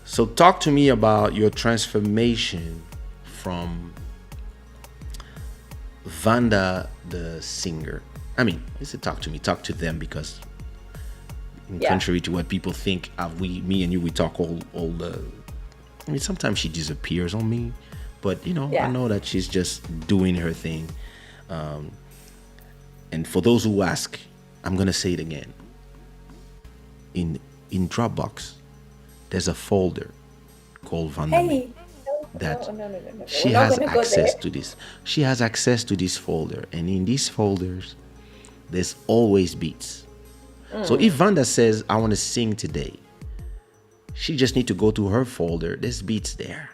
So talk to me about your transformation from Vanda the singer. I mean, talk to me, talk to them, because contrary to what people think, me and you, we talk all the. I mean, sometimes she disappears on me, but I know that she's just doing her thing. And for those who ask, I'm gonna say it again. In Dropbox, there's a folder called Vanda May that no. she We're not has gonna go access there. to this. She has access to this folder, and in these folders, there's always beats. So if Vanda says, "I want to sing today," she just need to go to her folder. There's beats there.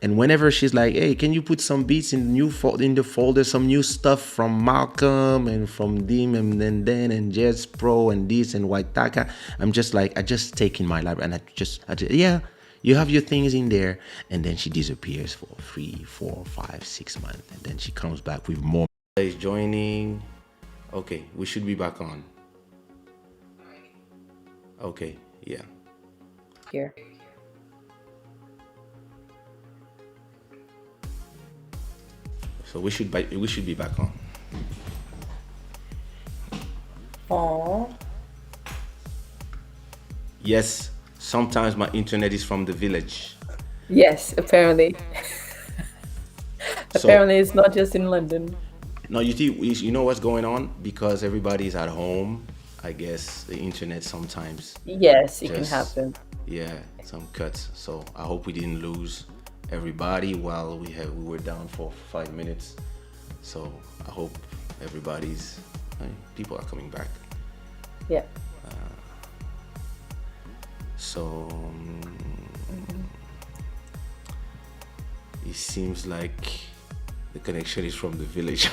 And whenever she's like, "Hey, can you put some beats in the folder, some new stuff from Malcolm and from Dim and then and Jazz Pro and this and White Taka," I'm just like, I just take in my library and I just yeah, you have your things in there. And then she disappears for 3, 4, 5, 6 months, and then she comes back with more. Is joining. Okay, we should be back on. Okay, yeah. Here. So we should be back on. Aww. Yes, sometimes my internet is from the village. Yes, apparently. So, Apparently, it's not just in London. no, you know what's going on? Because everybody's at home, I guess the internet sometimes, Yes, it can just happen. yeah, some cuts. So I hope we didn't lose everybody while we were down for 5 minutes. So I hope people are coming back. Yeah. So it seems like the connection is from the village.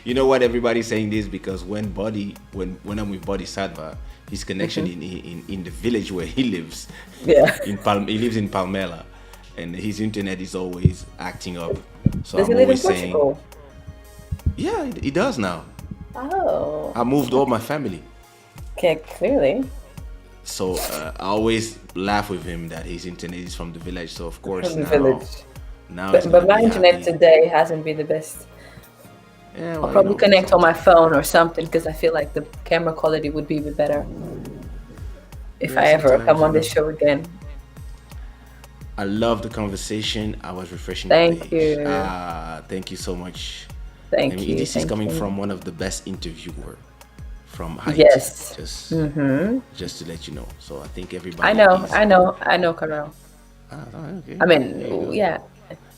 You know what? Everybody's saying this because when I'm with Bodhisattva, his connection in the village where he lives, Yeah. he lives in Palmela, and his internet is always acting up. So Does I'm he live in always saying, Portugal? yeah, he does now. Oh. I moved all my family. Okay, clearly. So I always laugh with him that his internet is from the village. So of course From the now, village. now it's But gonna my be internet happy. today hasn't been the best. Yeah, I'll well, probably connect on my phone or something because I feel like the camera quality would be a bit better if Yeah, I ever sometimes, come on this show again. I love the conversation. I was refreshing the Thank page. you. Thank you so much. Thank I mean, you. this is Thank coming you. from one of the best interviewer from Haiti. Yes. Just to let you know. So I think everybody. I know, is- I know, Carol. Okay. I There you mean, go. yeah.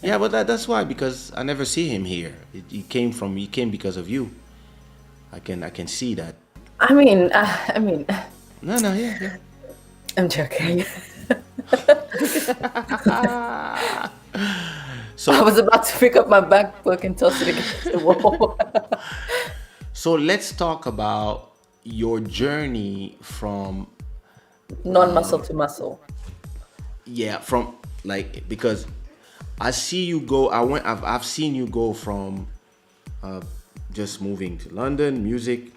Yeah, but that's why, because I never see him here. He came because of you. I can see that. I mean, No, yeah. I'm joking. So I was about to pick up my backbook and toss it against the wall. So let's talk about your journey from Non-muscle to muscle. from like, because I see you go. I've seen you go from just moving to London, music,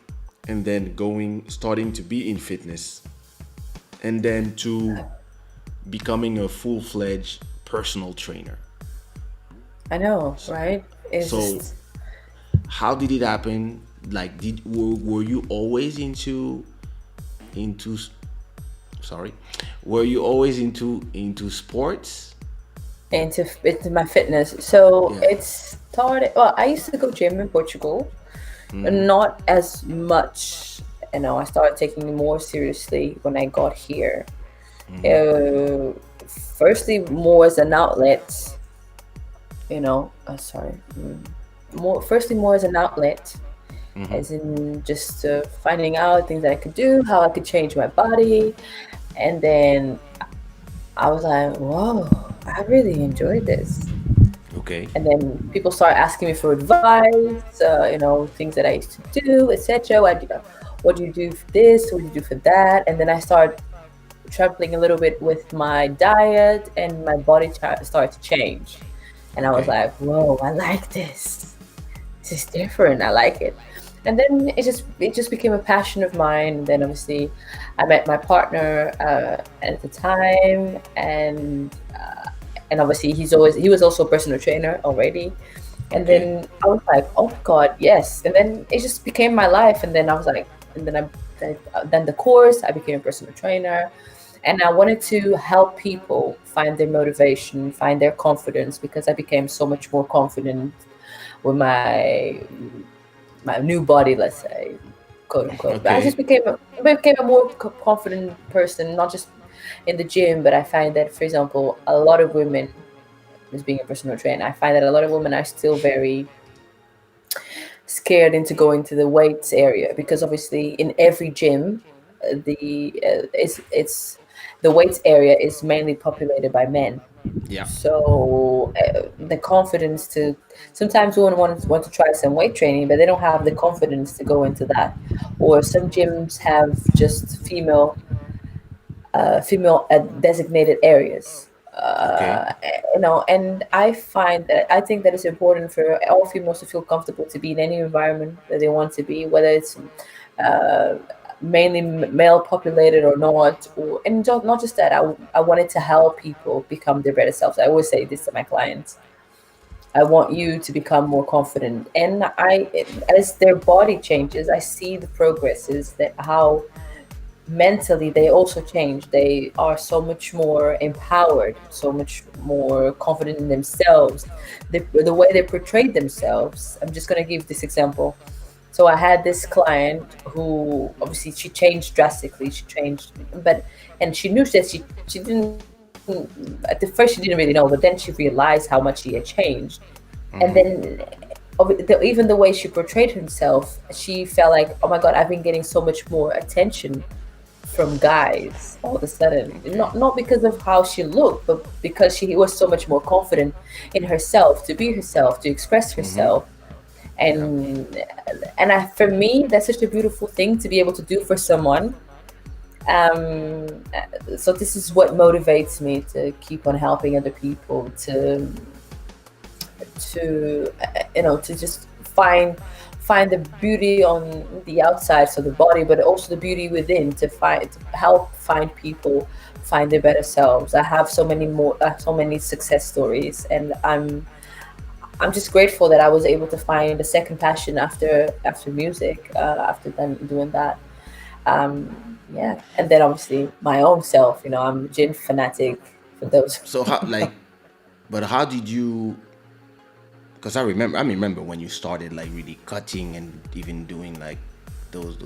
and then starting to be in fitness, and then to becoming a full-fledged personal trainer. I know, right? It's So just, how did it happen? Like, were you always into sorry, were you always into sports? into my fitness. So Yeah. it started. Well, I used to go gym in Portugal, but not as much. I started taking it more seriously when I got here. Firstly, more as an outlet. Sorry. Firstly, more as an outlet, as in just finding out things that I could do, how I could change my body, and then I was like, whoa, I really enjoyed this. Okay. And then people start asking me for advice, things that I used to do, etc. What do you do for this? What do you do for that? And then I start traveling a little bit with my diet, and my body started to change. And I was Okay. like, whoa, I like this. This is different. I like it. And then it just became a passion of mine. And then obviously, I met my partner at the time, and obviously he was also a personal trainer already. And Okay. then I was like, oh my God, yes. And then it just became my life. And then I was like, and then then the course, I became a personal trainer. And I wanted to help people find their motivation, find their confidence, because I became so much more confident with my new body, let's say, quote unquote. But I Okay. just became a more confident person, not just in the gym, but I find that, for example, a lot of women, as being a personal trainer, I find that a lot of women are still very scared into going to the weights area, because obviously in every gym, the it's the weights area is mainly populated by men. Yeah. So the confidence to sometimes women want to try some weight training, but they don't have the confidence to go into that. Or some gyms have just female designated areas. Okay. And I think that it's important for all females to feel comfortable to be in any environment that they want to be, whether it's uh, mainly male populated or not. And not just that. I wanted to help people become their better selves. I always say this to my clients. I want you to become more confident, and as their body changes, I see the progresses, that how mentally they also change. They are so much more empowered, so much more confident in themselves. The way they portray themselves, I'm just going to give this example. So I had this client who obviously she changed drastically. She changed, but and she knew that she didn't, at the first she didn't really know, but then she realized how much she had changed. And then even the way she portrayed herself, she felt like, oh my God, I've been getting so much more attention from guys all of a sudden. Okay. Not because of how she looked, but because she was so much more confident in herself, to be herself, to express herself. Yeah. For me, that's such a beautiful thing to be able to do for someone. So this is what motivates me to keep on helping other people to just find the beauty on the outside, so the body, but also the beauty within, to help find people find their better selves. I have so many success stories, and I'm just grateful that I was able to find a second passion after music, after then doing that. Yeah, and then obviously my own self. I'm a gym fanatic. For those, So how like, but how did you? Because I remember when you started like really cutting and even doing like those.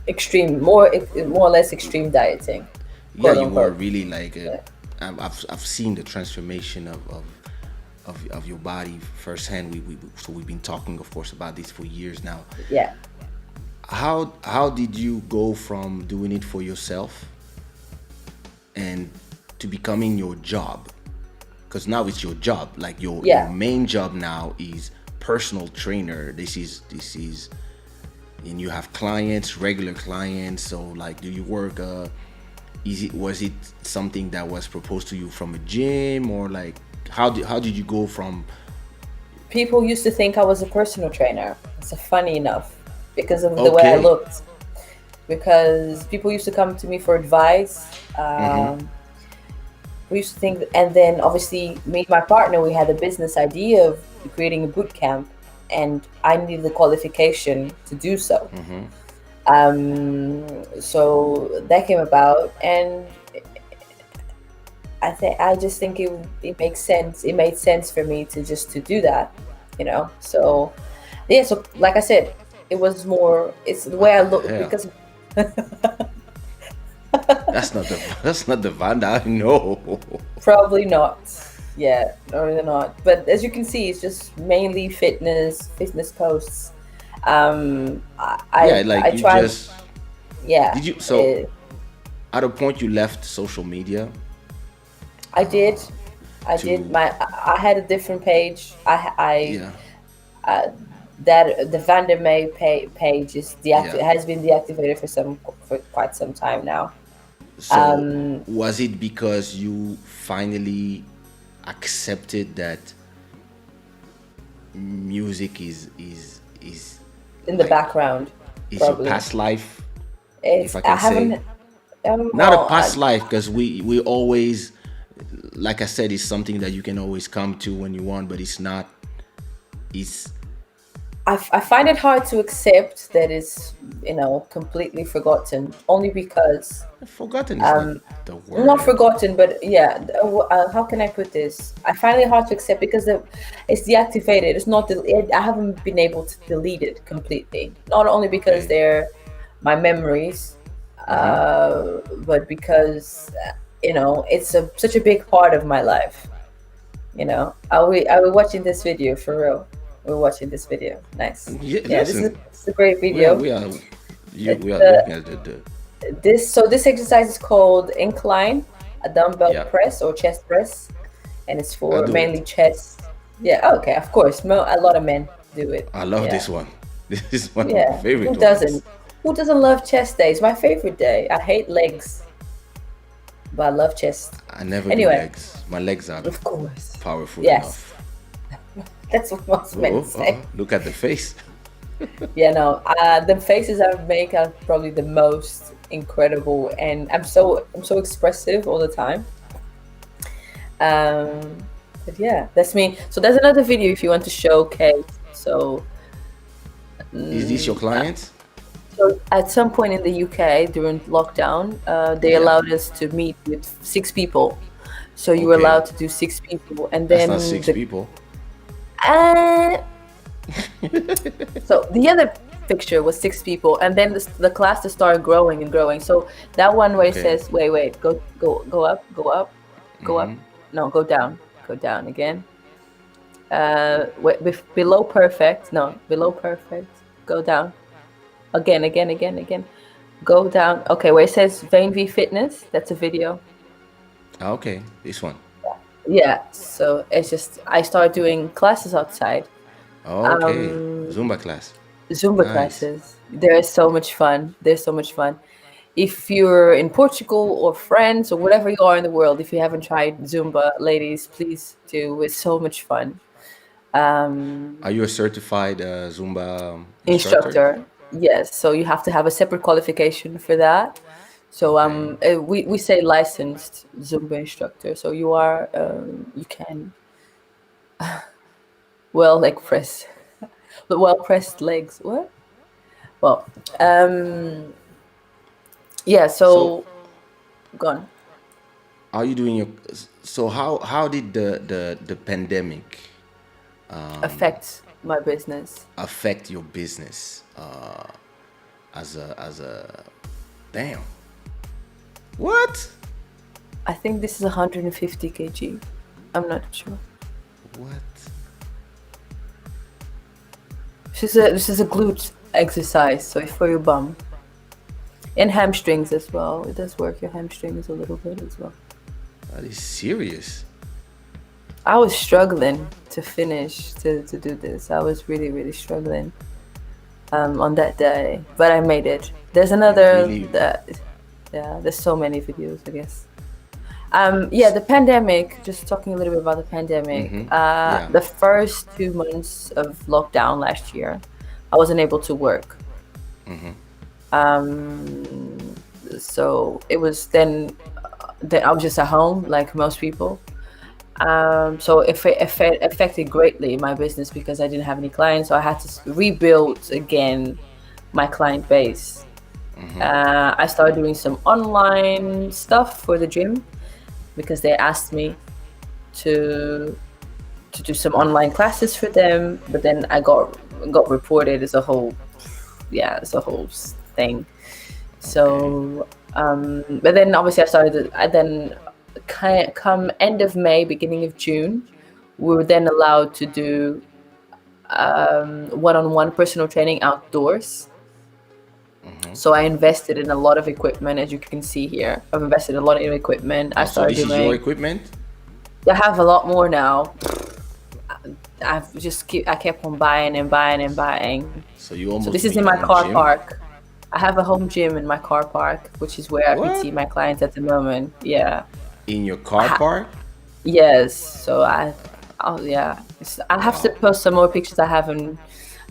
extreme, more or less extreme dieting, Yeah, quote you were unquote. really like. Yeah. I've seen the transformation of your body firsthand. So we've been talking, of course, about this for years now. Yeah. How did you go from doing it for yourself and to becoming your job? Because now it's your job. Like your Yeah. main job now is personal trainer. And you have clients, regular clients. So like, do you work? Was it something that was proposed to you from a gym, or like how did you go from? People used to think I was a personal trainer. It's funny enough, because of the way I Okay. looked. Because people used to come to me for advice. We used to think, and then obviously me and my partner, we had a business idea of creating a boot camp, and I needed the qualification to do so. So that came about, and I just think it makes sense. It made sense for me to do that. So yeah. So like I said, it was more. It's the way What I the look, hell? because That's not the Vanda. No. probably not. Yeah, no, really not. But as you can see, it's just mainly fitness posts. Yeah, I like you tried. just Yeah. did you so at a point you left social media. I did. I to did. I had a different page. yeah, Uh, that the Vanda May page is yeah. has been deactivated for quite some time now. So Um, was it because you finally accepted that music is in the like background, is your probably. past life, if It's I I can say? haven't. Not a Well, past life, because we always, like I said, it's something that you can always come to when you want, but it's not. It's I find it hard to accept that it's completely forgotten. Only because forgotten is not the not word. forgotten, but yeah. How can I put this? I find it hard to accept because it's deactivated. It's not. I haven't been able to delete it completely. Not only because Okay. they're my memories, but because it's such a big part of my life. Are we watching this video for real? We're watching this video. Nice. Yeah, Yeah, this is, listen, this is a great we are video. we are you It's we are looking at the this exercise is called incline, a dumbbell yeah. press or chest press, and it's I for do mainly it. chest. Yeah, okay, of course. A lot of men do it. I love Yeah, this one. This is one of my yeah. Who favorite ones. doesn't? Who doesn't love chest day? It's my favorite day. I hate legs, but I love chest. I never do Anyway, legs. My legs are of course. powerful Yes, enough. that's what most men say. Look at the face. Yeah, no. The faces I make are probably the most incredible, and I'm so expressive all the time. Um, but yeah, that's me. So there's another video if you want to showcase. Is this your client? So at some point in the UK during lockdown, they Yeah. allowed us to meet with 6 people. So you were Okay. allowed to do 6 people, and That's then not six people. uh, so the other picture was 6 people, and then the class just started growing and growing. So that one where it Okay. says, wait, go up, go up, go up. No, go down again. Below perfect. No, below perfect. Go down. Again. Go down. Okay, where it says Vain V Fitness, that's a video. Ah, okay, this one. Yeah, so it's just I started doing classes outside. Okay, Zumba class. Zumba Nice. classes. They're so much fun. If you're in Portugal or France or whatever you are in the world, if you haven't tried Zumba, ladies, please do. It's so much fun. Are you a certified Zumba instructor? Instructor, yes. So you have to have a separate qualification for that. So we say licensed Zumba instructor. So you are you can press well pressed legs. What? Well, yeah. So gone. Are you doing your? So how did the pandemic Affects my business. affect your business as a damn? What? I think this is 150 kg. I'm not sure. What? This is a glute exercise, so it's for your bum. And hamstrings as well. It does work your hamstrings a little bit as well. That is serious. I was struggling to finish to do this. I was really, really struggling on that day, but I made it. There's another Really? yeah, there's so many videos, I guess. Yeah, the pandemic, just talking a little bit about the pandemic. Yeah. The first 2 months of lockdown last year, I wasn't able to work. So it was then I was just at home like most people. So it affected greatly my business because I didn't have any clients. So I had to rebuild again my client base. I started doing some online stuff for the gym because they asked me to do some online classes for them. But then I got reported as a whole thing. So, but then obviously come end of May, beginning of June, we were then allowed to do one-on-one personal training outdoors. So I invested in a lot of equipment, as you can see here. I've invested a lot in equipment. I So started this doing is your equipment? I have a lot more now. I kept on buying and buying and buying. So you So almost this is be in your my own car gym. park. I have a home gym in my car park, which is where I What? PT my clients at the moment. Yeah. In your car Ha- park? Yes. So oh yeah. I have to Wow. post some more pictures. I haven't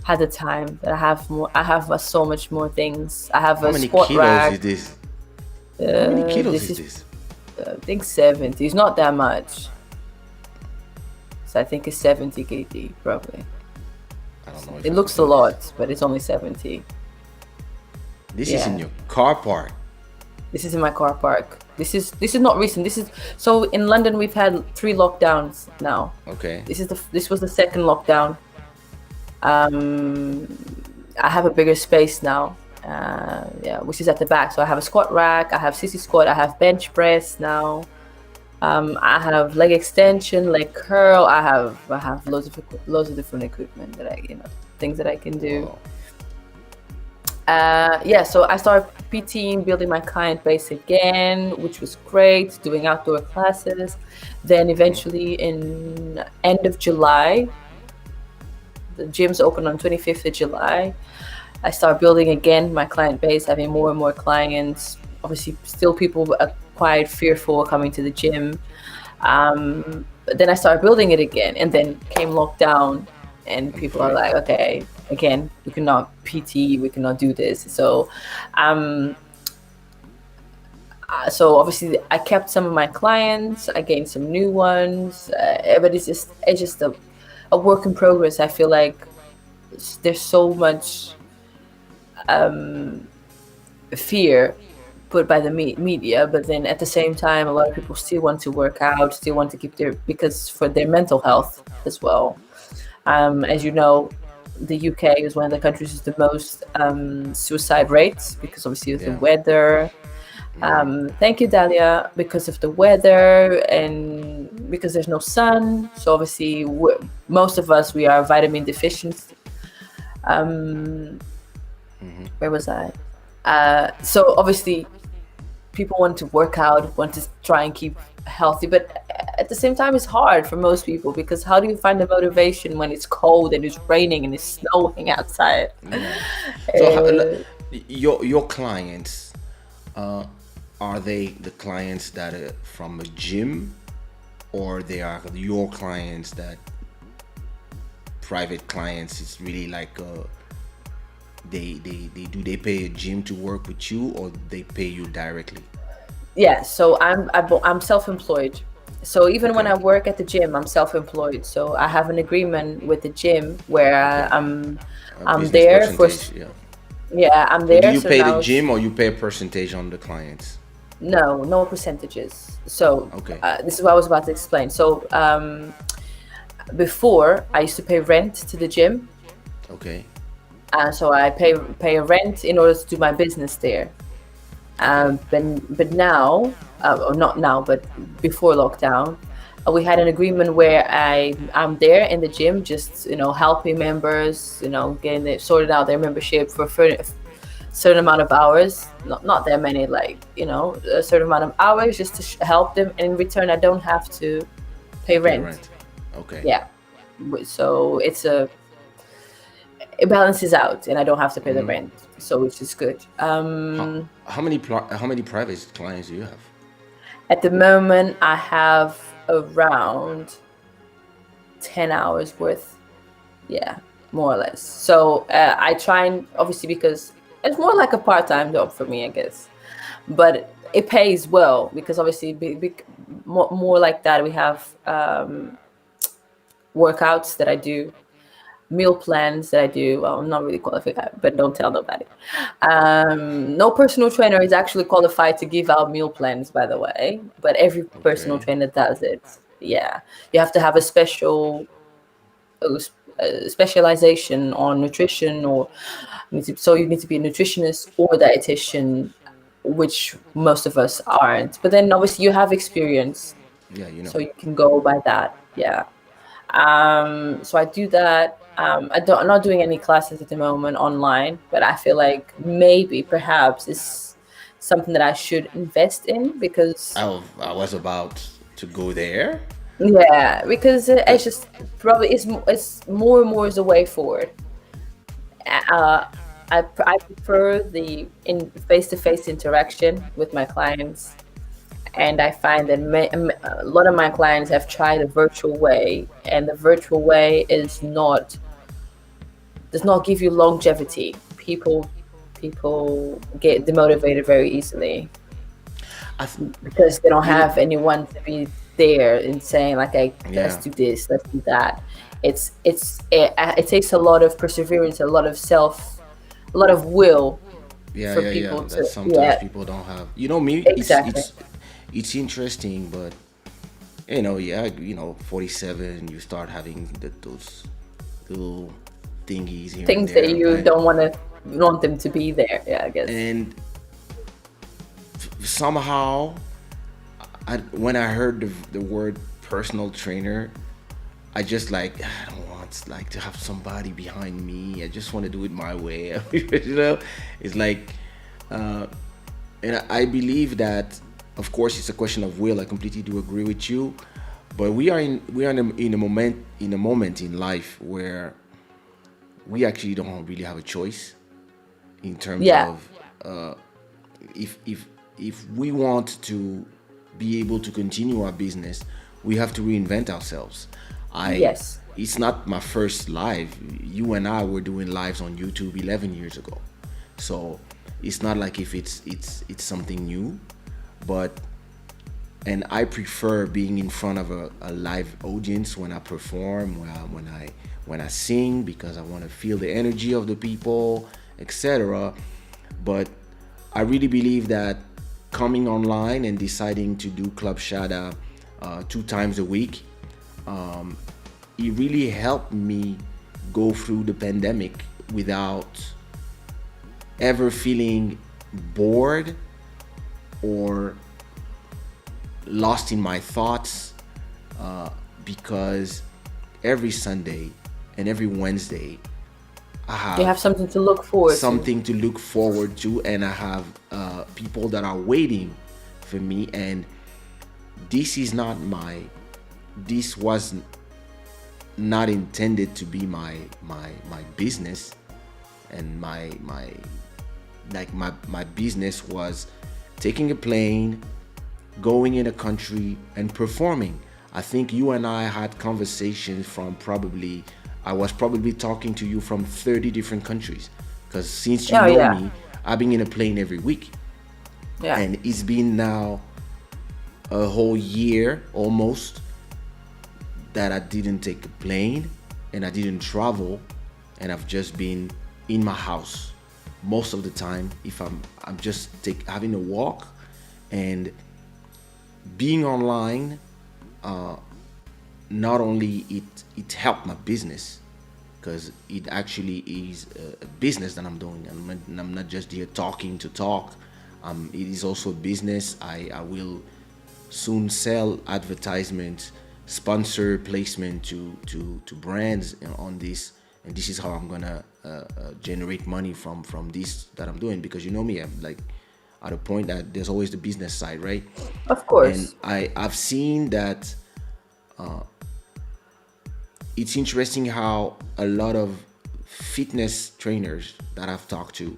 had the time. That I have more. I have so much more things. I have How a many squat kilos is rack. this? How many kilos This is is this? I think 70. It's not that much. So I think it's 70 kg probably. I don't know if It I looks can a do this. lot, but it's only 70. This is in Yeah. your car park. This is in my car park. This is not recent. This is so in London we've had 3 lockdowns now. Okay. This was the second lockdown. I have a bigger space now. Yeah, which is at the back. So I have a squat rack, I have sissy squat, I have bench press now. I have leg extension, leg curl. I have loads of different equipment that things that I can do. Wow. Yeah, so I started PTing, building my client base again, which was great, doing outdoor classes. Then eventually in end of July, the gyms opened on 25th of July. I started building again my client base, having more and more clients. Obviously, still people are quite fearful coming to the gym. But then I started building it again, and then came lockdown, and people are like, okay, again, we cannot PT, we cannot do this. So obviously I kept some of my clients, I gained some new ones, but it's just a work in progress. I feel like there's so much fear put by the media, but then at the same time a lot of people still want to work out, still want to keep because for their mental health as well. As you know, the UK is one of the countries with the most suicide rates because obviously of the weather. Thank you, Dalia. Because of the weather and because there's no sun, so obviously most of us, we are vitamin deficient. Where was I? So obviously people want to work out, want to try and keep healthy, but at the same time it's hard for most people because how do you find the motivation when it's cold and it's raining and it's snowing outside? So your clients, are they the clients that are from a gym, or they are your clients that private clients? It's really like they pay a gym to work with you, or they pay you directly? Yeah, so I'm self-employed. So even when I work at the gym, I'm self-employed. So I have an agreement with the gym where I'm there for I'm there. Do you so pay now the gym, or you pay a percentage on the clients? No percentages. So Okay. This is what I was about to explain. So before I used to pay rent to the gym. Okay. So I pay a rent in order to do my business there. But now, or not now, but before lockdown, we had an agreement where I'm there in the gym, just helping members, getting it sorted out their membership for a certain amount of hours, not that many, like a certain amount of hours, just to help them. And in return, I don't have to pay rent. Okay. Yeah, so it balances out, and I don't have to pay the rent, so which is good. How many private clients do you have? At the moment, I have around 10 hours worth, more or less. So I try and obviously, because it's more like a part-time job for me, I guess, but it pays well because obviously more like that. We have workouts that I do, meal plans that I do. Well, I'm not really qualified, but don't tell nobody. No personal trainer is actually qualified to give out meal plans, by the way, but every personal trainer does it. Yeah, you have to have a specialization on nutrition, or so you need to be a nutritionist or a dietitian, which most of us aren't. But then obviously you have experience, so you can go by that. Yeah. So I do that. I'm not doing any classes at the moment online, but I feel like perhaps it's something that I should invest in because I was about to go there. Yeah, because But it's just probably it's more and more is the way forward. Uh, I prefer the in face-to-face interaction with my clients, and I find that a lot of my clients have tried the virtual way, and the virtual way does not give you longevity. People get demotivated very easily I, th- because they don't you know, have anyone to be there and saying like, "Hey, let's yeah, do this, let's do that." It takes a lot of perseverance, a lot of will yeah, for yeah, yeah. people That to, sometimes yeah, people don't have. You know, me, exactly. it's interesting, but yeah, 47, you start having those little thingies here and Things that there, you don't want them to be there. Yeah, I guess. and somehow, when I heard the word personal trainer, I just like, I don't want like to have somebody behind me. I just want to do it my way. It's like, uh, and I believe that, of course, it's a question of will. I completely do agree with you, but we are in a moment in life where we actually don't really have a choice in terms Yeah. of if we want to be able to continue our business, we have to reinvent ourselves. I Yes. It's not my first live. You and I were doing lives on YouTube 11 years ago, so it's not like if it's something new, but and I prefer being in front of a live audience when I perform, when I sing, because I want to feel the energy of the people, etc. But I really believe that coming online and deciding to do Club Shada 2 times a week, it really helped me go through the pandemic without ever feeling bored or lost in my thoughts, because every Sunday and every Wednesday I You have have something to look forward to. something to look forward to, and I have people that are waiting for me. And this is not my this was not intended to be my business, and my business was taking a plane, going in a country and performing. I think you and I had conversations from I was probably talking to you from 30 different countries, because since you Oh know yeah. me, I've been in a plane every week, Yeah. and it's been now a whole year almost that I didn't take a plane and I didn't travel, and I've just been in my house most of the time. If I'm just having a walk, and being online, not only it helped my business, because it actually is a business that I'm doing. I'm not just here talking to talk. It is also a business. I will soon sell advertisements, sponsor placement to brands on this, and this is how I'm gonna generate money from this that I'm doing, because you know me, I'm like at a point that there's always the business side, right? Of And course. I've seen that it's interesting how a lot of fitness trainers that I've talked to,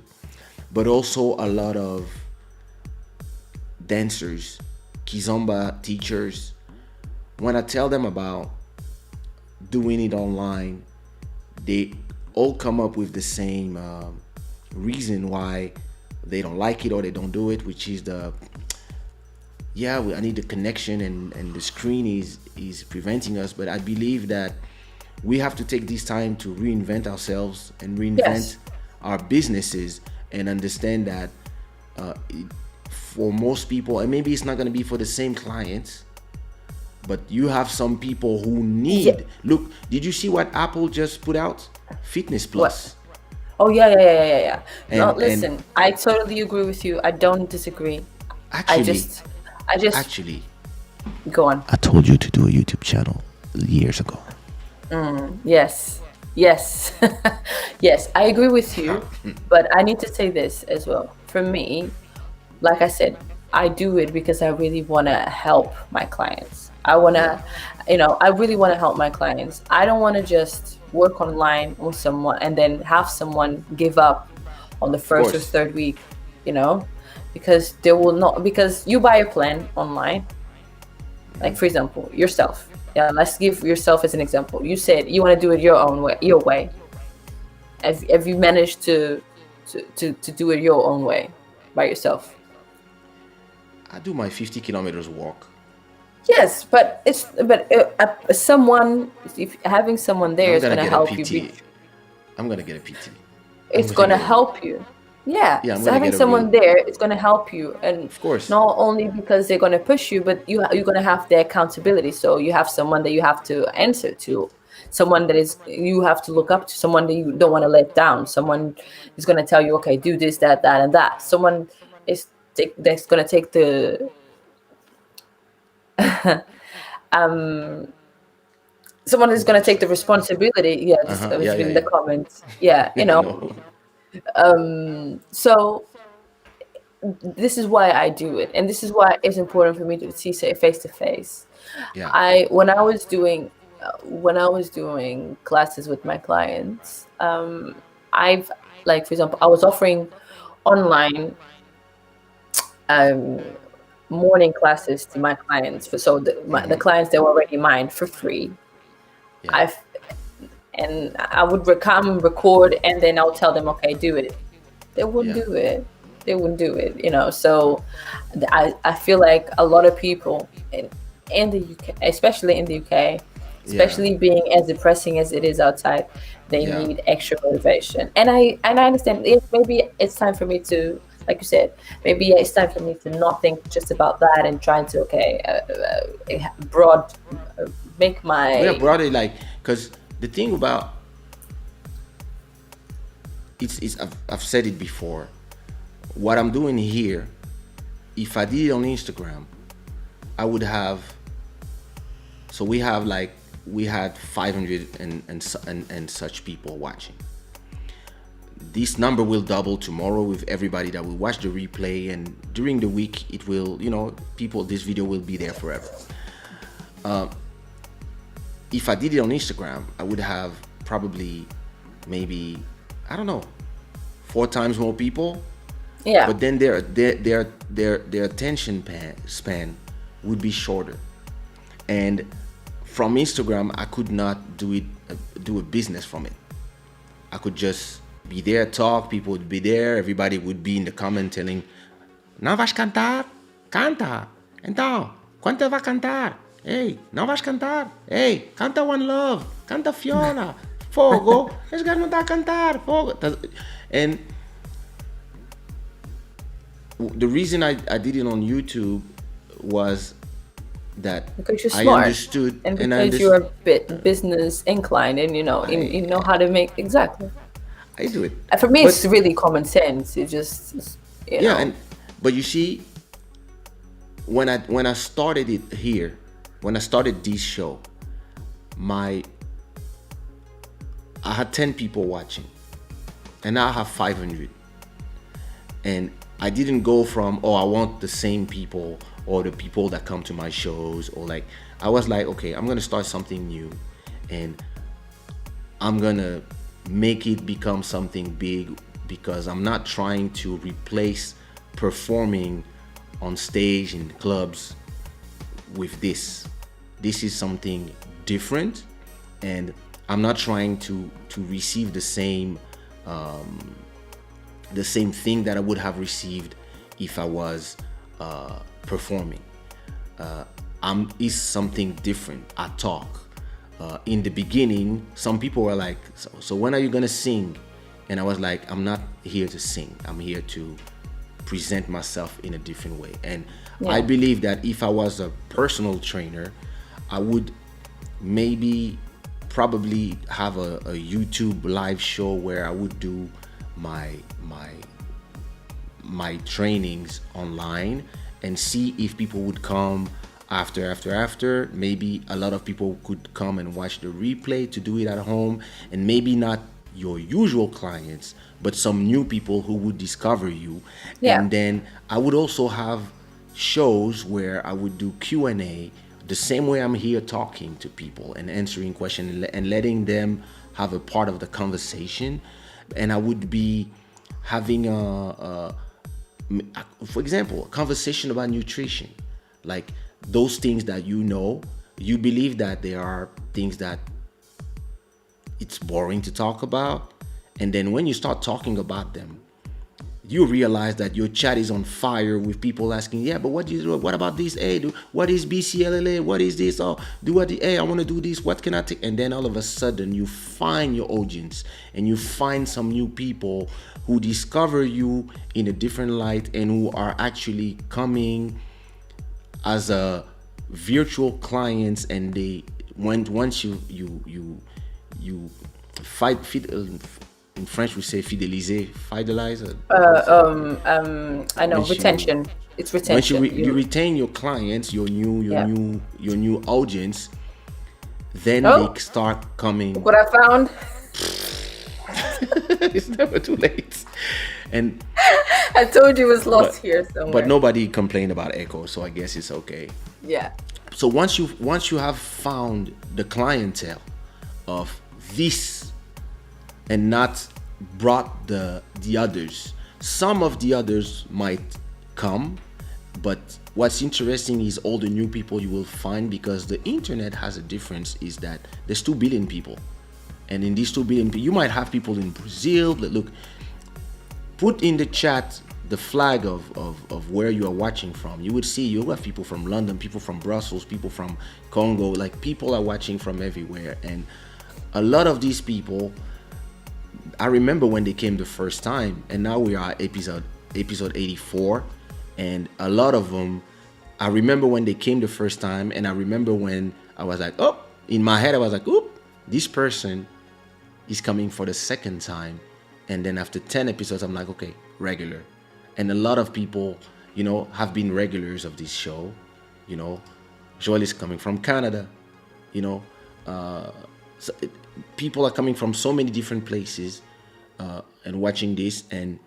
but also a lot of dancers, kizomba teachers, when I tell them about doing it online, they all come up with the same reason why they don't like it or they don't do it, which is I need the connection, and the screen is preventing us. But I believe that we have to take this time to reinvent ourselves and reinvent Yes. our businesses, and understand that for most people, and maybe it's not going to be for the same clients, but you have some people who Yeah. need. Look, did you see what Apple just put out? Fitness What? Plus. Oh yeah, yeah, yeah, yeah, yeah. No, And listen, I totally agree with you. I don't disagree. I actually, just, I just actually, go on. I told you to do a YouTube channel years ago. Yes, yes, yes. I agree with you, but I need to say this as well. For me, like I said, I do it because I really want to help my clients. I want to, I really want to help my clients. I don't want to just work online with someone and then have someone give up on the Of first or course. third week, because they will not, because you buy a plan online, like for example, yourself. Yeah, let's give yourself as an example. You said you want to do it your way. Have you managed to do it your own way by yourself? I do my 50 kilometers walk. Yes, but someone, if having someone there I'm is gonna going to get a help you PT. I'm gonna get a PT. I'm it's gonna going to get a help you. Yeah, yeah. I'm so gonna having get a real. someone there is going to help you, and Of course. not only because they're going to push you, but you're going to have the accountability. So you have someone that you have to answer to, someone that is you have to look up to, someone that you don't want to let down, someone is going to tell you, okay, do this, that, and that. Someone is that's going to take the someone is going to take the responsibility. Yeah, just I Yeah, was yeah, reading the yeah. comments. Yeah, Yeah, I know. so this is why I do it, and this is why it's important for me to see say face to face. Yeah. I when I was doing classes with my clients, I've like for example, I was offering online um, morning classes to my clients for the clients that were already mine for free. Yeah. I've and I would come record and then I'll tell them, okay, do it. They wouldn't Yeah. do it. They wouldn't do it, So I feel like a lot of people in the UK, especially in the UK, Yeah. especially being as depressing as it is outside, they Yeah. need extra motivation. And I understand maybe it's time for me to, like you said, maybe it's time for me to not think just about that and trying to broad make Yeah, my broadly, like, because the thing about it's I've said it before. What I'm doing here, if I did it on Instagram, I would have. So we had 500 and such people watching. This number will double tomorrow with everybody that will watch the replay, and during the week it will, people. This video will be there forever. If I did it on Instagram, I would have probably maybe, I don't know, 4 times more people. yeah. But then their attention span would be shorter. And from Instagram, I could not do a business from it. I could just be there, talk, people would be there, everybody would be in the comment telling, não vais cantar? Canta. Então, quanto vai cantar? Ei, não vais cantar? Ei, canta One Love, canta Fiona, Fogo, esse gajo não está a cantar, Fogo. And the reason I did it on YouTube was that Because you're I smart, understood and and I because you're a bit business inclined, and you know how to make exactly. I do it. And for me, But- it's really common sense. It just you know. But you see, when I started it here, when I started this show, I had 10 people watching, and now I have 500. And I didn't go from, I want the same people or the people that come to my shows, or like, I was like, okay, I'm gonna start something new, and I'm gonna make it become something big, because I'm not trying to replace performing on stage in clubs with this. This is something different, and I'm not trying to receive the same thing that I would have received if I was performing. Is something different. I talk. In the beginning, some people were like, so when are you gonna sing? And I was like, I'm not here to sing. I'm here to present myself in a different way. And I believe that if I was a personal trainer, I would probably have a YouTube live show where I would do my trainings online and see if people would come after. Maybe a lot of people could come and watch the replay to do it at home, and maybe not your usual clients, but some new people who would discover you. Yeah. And then I would also have shows where I would do Q&A the same way I'm here talking to people and answering questions and letting them have a part of the conversation. And I would be having for example, a conversation about nutrition, like those things that you believe that there are things that it's boring to talk about, and then when you start talking about them, you realize that your chat is on fire with people asking, yeah, but what about this? Hey, what is BCLLA? What is this? Oh, hey, I want to do this. What can I take? And then all of a sudden you find your audience and you find some new people who discover you in a different light and who are actually coming as a virtual clients, and they once you fight in French we say fidelize. I know, retention. It's retention. Once you retain your clients, your new audience, then they start coming. Look what I found. It's never too late. And I told you it was lost here somewhere. But nobody complained about echo, so I guess it's okay. Yeah. So once you have found the clientele of this and not brought the others, some of the others might come, but what's interesting is all the new people you will find, because the internet has a difference, is that there's 2 billion people, and in these 2 billion people you might have people in Brazil that look, put in the chat the flag of where you are watching from. You would see you have people from London, people from Brussels, people from Congo, like people are watching from everywhere. And a lot of these people, I remember when they came the first time, and now we are episode 84, and a lot of them, I remember when they came the first time, and I remember when I was like, oh, in my head I was like, oh, this person is coming for the second time. And then after 10 episodes, I'm like, okay, regular. And a lot of people, have been regulars of this show. Joel is coming from Canada, so people are coming from so many different places and watching this. And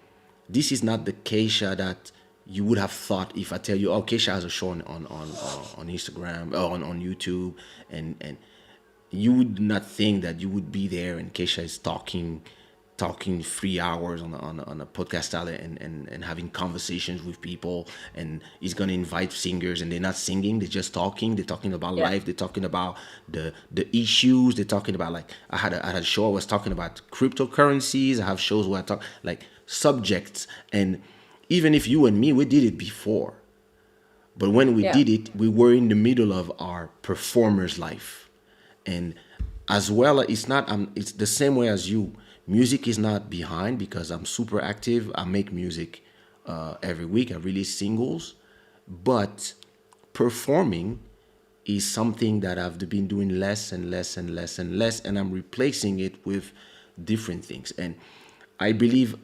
this is not the Kaysha that you would have thought if I tell you, oh, Kaysha has a show on Instagram, on YouTube, and you would not think that you would be there and Kaysha is talking 3 hours on a podcast style and having conversations with people, and he's gonna invite singers, and they're not singing, they're just talking. They're talking about life, they're talking about the issues, they're talking about, like, I had a show, I was talking about cryptocurrencies. I have shows where I talk like subjects, and even if you and me, we did it before, but when we did it, we were in the middle of our performer's life. And as well, it's the same way as you. Music is not behind, because I'm super active. I make music every week. I release singles. But performing is something that I've been doing less and less and less and less, and I'm replacing it with different things. And I believe,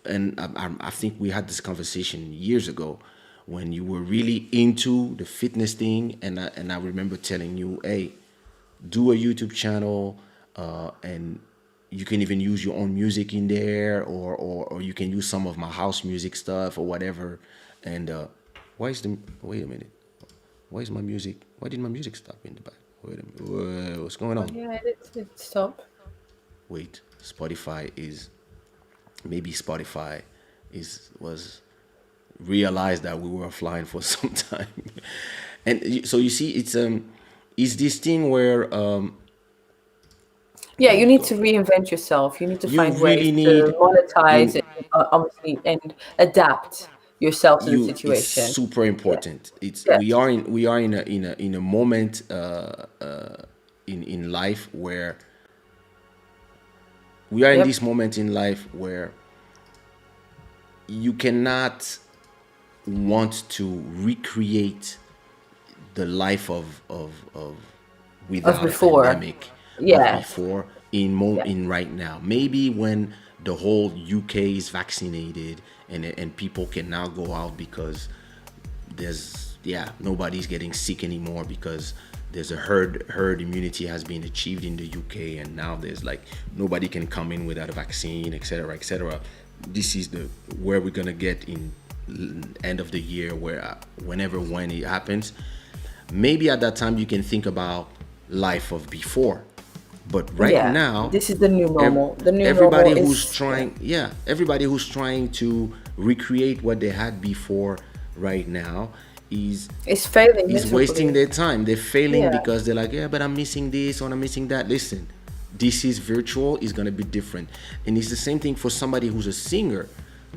and I think we had this conversation years ago when you were really into the fitness thing, and I remember telling you, hey, do a YouTube channel, and you can even use your own music in there, or you can use some of my house music stuff or whatever. And wait a minute, why did my music stop in the back? Wait a minute, whoa, what's going on? Yeah, it did stop. Wait, Spotify was realized that we were offline for some time. And so you see, it's this thing where you need to reinvent yourself. You need to find really ways to monetize and obviously and adapt yourself to the situation. It's super important. We are in a moment in life where we are in this moment in life where you cannot want to recreate the life of without before. a pandemic. Before in right now. Maybe when the whole UK is vaccinated and people can now go out because nobody's getting sick anymore, because there's a herd immunity has been achieved in the UK, and now there's like nobody can come in without a vaccine, etc. This is where we're gonna get in end of the year, where whenever when it happens, maybe at that time you can think about life of before. But right Yeah, now, this is the new normal. The new everybody normal who's is trying, yeah, everybody who's trying to recreate what they had before right now is is failing wasting miserably. their time. They're failing Yeah, because they're like, yeah, but I'm missing this or I'm missing that. Listen, this is virtual, is gonna be different. And it's the same thing for somebody who's a singer.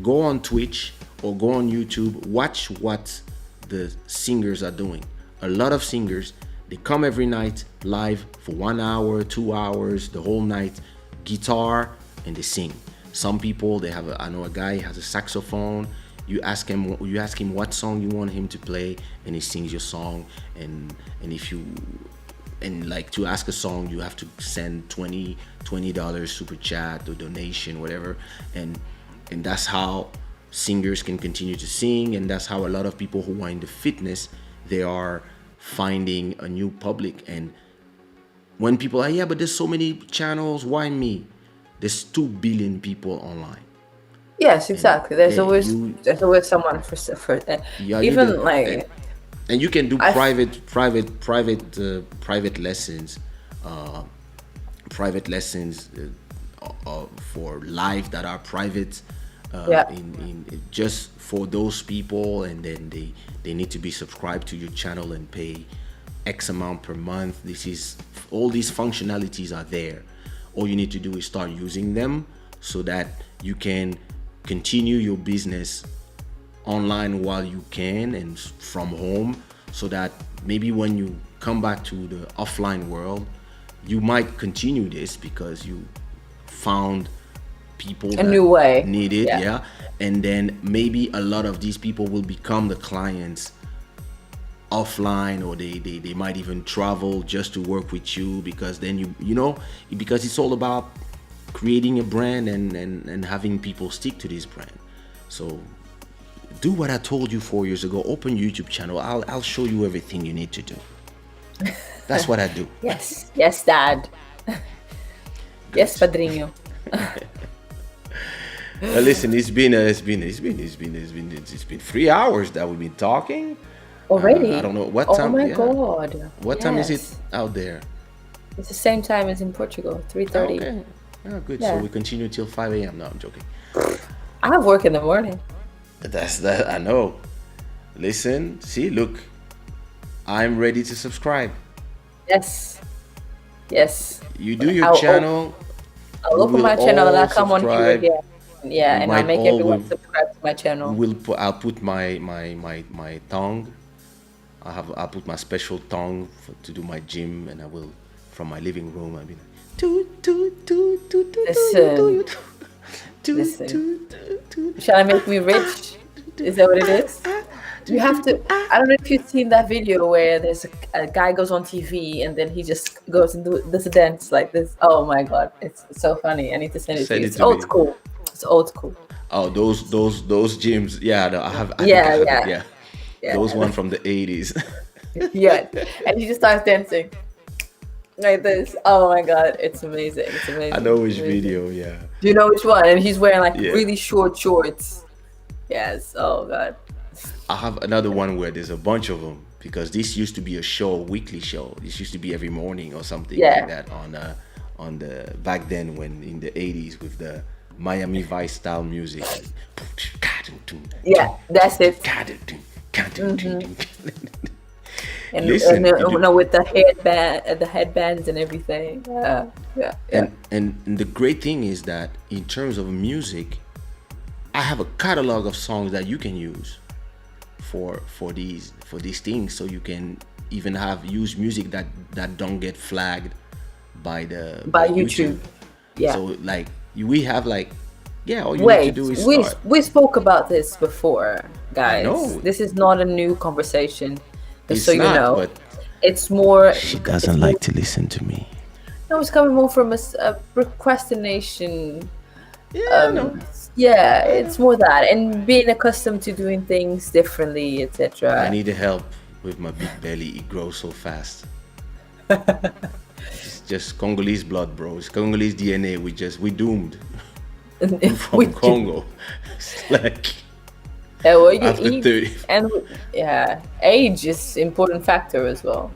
Go on Twitch or go on YouTube, watch what the singers are doing. A lot of singers, they come every night live for 1 hour, 2 hours, the whole night, guitar, and they sing. Some people, they have I know a guy has a saxophone. You ask him what song you want him to play, and he sings your song. And if you, and like, to ask a song, you have to send $20 super chat or donation, whatever. And that's how singers can continue to sing, and that's how a lot of people who are in the fitness, they are finding a new public. And when people are, yeah, but there's so many channels, why me? There's 2 billion people online. yes, exactly. There's Yeah, always someone for yeah, even like and you can do I private lessons, uh, for live that are private, yeah. in just for those people, and then they need to be subscribed to your channel and pay X amount per month. This is, all these functionalities are there. All you need to do is start using them so that you can continue your business online while you can, and from home, so that maybe when you come back to the offline world, you might continue this because you found people A that new way. need it. Yeah. Yeah. And then maybe a lot of these people will become the clients offline, or they might even travel just to work with you, because then you know, because it's all about creating a brand and having people stick to this brand. So do what I told you 4 years ago. Open YouTube channel. I'll show you everything you need to do. That's what I do. Yes, yes, Dad. Yes, Padrino. Listen, it's been 3 hours that we've been talking. Already? I don't know what Oh time. my Yeah. God. What time is it Yes. out there? It's the same time as in Portugal, 3:30. Okay. Oh, good. Yeah. So we continue till 5 a.m. No, I'm joking. I have work in the morning. That's that. I know. Listen, see, look, I'm ready to subscribe. Yes. Yes. You do your I'll channel. I'll We open will my channel and all I'll come on here subscribe. again. Yeah, We and I'll might make all everyone will- subscribe to my channel. I'll put my tongue. I'll put my special tongue to do my gym, and I will, from my living room, I'll be like, toot, toot, toot, toot, toot, Listen. toot, toot, Listen. toot, toot, toot. Shall I make me rich? Is that what it is? You have to. I don't know if you've seen that video where there's a guy goes on TV and then he just goes and does a dance like this. Oh my God, it's so funny. I need to send it to Send you. it It's to old me. school. It's old school. Oh, those gyms. Yeah, no, I think I Yeah, have it, yeah. yeah. Yeah. Those one from the 80s. Yeah, and he just starts dancing like this. Oh my God, it's amazing. It's amazing. I know which It's amazing. video. Yeah. Do you know which one? And he's wearing like Yeah. really short shorts. Yes. Oh God. I have another one where there's a bunch of them, because this used to be a show, a weekly show. This used to be every morning or something Yeah. like that on the back then, when in the 80s, with the Miami Vice style music. Yeah, that's it. And, Listen, and you do- no, with the headbands and everything. Yeah, yeah, yeah. And the great thing is that in terms of music, I have a catalog of songs that you can use for these things, so you can even use music that don't get flagged by YouTube. Yeah. So like we have like, yeah, all you need Wait, to do is we start. we spoke about this before, guys. know. This is not a new conversation. Just It's so you not, know, but it's more. she doesn't like to listen to me. No, it's coming more from a procrastination. Yeah, no. Yeah, it's more that, and being accustomed to doing things differently, I etc. need help with my big belly. It grows so fast. It's just Congolese blood, bro. It's Congolese DNA. We doomed from Congo. It's like Yeah, well, you after eat, 30. and yeah, age is important factor as well.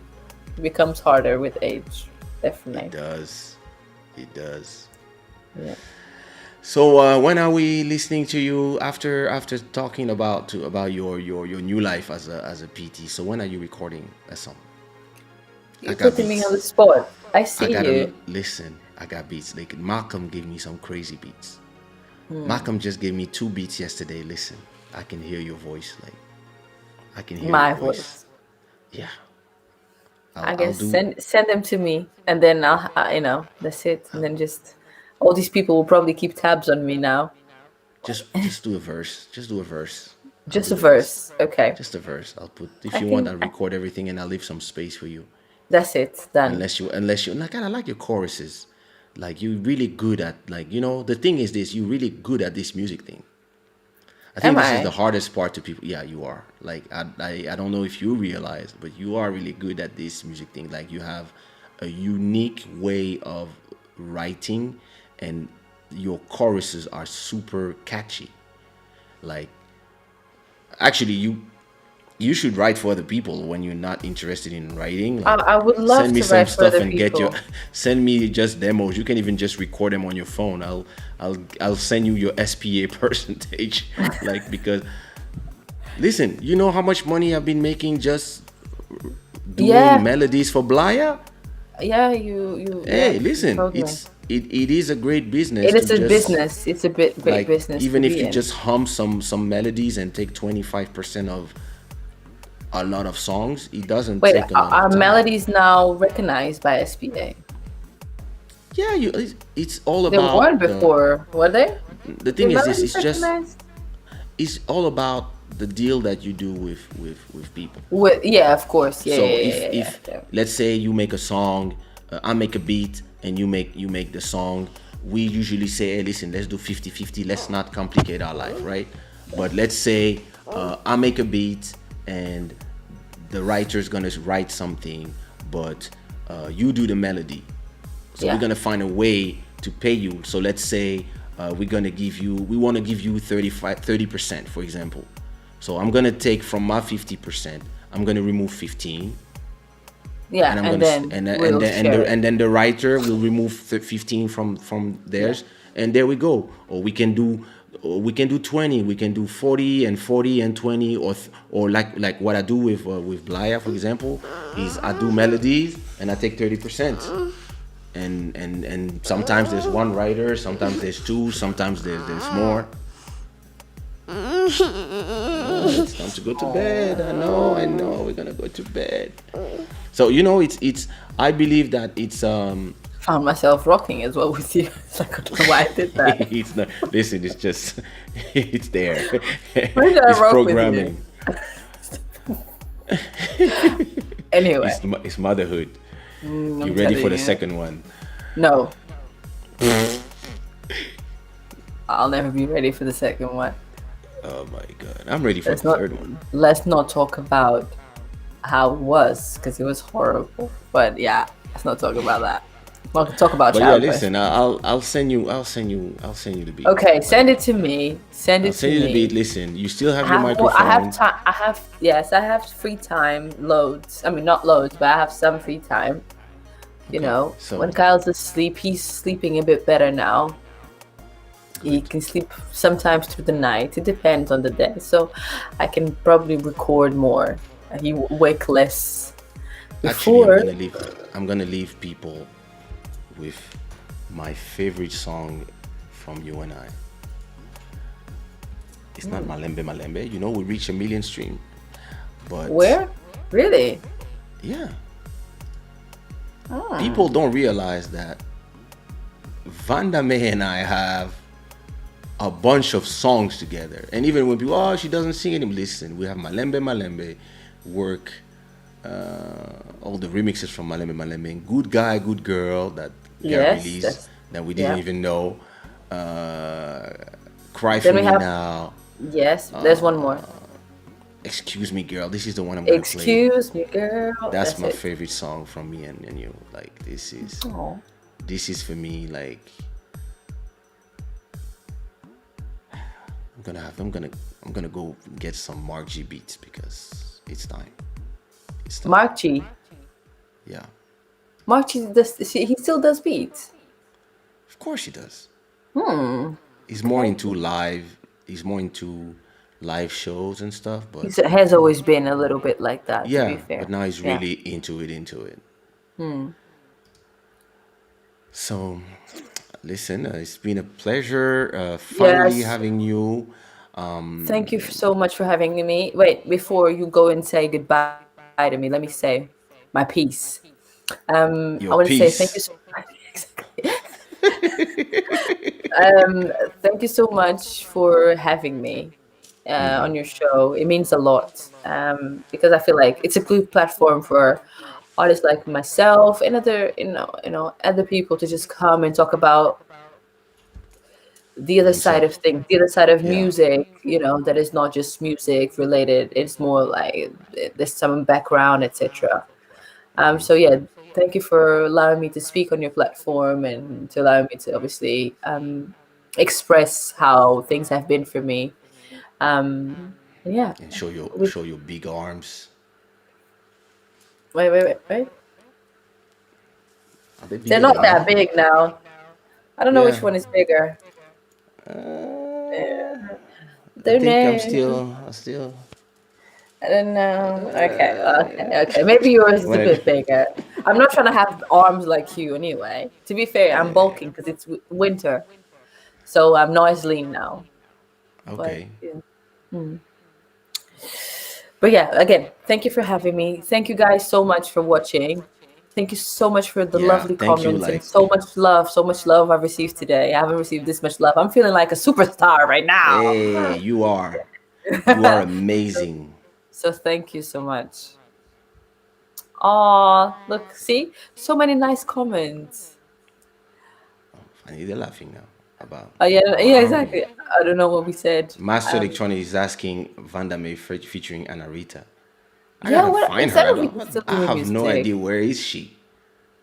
It becomes harder with age, It definitely. does. It does. Yeah. So when are we listening to you after talking about your new life as a PT? So when are you recording a song? I You're got putting me on the beats. spot. I I see gotta you. listen. I got beats. Like Malcolm gave me some crazy beats. Hmm. Malcolm just gave me 2 beats yesterday. Listen, I can hear your voice. Like I can hear your My voice. voice. Yeah, I I'll guess do send them to me, and then that's it. And then just all these people will probably keep tabs on me now. just do a verse. Just do a verse. I'll Just do a the rest. verse, okay? Just a verse. I'll put if I you want. think I'll record everything and I'll leave some space for you. that's it. Done. Unless you and I kind of like your choruses. Like you're really good at like the thing is this. You're really good at this music thing. I think Am this is the I? hardest part to people. Yeah, you are. Like I don't know if you realize, but you are really good at this music thing. Like you have a unique way of writing, and your choruses are super catchy. Like actually, you should write for other people when you're not interested in writing. Like I would love send me to some write for stuff other and get your people. send me just demos. You can even just record them on your phone. I'll send you your SPA percentage. Like because listen, you know how much money I've been making just doing Yeah, melodies for Blaya? yeah. You Hey, you listen, told me. it is a great business It to is a just business. It's a bit great like business to even if be you in. just hum some melodies and take 25% of a lot of songs, it doesn't Wait, take a lot of are time. melodies now recognized by SPA? Yeah, it's all They weren't about before, were they? the Were thing is this, melodies recognized? it's all about the deal that you do with people. Yeah, of course. Yeah, So yeah, yeah, if yeah, yeah. if Yeah. let's say you make a song, I make a beat and you make the song, we usually say, hey, listen, let's do 50-50, let's not complicate our life, right? But let's say I make a beat and the writer's gonna write something, but you do the melody. So we're Yeah. gonna find a way to pay you. So let's say we want to give you 30%, for example. So I'm gonna take from my 50%, I'm gonna remove 15, Yeah, and I'm and gonna then we'll share it. and then the writer will remove 15 from Yeah. theirs, and there we go. Or we can do 20, we can do 40 and 40 and 20, or like what I do with Blaya, for example, is I do melodies and I take 30%. And sometimes there's one writer, sometimes there's two, sometimes there's more. It's time to go to bed. I know, we're gonna go to bed. So it's I believe that it's Found myself rocking as well with you. It's like, I don't know why I did that. it's not, listen, it's just it's there. Why did I It's rock programming. with you? Anyway, It's motherhood. I'm You ready for telling the you. second one? No. I'll never be ready for the second one. Oh my god, I'm ready for the third one. Let's not talk about how it was, because it was horrible. But yeah, let's not talk about that. Let's talk about But yeah, childbirth. listen, I'll send you the beat. Okay, send it to me. Send it I'll to send you the me. beat. Listen, you still have I your have, microphone. I have time. I have free time. Loads. I mean, not loads, but I have some free time. You know, so- when Kyle's asleep, he's sleeping a bit better now. He can sleep sometimes through the night. It depends on the day. So I can probably record more. He wake less. Actually, Before, I'm gonna leave people with my favorite song from you and I. It's not Malembe Malembe. We reached 1 million stream. But where? Really? yeah, Ah. people don't realize that Vanda May and I have a bunch of songs together. And even when people, she doesn't sing anymore, listen, we have Malembe Malembe, Work, all the remixes from Malembe Malembe, and Good Guy, Good Girl that got Yes, released that we didn't yeah. even know. Cry Then For we Me have- Now. Yes. There's one more. Excuse Me Girl. This is the one I'm gonna play. Excuse me, girl. That's my it. favorite song from me and you. Like this is Aw. for me like I'm gonna go get some Mark G beats because it's time. It's time. Mark G. Yeah. Mark G does. He still does beats. Of course he does. He's more into live. He's more into live shows and stuff. But He has always been a little bit like that. To be yeah, fair. but now he's Yeah. really into it. Into it. So, listen, it's been a pleasure finally Yes. having you. Thank you so much for having me. Wait, before you go and say goodbye to me, let me say my piece. I Your want to say thank you piece. so thank you so much for having me on your show. It means a lot because I feel like it's a good platform for artists like myself and other other people to just come and talk about the other side of Themselves. things, the other side of Yeah. music, that is not just music related. It's more like there's some background, etc. So yeah, thank you for allowing me to speak on your platform and to allow me to obviously express how things have been for me. Yeah. And We, show your big arms. wait. Are they They're bigger not than that mine? big now. I don't know which Yeah. one is bigger. Uh, I Don't think know. I still. I don't know. Okay. Maybe yours is a When I, bit bigger. I'm not trying to have arms like you anyway. To be fair, I'm bulking because it's winter, so I'm noise lean now. But okay. yeah. But yeah, again, thank you for having me. Thank you guys so much for watching. Thank you so much for the Yeah. lovely Thank you. comments and Like, so much love I've received today. I haven't received this much love. I'm feeling like a superstar right now. hey, you are amazing. So thank you so much. Oh, look, see? So many nice comments. Funny, they're laughing now about. Oh yeah, yeah, Wow. exactly. I don't know what we said. Master Electronic is asking Vanda May featuring Anarita. I Yeah, gotta what find her. instead of people still I doing have no music? idea where is she.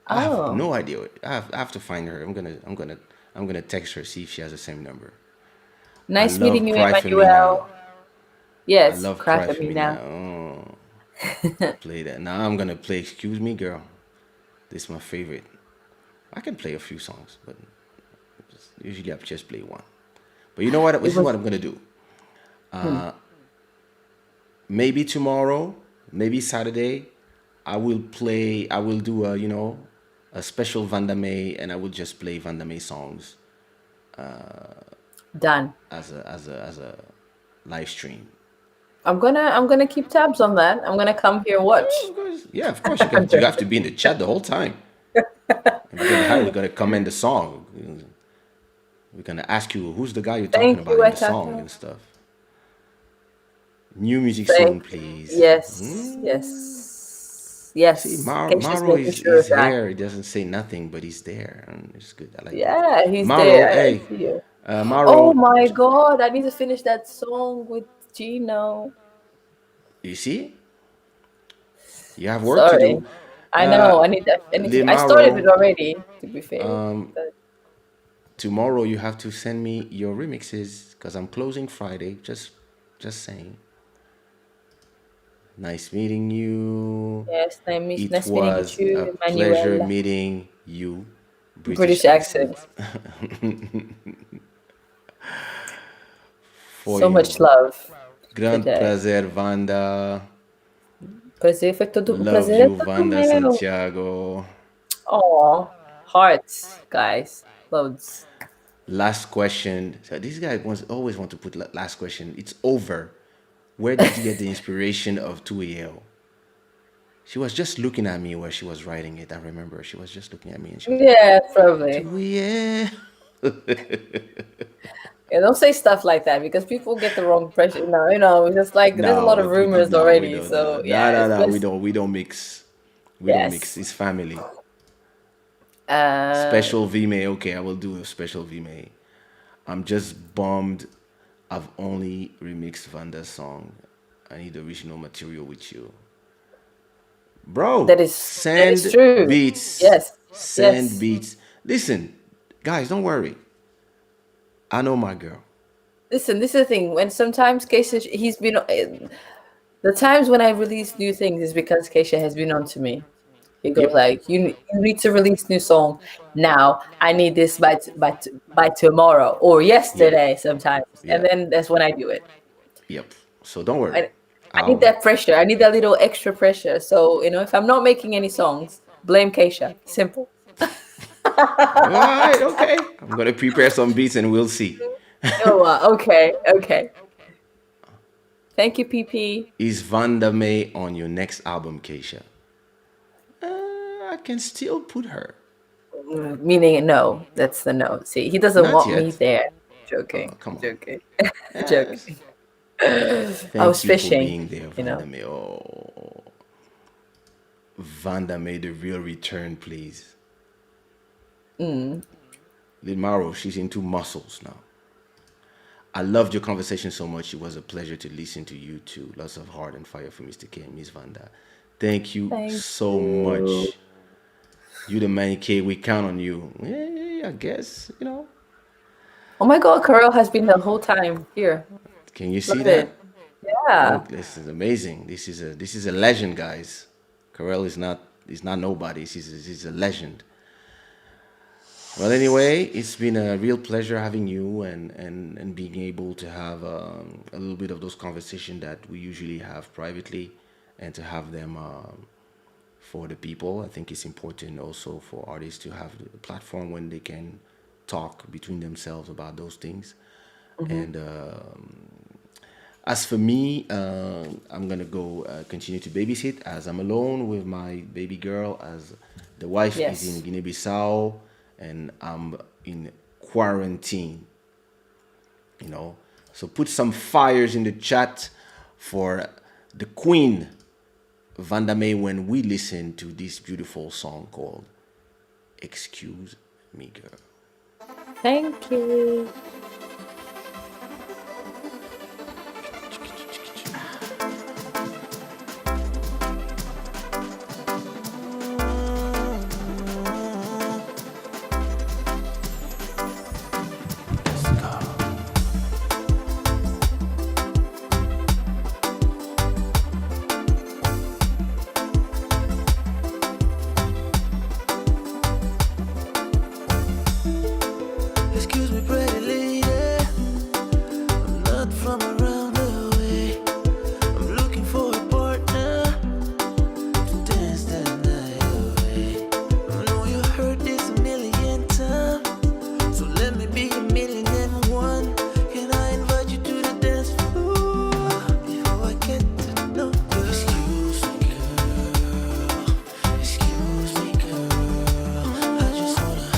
I have Oh, no idea. I have to find her. I'm gonna text her see if she has the same number. I nice meeting love you, Cry for Me Now. Emmanuel. I Yes, love cry Cry for for me Me now. Now. Oh, play that. Now I'm gonna play Excuse Me Girl. This is my favorite. I can play a few songs, but usually I just play one. But you know what? It This is was. what I'm gonna do. Maybe tomorrow, maybe Saturday, I will play. I will do a special Vanda May, and I will just play Vanda May songs Done. as a live stream. I'm gonna keep tabs on that. I'm gonna come here and watch. Yeah, of course. I'm You joking. have to be in the chat the whole time. And we're gonna comment the song. We're gonna ask you who's the guy you're talking Thank about you, in the song Ataka. and stuff. New music Thank soon, please. yes, yes, See, yes. Kaysha's Maro making sure is of that. here. He doesn't say nothing, but he's there, and it's good. I like that. Yeah, he's Maro, there. I hey, see you. Oh Maro, my god, I need to finish that song with Gino. you see, you have work to Sorry. do. I know. I need that. I started it Limaro, already, to be fair. But tomorrow you have to send me your remixes because I'm closing Friday. Just saying. Nice meeting you. yes, It nice meeting was a you, pleasure Emmanuel. meeting you. British British accent. accent for So you. much love Grande today. prazer, Vanda. O Love prazer é you, todo Vanda meu. Santiago. Oh, hearts, guys. Loads. Last question. So this guy always want to put last question. It's over. Where did you get the inspiration of 2AL? She was just looking at me where she was writing it. I remember she was just looking at me and she was like, Yeah, probably. 2AL. Yeah, don't say stuff like that because people get the wrong impression. No, it's just like there's a lot No, of rumors no, we already. don't. No, So no, yeah, no, it's no. best. We don't mix. We don't mix. Yes. It's family. Uh, Special VMA. Okay, I will do a special VMA. I'm just bummed. I've only remixed Vanda's song. I need original material with you. Bro, that is send true. beats. Yes. Send Yes. beats. Listen, guys, don't worry. I know my girl. Listen, this is the thing. When sometimes Kaysha, he's been the times when I release new things is because Kaysha has been on to me. He goes Yep. like, you need to release new song now. I need this by tomorrow or Yep. yesterday sometimes, and Yeah. then that's when I do it. Yep. So don't worry. I need that pressure. I need that little extra pressure. So if I'm not making any songs, blame Kaysha. Simple. All right. Okay. I'm gonna prepare some beats and we'll see. Oh, okay, okay. Thank you, PP. Is Vanda May on your next album, Keisha? I can still put her. Meaning no. That's the no. See, he doesn't Not want me yet. there. Oh, Joking, come on. joking, Yes. joking. I was Thank you for fishing. being there, Vanda May. Oh, Vanda May, the real return, please. Lil Maro, she's into muscles now. I loved your conversation so much. It was a pleasure to listen to you too. Lots of heart and fire for Mr. K and Miss Vanda. Thank you Thank so you. much. You the man K, we count on you. Yeah, I guess. Oh my God, Carol has been the whole time here. Can you see Love that? it. Yeah. Oh, this is amazing. This is a legend, guys. Carell is not nobody. He's a legend. Well, anyway, it's been a real pleasure having you and being able to have a little bit of those conversations that we usually have privately and to have them for the people. I think it's important also for artists to have the platform when they can talk between themselves about those things. And as for me, I'm gonna go continue to babysit as I'm alone with my baby girl, as the wife is Yes. in Guinea-Bissau and I'm in quarantine. You know, so put some fires in the chat for the Queen Vanda May when we listen to this beautiful song called "Excuse Me, Girl." Thank you. Excuse me, pretty lady. I'm not from around the way. I'm looking for a partner to dance the night away. I know you heard this a million times, so let me be a million and one. Can I invite you to the dance floor before I get to know you? Excuse me, girl. Excuse me, girl. I just wanna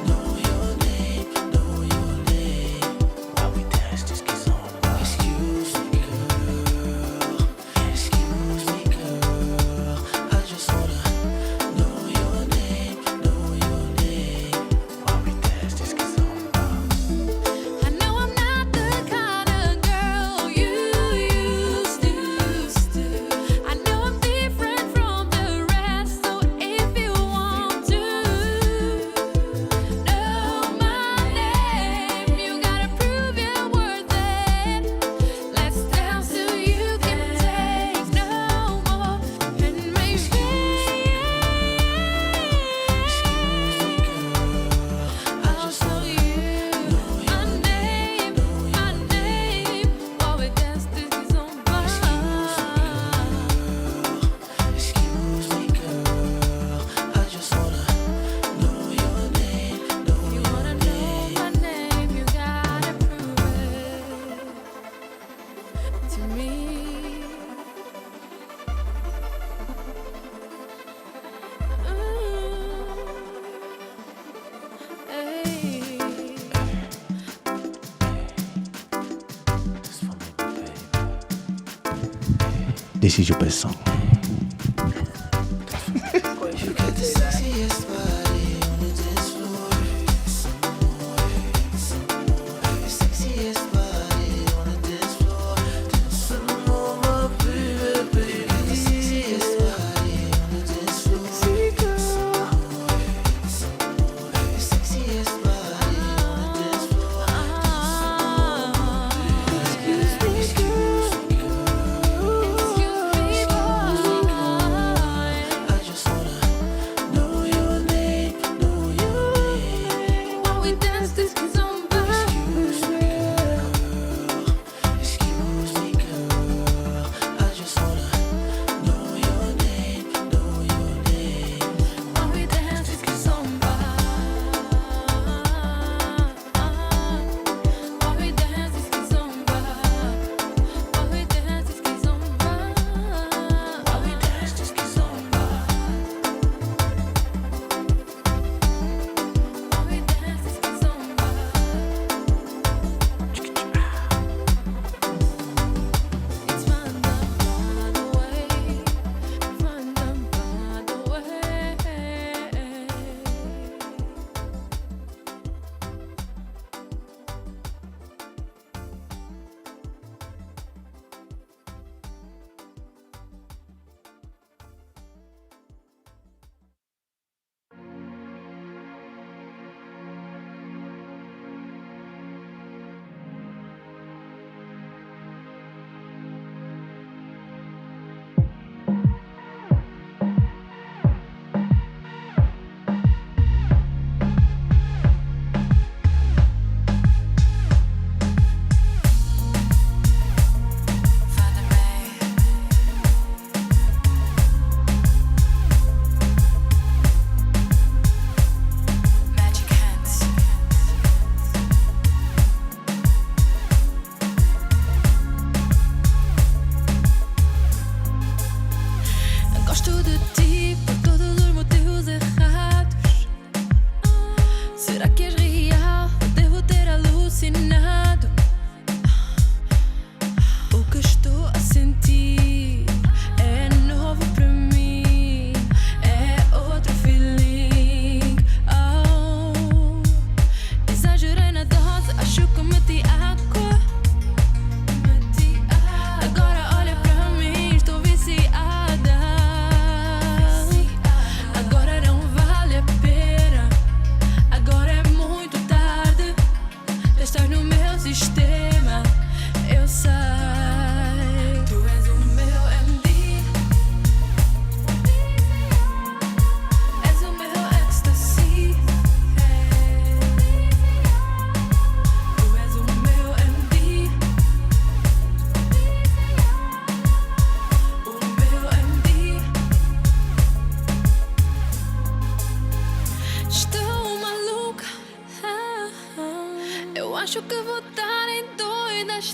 know your name, while we dance this kiss on by. Excuse me, girl. Excuse me, girl. I just wanna know your name, while we dance this kiss on by. I know I'm not the kind of girl you used to. I know I'm different from the rest, so if you want to know my name, you gotta prove you're worth it. Let's dance till you can take no more, and maybe I'll show you my name, while we dance till it's on fire. Excuse me, girl. I just wanna know your name, You wanna know my name, you gotta prove it to me. Hey. This for me, baby. This is your best song. You got the sexiest body on the dance floor. The sexiest body on the dance floor. Dance some more, my baby. You got the sexiest body on the dance floor. The sexiest body on the dance floor.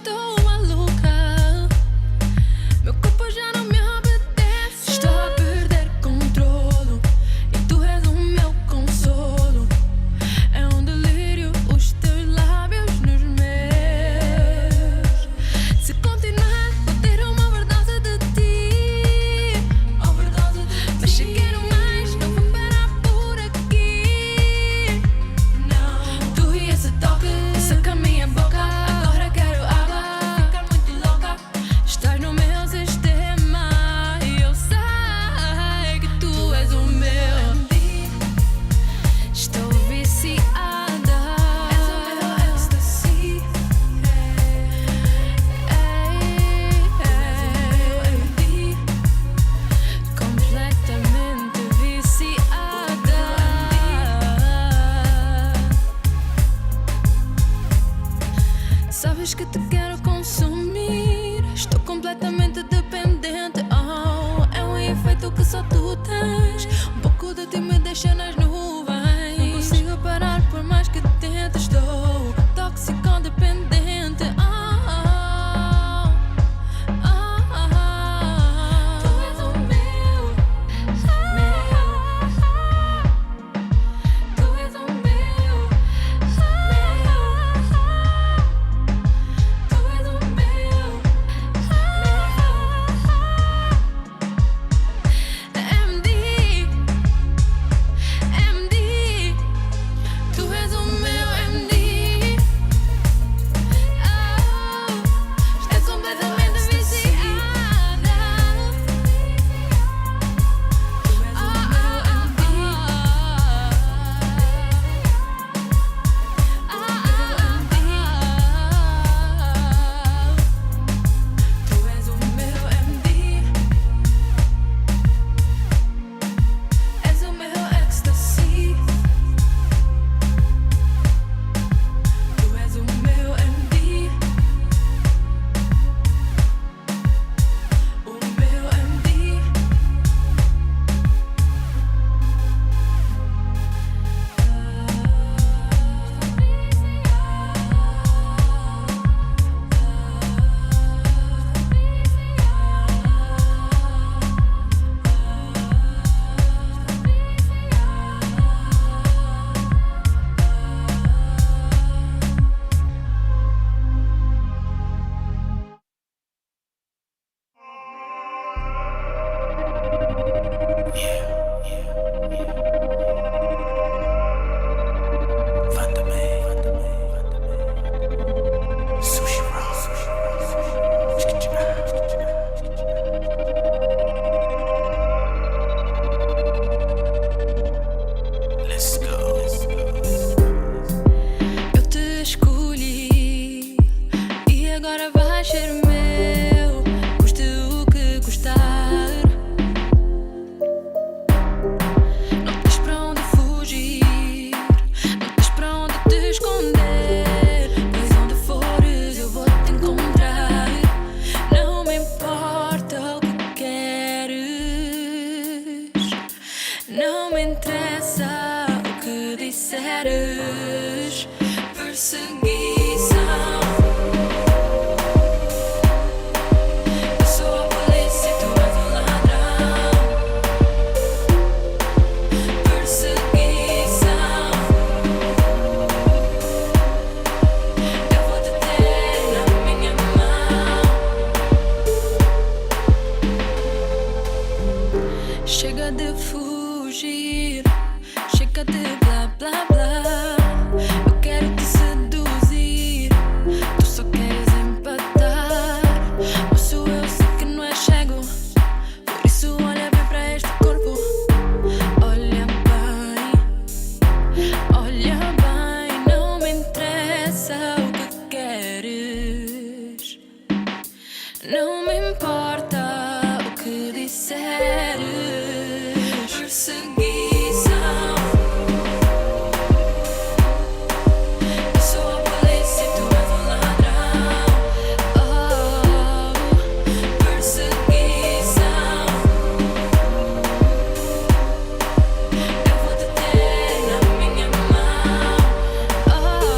estou maluca. Meu corpo já não me obedece. Estou a perder controlo e tu és o meu consolo. É um delírio os teus lábios nos meus. Se continuar, vou ter uma overdose de ti. Mas cheguei no mais, não vou parar por aqui. Não, tu e esse toque, essa com a minha boca. Agora quero água, ficar muito louca. Estás no meu sistema e eu sei que tu és o meu. Estou viciada. És o meu ecstasy. Completamente viciada. Sabes que te quero consumir. Estou completamente dependente. Oh, é um efeito que só tu tens. Um pouco de ti me deixa nas nuvens. Não consigo parar por mais que tente. Estou tóxico dependente. Oh, oh, oh, oh. Tu és o meu. Tu és o meu. Tu és o meu. MD, MD. Tu és o meu MD. Oh, estás completamente viciada. Oh, oh, oh, tu és o meu MD. És o meu ecstasy. Tu és o meu MD. O meu MD. Vanda May, Sushiraw, let's go. Eu te escolhi e agora vais ser meu, custe o que custar. Não tens pra onde fugir, não tens pra onde te esconder. Pois onde fores eu vou te encontrar. Não me importa o que queres, não me interessa o que disseres. Perseguição. Eu sou a polícia e tu és o ladrão. Perseguição. Eu vou te ter na minha mão. Chega de fugir, chega de blá blá blá. Eu quero te seduzir, tu só queres empatar. Moço, eu sei que não é cego, por isso olha bem pra este corpo. Olha bem, não me interessa o que queres. Não me importa o que disseres. Perseguição. Eu sou a polícia e tu és o ladrão. Oh, perseguição. Eu vou te ter na minha mão. Oh.